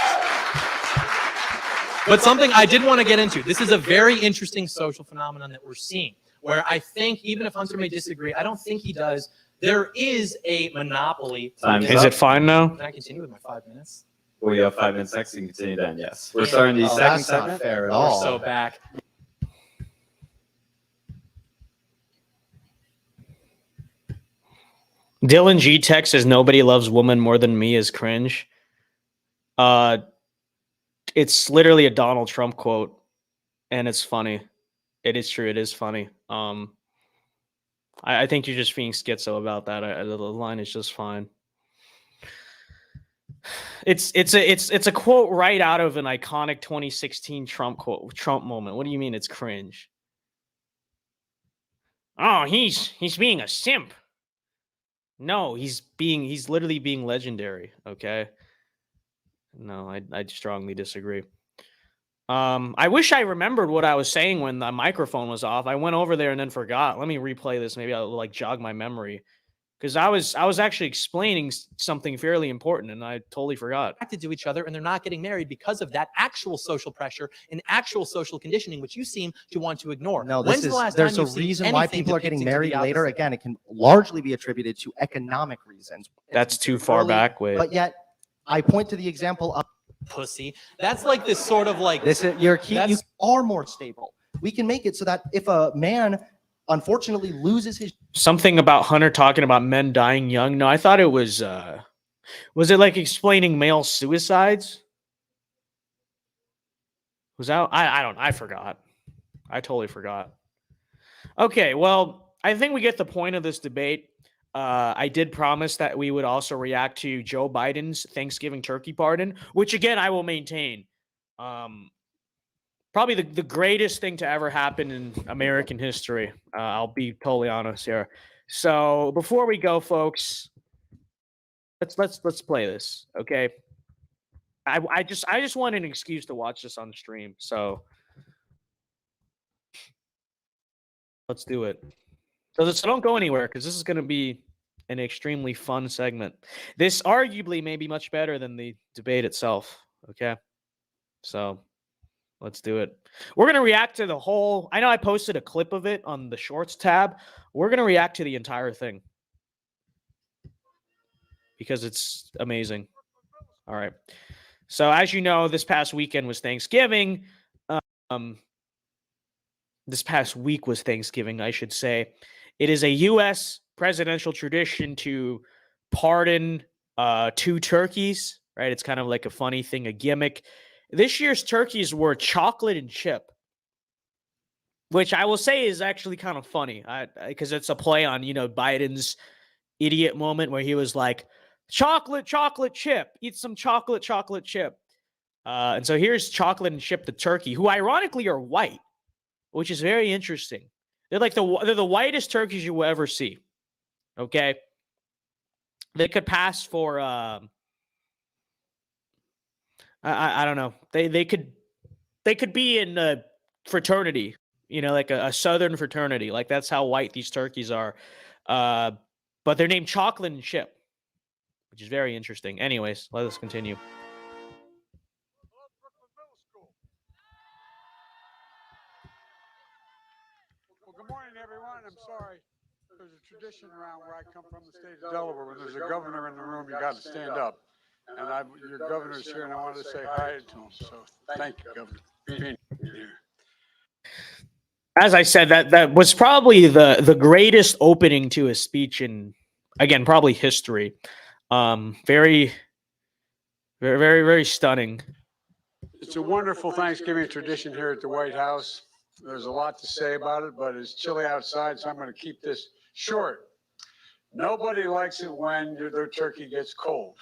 B: But something I did want to get into. This is a very interesting social phenomenon that we're seeing, where I think, even if Hunter may disagree, I don't think he does. There is a monopoly.
A: Is it fine now?
B: Can I continue with my 5 minutes?
D: We have 5 minutes next. You can continue then. Yes. We're starting the second
C: That's not
D: segment.
C: fair at
B: We're
C: all.
B: so back.
A: Dylan G Tech says nobody loves woman more than me is cringe. It's literally a Donald Trump quote, and it's funny. It is true. It is funny. I think you're just being schizo about that. The line is just fine. It's a quote right out of an iconic 2016 Trump moment. What do you mean it's cringe? Oh, he's being a simp. No, he's literally being legendary. Okay. No, I strongly disagree. I wish I remembered what I was saying when the microphone was off. I went over there and then forgot. Let me replay this. Maybe I'll like jog my memory, because I was actually explaining something fairly important and I totally forgot.
B: Attracted to each other, and they're not getting married because of that actual social pressure and actual social conditioning, which you seem to want to ignore.
C: No,
B: When's
C: this
B: the last
C: is there's
B: time
C: a
B: you've seen
C: reason why
B: anything
C: people are
B: depicting
C: getting
B: to the
C: married later.
B: opposite?
C: Again, it can largely be attributed to economic reasons.
A: That's too far back. Wait.
C: But yet, I point to the example of
B: Pussy. That's like this sort of like
C: this. You
B: That's-
C: are more stable. We can make it so that if a man unfortunately loses his
A: Something about Hunter talking about men dying young. No, I thought it was it like explaining male suicides? Was that I forgot. I totally forgot. Okay, well, I think we get the point of this debate. I did promise that we would also react to Joe Biden's Thanksgiving turkey pardon, which again I will maintain. Probably the greatest thing to ever happen in American history. I'll be totally honest here. So before we go, folks, let's play this, okay? I just want an excuse to watch this on stream, so let's do it. So don't go anywhere, because this is going to be an extremely fun segment. This arguably may be much better than the debate itself, okay? So let's do it. We're going to react to the whole... I know I posted a clip of it on the Shorts tab. We're going to react to the entire thing, because it's amazing. All right. So as you know, this past weekend was Thanksgiving. This past week was Thanksgiving, I should say. It is a U.S. presidential tradition to pardon 2 turkeys, right? It's kind of like a funny thing, a gimmick. This year's turkeys were chocolate and chip. which I will say is actually kind of funny, because it's a play on, you know, Biden's idiot moment where he was like, chocolate chip, eat some chocolate chip. And so here's Chocolate and Chip the turkey, who ironically are white, which is very interesting. They're like they're the whitest turkeys you will ever see. Okay, they could pass for I don't know. They could be in a fraternity, you know, like a southern fraternity. Like that's how white these turkeys are. But they're named Chocolate and Chip, which is very interesting. Anyways, let us continue.
G: Well, good morning, everyone. I'm sorry. There's a tradition around where I come from, the state of Delaware, when there's a governor in the room, you got to stand up. And your governor's here, and I wanted to say hi to him. So thank you, Governor, for being here.
A: As I said, that was probably the greatest opening to a speech in, again, probably history. Very, very, very, very stunning.
G: It's a wonderful Thanksgiving tradition here at the White House. There's a lot to say about it, but it's chilly outside, so I'm going to keep this short. Nobody likes it when their turkey gets cold.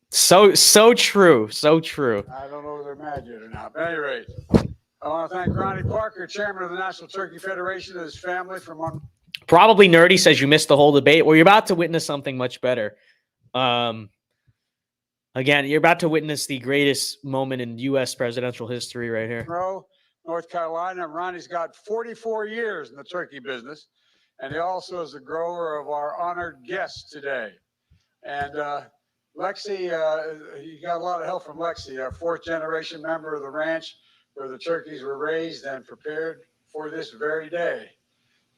A: So true. So true.
G: I don't know if they're mad yet or not. But at any rate, I want to thank Ronnie Parker, chairman of the National Turkey Federation, and his family from
A: Probably Nerdy says you missed the whole debate. Well, you're about to witness something much better. Again, you're about to witness the greatest moment in U.S. presidential history right here.
G: North Carolina. Ronnie's got 44 years in the turkey business, and he also is the grower of our honored guest today. And Lexi, he got a lot of help from Lexi, a fourth-generation member of the ranch where the turkeys were raised and prepared for this very day.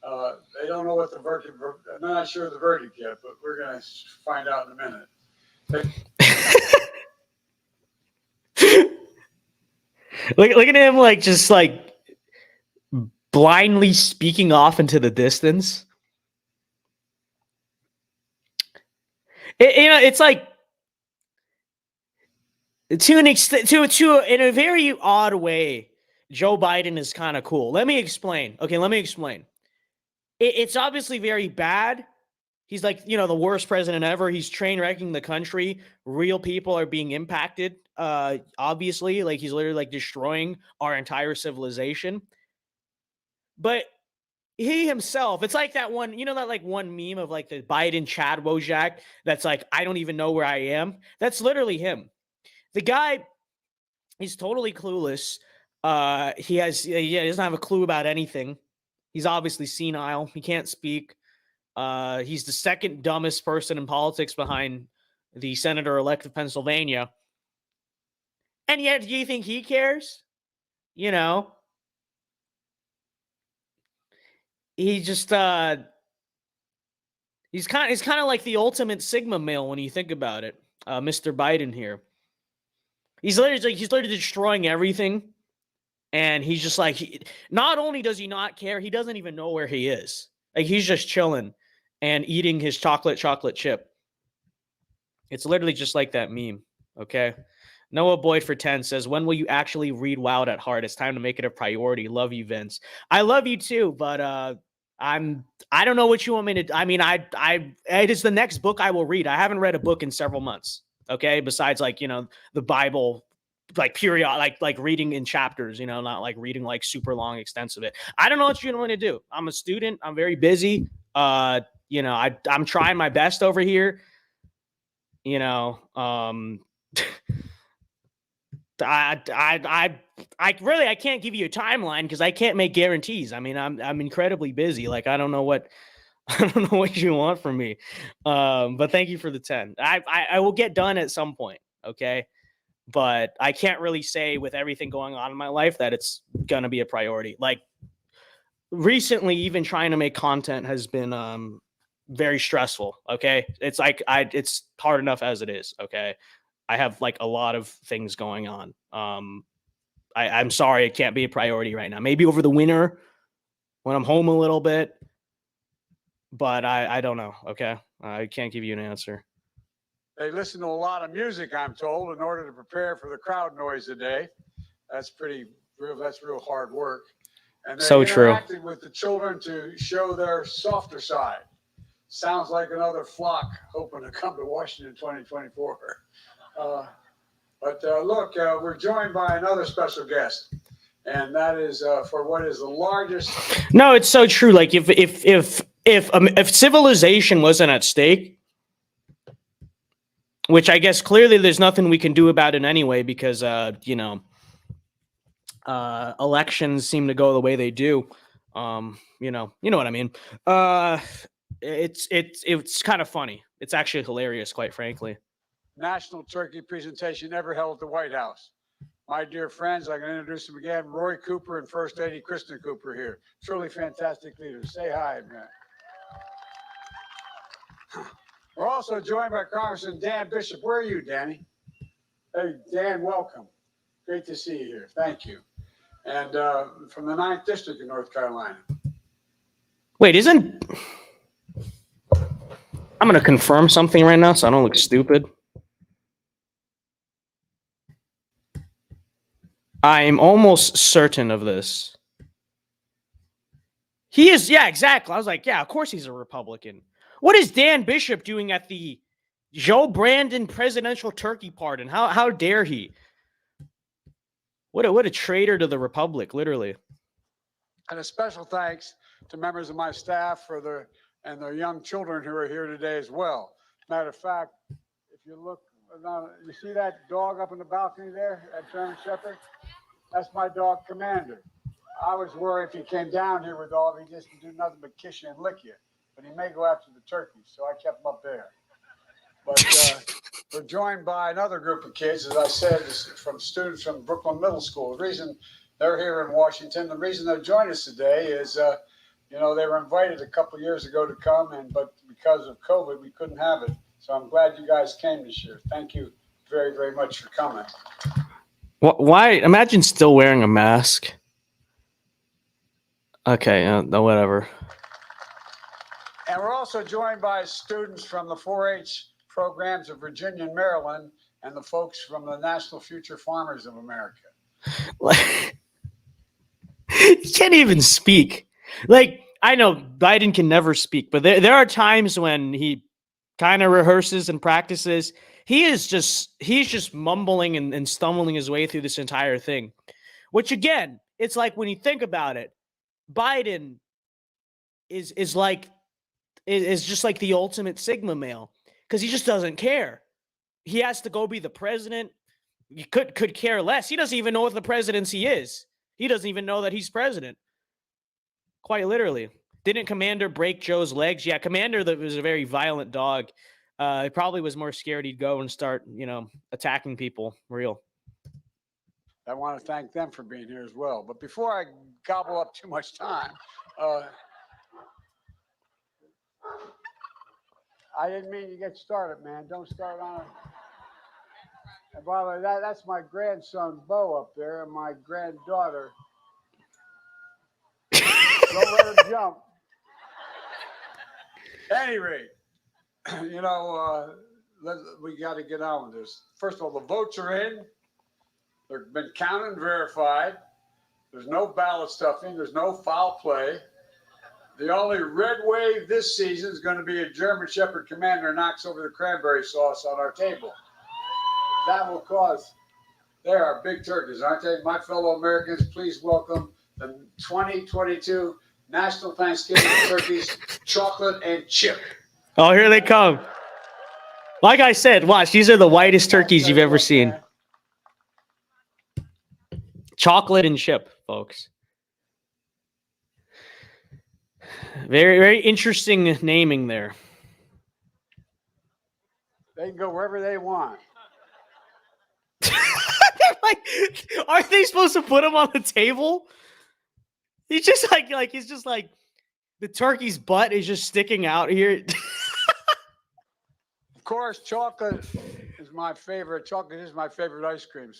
G: They don't know what the verdict. I'm not sure of the verdict yet, but we're going to find out in a minute.
A: Look at him, like just like blindly speaking off into the distance. It's like to an extent, to in a very odd way, Joe Biden is kind of cool. Let me explain. Okay, let me explain. It's obviously very bad. He's like, you know, the worst president ever. He's train wrecking the country. Real people are being impacted. Obviously, like he's literally like destroying our entire civilization. But he himself, it's like that one, you know, that like one meme of like the Biden Chad Wojak that's like, I don't even know where I am. That's literally him. The guy is totally clueless. He doesn't have a clue about anything. He's obviously senile. He can't speak. He's the second dumbest person in politics behind the senator-elect of Pennsylvania. And yet, do you think he cares? You know? He just, he's kind of like the ultimate Sigma male when you think about it. Mr. Biden here. He's literally destroying everything. And he's just like, not only does he not care, he doesn't even know where he is. Like, he's just chilling and eating his chocolate chip. It's literally just like that meme, okay? Noah Boyd for 10 says, when will you actually read Wild at Heart? It's time to make it a priority. Love you, Vince. I love you too, but I don't know what you want me to. I mean, it is the next book I will read. I haven't read a book in several months, okay? Besides, like, you know, the Bible, like period, like reading in chapters, you know, not like reading like super long, extensive it. I don't know what you want to do. I'm a student. I'm very busy. You know, I'm trying my best over here. You know, I can't give you a timeline because I can't make guarantees. I mean, I'm incredibly busy. Like, I don't know what you want from me. But thank you for the 10. I will get done at some point. Okay. But I can't really say with everything going on in my life that it's going to be a priority. Like recently, even trying to make content has been very stressful. Okay. It's like, it's hard enough as it is. Okay. I have like a lot of things going on. I'm sorry it can't be a priority right now. Maybe over the winter when I'm home a little bit, but I don't know. Okay. I can't give you an answer.
G: They listen to a lot of music, I'm told, in order to prepare for the crowd noise today. That's that's real hard work. And they
A: So true.
G: interacted with the children to show their softer side. Sounds like another flock hoping to come to Washington 2024. But look, we're joined by another special guest, and that is for what is the largest.
A: No, it's so true. Like if civilization wasn't at stake, which I guess clearly there's nothing we can do about it anyway, because elections seem to go the way they do. You know what I mean. It's kind of funny. It's actually hilarious, quite frankly.
G: National turkey presentation ever held at the White House. My dear friends, I can introduce them again. Roy Cooper and First Lady Kristen Cooper here. Truly fantastic leaders. Say hi, man. We're also joined by Congressman Dan Bishop. Where are you, Danny? Hey, Dan, welcome. Great to see you here. Thank you. And from the 9th District in North Carolina.
A: Wait, I'm going to confirm something right now so I don't look stupid. I'm almost certain of this. He is, yeah, exactly. I was like, yeah, of course he's a Republican. What is Dan Bishop doing at the Joe Brandon presidential turkey pardon? How dare he? What a traitor to the Republic, literally.
G: And a special thanks to members of my staff for their young children who are here today as well. Matter of fact, if you look, you see that dog up in the balcony there, that German Shepherd? That's my dog, Commander. I was worried if he came down here with all, he just do nothing but kiss you and lick you. But he may go after the turkeys, so I kept him up there. But we're joined by another group of kids, as I said, from students from Brooklyn Middle School. The reason they're here in Washington, the reason they're joining us today is, they were invited a couple of years ago to come, but because of COVID, we couldn't have it. So I'm glad you guys came this year. Thank you very, very much for coming.
A: Why? Imagine still wearing a mask. Okay, no, whatever.
G: And we're also joined by students from the 4-H programs of Virginia and Maryland, and the folks from the National Future Farmers of America.
A: He can't even speak. Like, I know Biden can never speak, but there are times when he kind of rehearses and practices. He's just mumbling and stumbling his way through this entire thing, which again, it's like when you think about it, Biden is just like the ultimate Sigma male, because he just doesn't care. He has to go be the president. You could care less. He doesn't even know what the presidency is. He doesn't even know that he's president. Quite literally. Didn't Commander break Joe's legs? Yeah, Commander was a very violent dog. He probably was more scared he'd go and start, attacking people. Real.
G: I want to thank them for being here as well. But before I gobble up too much time, I didn't mean to get started, man. Don't start on it. And by the way, that's my grandson, Bo, up there, and my granddaughter. Don't let her jump. At any rate, we got to get on with this. First of all, the votes are in. They've been counted and verified. There's no ballot stuffing. There's no foul play. The only red wave this season is going to be a German Shepherd Commander knocks over the cranberry sauce on our table. That will cause. They are big turkeys, aren't they? My fellow Americans, please welcome the 2022 National Thanksgiving Turkeys, chocolate and chip.
A: Oh, here they come. Like I said, watch. These are the whitest turkeys you've ever seen. Chocolate and chip, folks. Very, very interesting naming there.
G: They can go wherever they want.
A: Like, aren't they supposed to put him on the table? He's just like the turkey's butt is just sticking out here.
G: Of course, chocolate is my favorite. Chocolate is my favorite ice cream.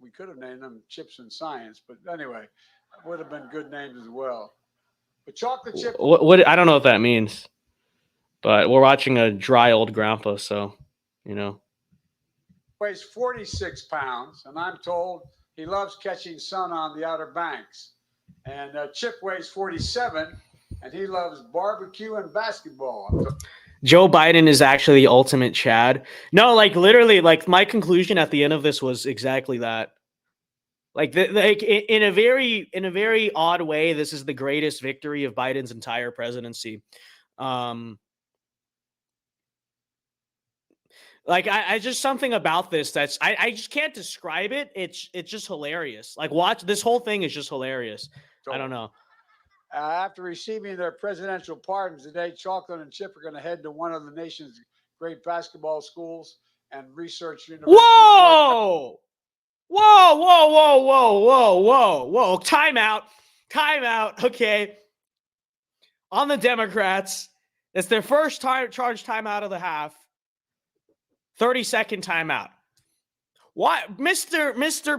G: We could have named them Chips and Science, but anyway, it would have been good names as well. But chocolate chip.
A: What I don't know what that means, but we're watching a dry old grandpa, so
G: Weighs 46 pounds, and I'm told He loves catching sun on the Outer Banks. And Chip weighs 47, and he loves barbecue and basketball.
A: Joe Biden is actually the ultimate Chad. No, like literally, like my conclusion at the end of this was exactly that. Like, in a very odd way, this is the greatest victory of Biden's entire presidency. Like I just something about this that's I just can't describe it. It's just hilarious. Like watch this whole thing is just hilarious. I don't know.
G: After receiving their presidential pardons today, Chocolate and Chip are going to head to one of the nation's great basketball schools and research universities.
A: Whoa! Whoa, whoa, whoa, whoa, whoa, whoa, whoa. Time out. Time out. Okay. On the Democrats, it's their first charge timeout of the half. 30-second timeout. Why, Mr.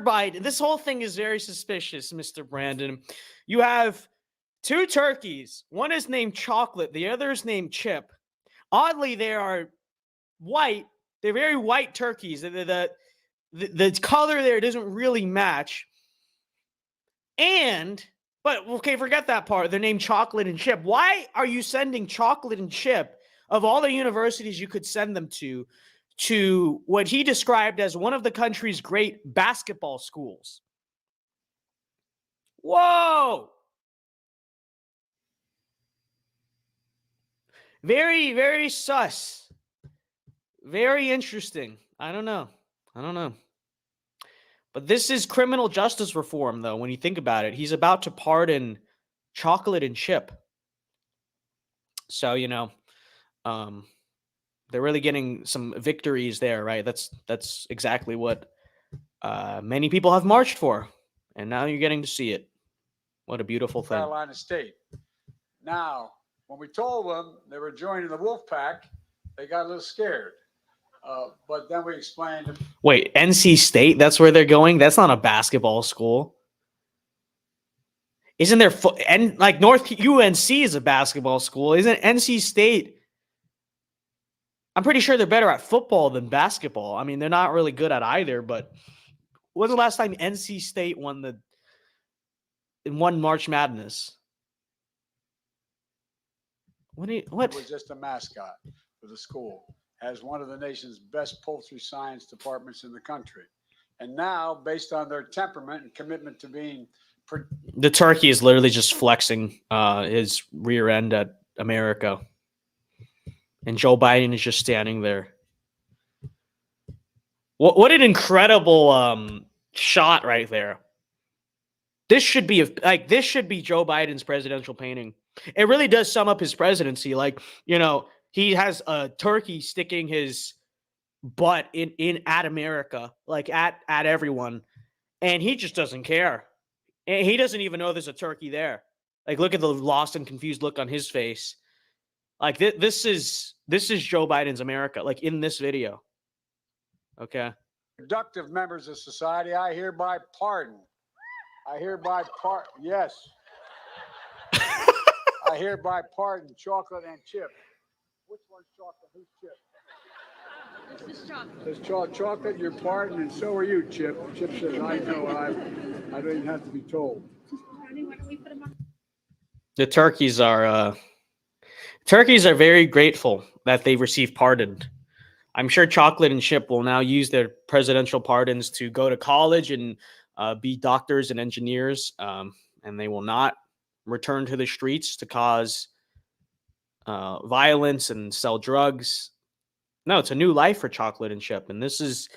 A: Biden, this whole thing is very suspicious, Mr. Brandon. You have two turkeys. One is named Chocolate. The other is named Chip. Oddly, they are white. They're very white turkeys. The color there doesn't really match. But okay, forget that part. They're named Chocolate and Chip. Why are you sending Chocolate and Chip, of all the universities you could send them to what he described as one of the country's great basketball schools? Whoa! Very, very sus. Very interesting. I don't know. But this is criminal justice reform, though, when you think about it. He's about to pardon Chocolate and Chip. So, they're really getting some victories there, right? That's exactly what many people have marched for. And now you're getting to see it. What a beautiful thing.
G: Carolina State. Now, when we told them they were joining the Wolf Pack, they got a little scared. But then we explained.
A: Wait, NC State? That's where they're going? That's not a basketball school. Isn't there and like North UNC is a basketball school? Isn't NC State? I'm pretty sure they're better at football than basketball. I mean, they're not really good at either. But when was the last time NC State won March Madness? What?
G: It was just a mascot for the school. Has one of the nation's best poultry science departments in the country. And now, based on their temperament and commitment to being...
A: The turkey is literally just flexing his rear end at America. And Joe Biden is just standing there. What an incredible shot right there. This should be Joe Biden's presidential painting. It really does sum up his presidency. Like, he has a turkey sticking his butt in at America, like at everyone, and he just doesn't care. And he doesn't even know there's a turkey there. Like, look at the lost and confused look on his face. Like this is Joe Biden's America. Like in this video. Okay.
G: Productive members of society, I hereby pardon. Yes. I hereby pardon Chocolate and Chip. Which one's Chocolate? Who's Chip? This is Chocolate. Says Chocolate, you're pardoned, and so are you, Chip. Chip says, I know, I don't even have to be told.
A: The turkeys are very grateful that they received pardoned. I'm sure Chocolate and Chip will now use their presidential pardons to go to college and be doctors and engineers, and they will not return to the streets to cause violence and sell drugs. No, it's a new life for Chocolate and Chip, and this is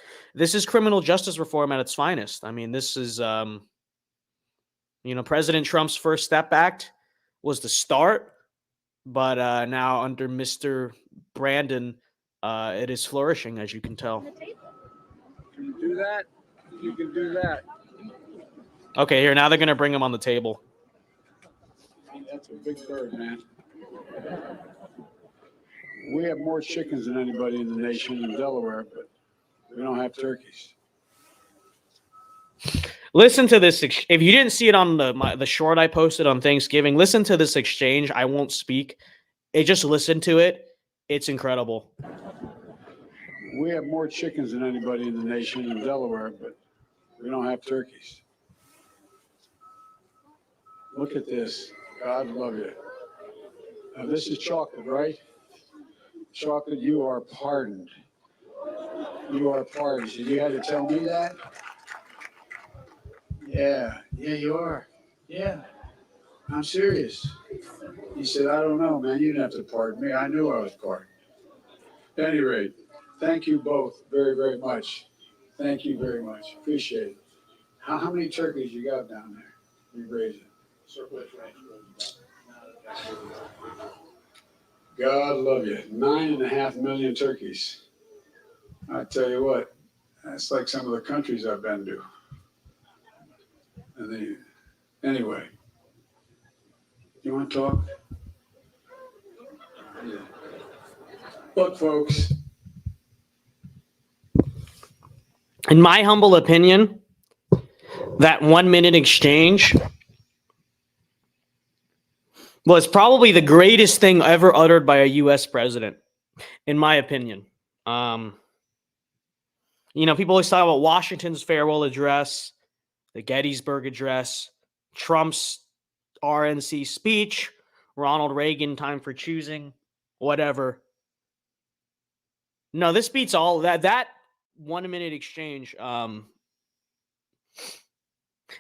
A: criminal justice reform at its finest. I mean, this is President Trump's First Step Act was the start, but now under Mr. Brandon, it is flourishing, as you can tell.
G: Can you do that? You can do that.
A: Okay, here, now they're going to bring him on the table.
G: That's a big bird, man. We have more chickens than anybody in the nation in Delaware, but we don't have turkeys.
A: Listen to this. If you didn't see it on the short I posted on Thanksgiving, listen to this exchange. I won't speak. Just listen to it. It's incredible.
G: We have more chickens than anybody in the nation in Delaware, but We don't have turkeys. Look at this. God love you. Now, this is chocolate, right? Chocolate, you are pardoned. You are pardoned. So you had to tell me that? Yeah, you are. Yeah, I'm serious. He said, I don't know, man. You didn't have to pardon me. I knew I was pardoned. At any rate, thank you both very, very much. Thank you very much. Appreciate it. How many turkeys you got down there? You raising? God love you. 9.5 million turkeys. I tell you what, that's like some of the countries I've been to. And anyway, you want to talk? Yeah. Look, folks.
A: In my humble opinion, that 1 minute exchange was probably the greatest thing ever uttered by a U.S. president, in my opinion. People always talk about Washington's farewell address, the Gettysburg Address, Trump's RNC speech, Ronald Reagan, time for choosing, whatever. No, this beats all that. That 1 minute exchange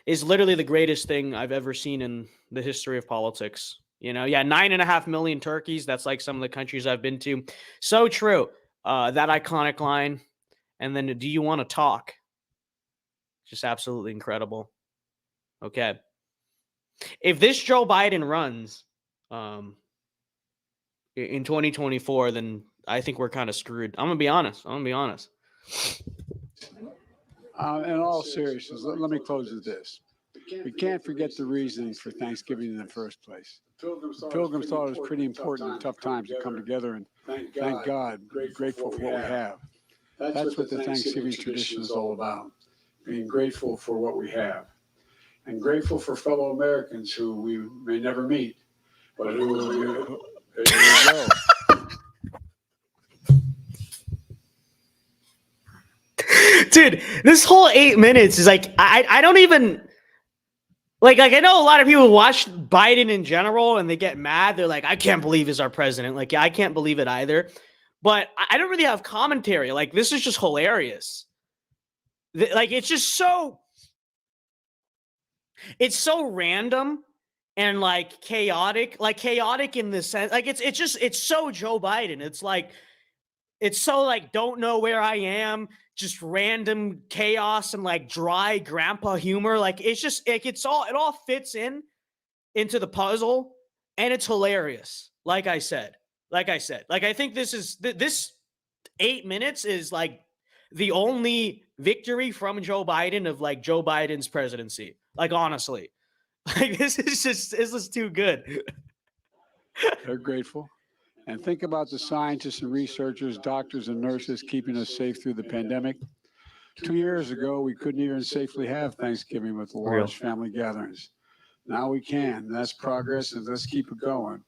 A: is literally the greatest thing I've ever seen in the history of politics. 9.5 million turkeys. That's like some of the countries I've been to. So true. That iconic line. And then, do you want to talk? Just absolutely incredible. Okay. If this Joe Biden runs in 2024, then I think we're kind of screwed. I'm going to be honest.
G: In all seriousness, let me close with this. We can't forget the reasoning for Thanksgiving in the first place. The Pilgrims thought it was pretty important in tough times to come together and thank God, grateful for what we have. That's what the Thanksgiving tradition is all about, being grateful for what we have. And grateful for fellow Americans who we may never meet, but who will go.
A: Dude, this whole 8 minutes is like, I don't even, like I know a lot of people watch Biden in general and they get mad. They're like, I can't believe he's our president. Like, yeah, I can't believe it either. But I don't really have commentary. Like, this is just hilarious. Like, it's just so, it's so random and like chaotic in the sense, like it's so Joe Biden. It's so like, don't know where I am, just random chaos and like dry grandpa humor. Like, it's just, it all fits into the puzzle and it's hilarious. Like I said, I think this 8 minutes is like the only victory from Joe Biden of like Joe Biden's presidency. Like, honestly, like this is too good.
G: They're grateful. And think about the scientists and researchers, doctors and nurses keeping us safe through the pandemic. 2 years ago, we couldn't even safely have Thanksgiving with large family gatherings. Now we can. That's progress, and let's keep it going.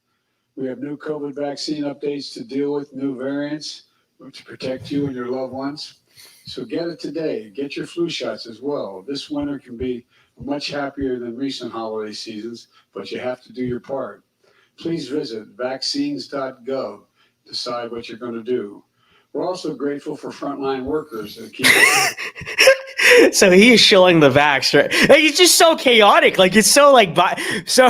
G: We have new COVID vaccine updates to deal with, new variants to protect you and your loved ones. So get it today. Get your flu shots as well. This winter can be much happier than recent holiday seasons, but you have to do your part. Please visit vaccines.gov. Decide what you're going to do. We're also grateful for frontline workers that keep
A: So he's shilling the vax, right? Like, it's just so chaotic. Like, it's so like, so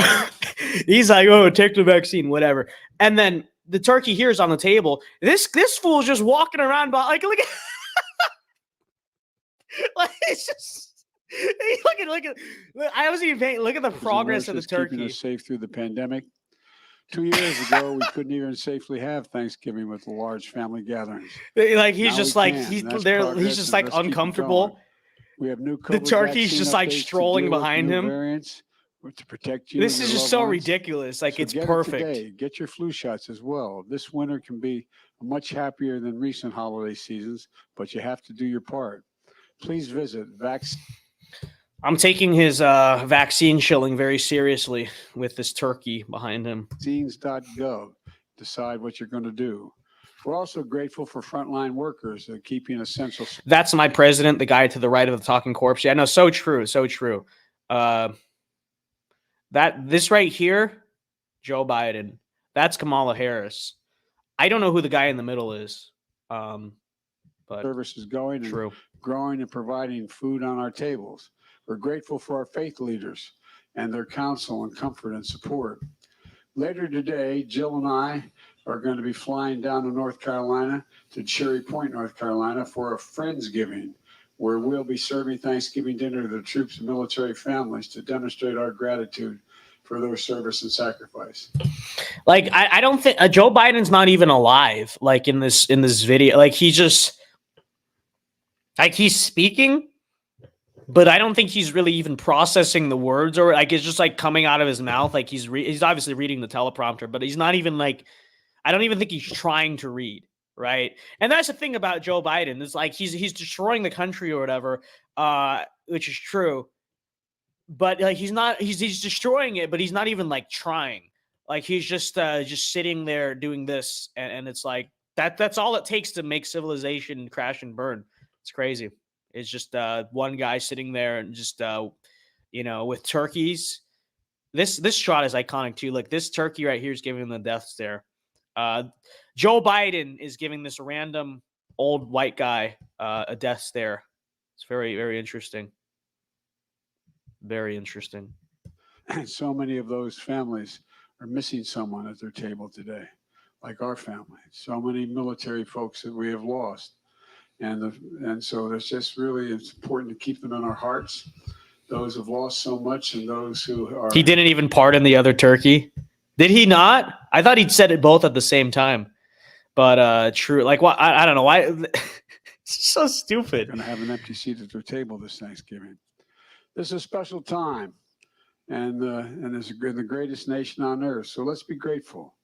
A: he's like, oh, take the vaccine, whatever. And then the turkey here is on the table. This fool's just walking around, like, look at, like, it's just, look at. I wasn't even paying. Look at the progress of the turkey.
G: Keeping us safe through the pandemic. 2 years ago, we couldn't even safely have Thanksgiving with large family gatherings.
A: Like, he's
G: Now
A: just
G: we
A: like,
G: can.
A: he's
G: That's
A: there.
G: progress,
A: He's just
G: and
A: like
G: let's keep it
A: uncomfortable.
G: going. We have new
A: The
G: COVID
A: turkey's
G: vaccine
A: just like
G: updates to
A: strolling
G: deal with
A: behind
G: new
A: him.
G: variants to protect you.
A: This
G: and
A: is
G: your
A: just
G: loved
A: so
G: ones.
A: ridiculous. Like,
G: So
A: it's
G: get it
A: perfect.
G: today. Get your flu shots as well. This winter can be much happier than recent holiday seasons, but you have to do your part. Please visit
A: I'm taking his vaccine shilling very seriously with this turkey behind him.
G: vaccines.gov. Decide what you're going to do. We're also grateful for frontline workers keeping essential.
A: That's my president, the guy to the right of the talking corpse. Yeah, no, so true, so true. This right here, Joe Biden. That's Kamala Harris. I don't know who the guy in the middle is. But
G: Services going and
A: true.
G: growing and providing food on our tables. We're grateful for our faith leaders and their counsel and comfort and support. Later today, Jill and I are going to be flying down to North Carolina, to Cherry Point, North Carolina, for a Friendsgiving, where we'll be serving Thanksgiving dinner to the troops and military families to demonstrate our gratitude for their service and sacrifice.
A: Like, I don't think Joe Biden's not even alive. Like in this video, like he's speaking, but I don't think he's really even processing the words, or like it's just like coming out of his mouth. Like he's obviously reading the teleprompter, but he's not even like, I don't even think he's trying to read, right? And that's the thing about Joe Biden. It's like he's destroying the country or whatever, which is true. But like he's destroying it, but he's not even like trying. Like he's just sitting there doing this, and it's like that's all it takes to make civilization crash and burn. It's crazy. It's just one guy sitting there and just with turkeys. This shot is iconic too. Like this turkey right here is giving him the death stare. Joe Biden is giving this random old white guy a death stare. It's very, very interesting. Very interesting.
G: And so many of those families are missing someone at their table today, like our family. So many military folks that we have lost. And so it's just really, it's important to keep them in our hearts. Those who've lost so much and those who are.
A: He didn't even pardon the other turkey. Did he not? I thought he'd said it both at the same time. But true. Like, what? I don't know why. It's so stupid.
G: Going to have an empty seat at their table this Thanksgiving. This is a special time, and it's the greatest nation on earth. So let's be grateful.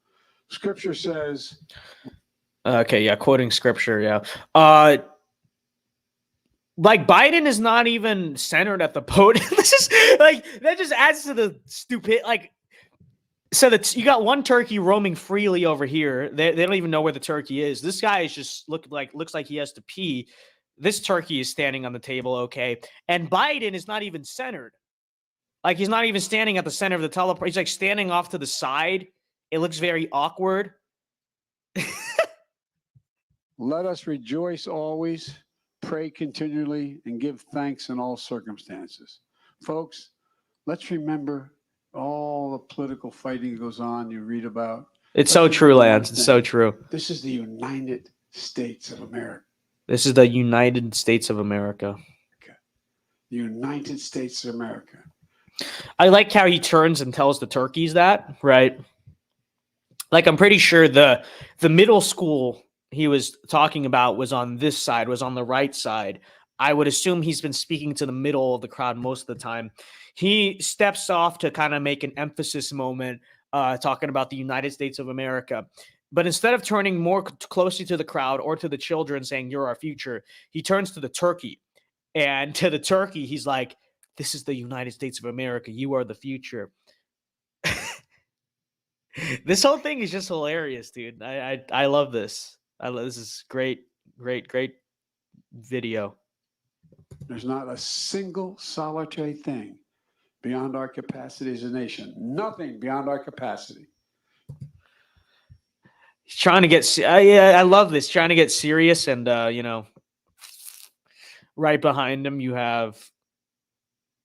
G: Scripture says.
A: Okay, yeah, quoting scripture, yeah. Like Biden is not even centered at the podium. This is like that just adds to the stupid. Like, so that you got one turkey roaming freely over here. They don't even know where the turkey is. This guy is just looks like he has to pee. This turkey is standing on the table, okay, and Biden is not even centered. Like he's not even standing at the center of the teleport. He's like standing off to the side. It looks very awkward.
G: Let us rejoice always, pray continually, and give thanks in all circumstances. Folks, let's remember all the political fighting that goes on you read about.
A: It's so true, Lance. It's so true.
G: This is the United States of America.
A: This is the United States of America.
G: Okay. The United States of America.
A: I like how he turns and tells the turkeys that, right? Like, I'm pretty sure the middle school he was talking about was on this side, was on the right side. I would assume he's been speaking to the middle of the crowd most of the time. He steps off to kind of make an emphasis moment, talking about the United States of America. But instead of turning more closely to the crowd or to the children saying, "You're our future," he turns to the turkey. And to the turkey, he's like, "This is the United States of America. You are the future." This whole thing is just hilarious, dude. I love this. This is great video.
G: There's not a single solitary thing beyond our capacity as a nation. Nothing beyond our capacity.
A: He's trying to get, I love this. Trying to get serious, and right behind him you have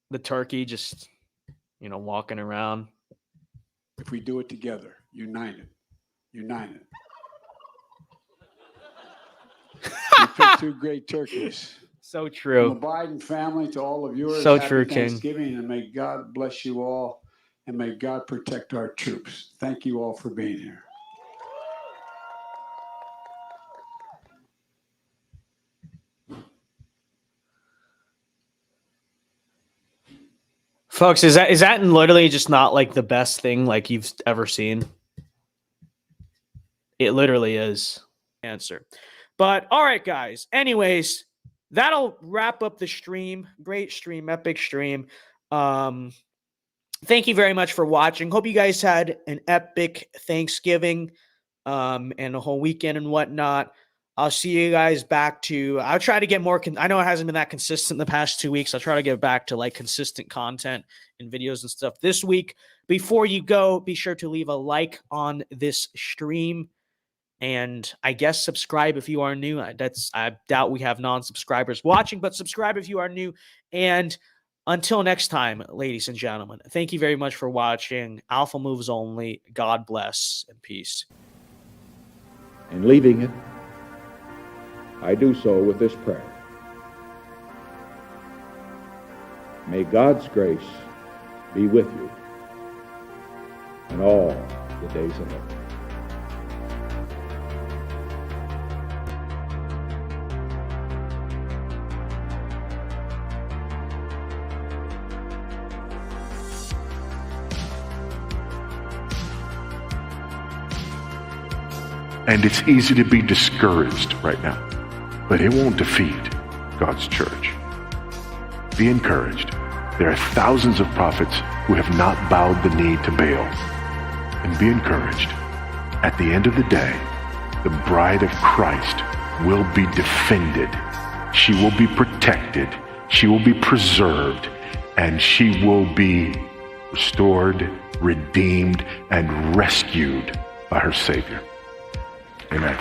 A: the turkey just, walking around.
G: If we do it together, united. We picked two great turkeys.
A: So true.
G: From the Biden family to all of yours.
A: So
G: happy
A: true, King.
G: Thanksgiving, and may God bless you all, and may God protect our troops. Thank you all for being here.
A: Folks, is that literally just not like the best thing like you've ever seen? It literally is. Answer. But all right, guys. Anyways, that'll wrap up the stream. Great stream, epic stream. Thank you very much for watching. Hope you guys had an epic Thanksgiving. and the whole weekend and whatnot. I'll see you guys back to, I'll try to get more, I know it hasn't been that consistent the past 2 weeks. I'll try to get back to like consistent content and videos and stuff this week. Before you go, be sure to leave a like on this stream. And I guess subscribe if you are new. I doubt we have non-subscribers watching, but subscribe if you are new. And until next time, ladies and gentlemen, thank you very much for watching. Alpha Moves Only. God bless and peace.
J: In leaving it, I do so with this prayer. May God's grace be with you in all the days ahead.
K: And it's easy to be discouraged right now, but it won't defeat God's church. Be encouraged. There are thousands of prophets who have not bowed the knee to Baal. And be encouraged. At the end of the day, the bride of Christ will be defended. She will be protected. She will be preserved. And she will be restored, redeemed, and rescued by her Savior. Amen.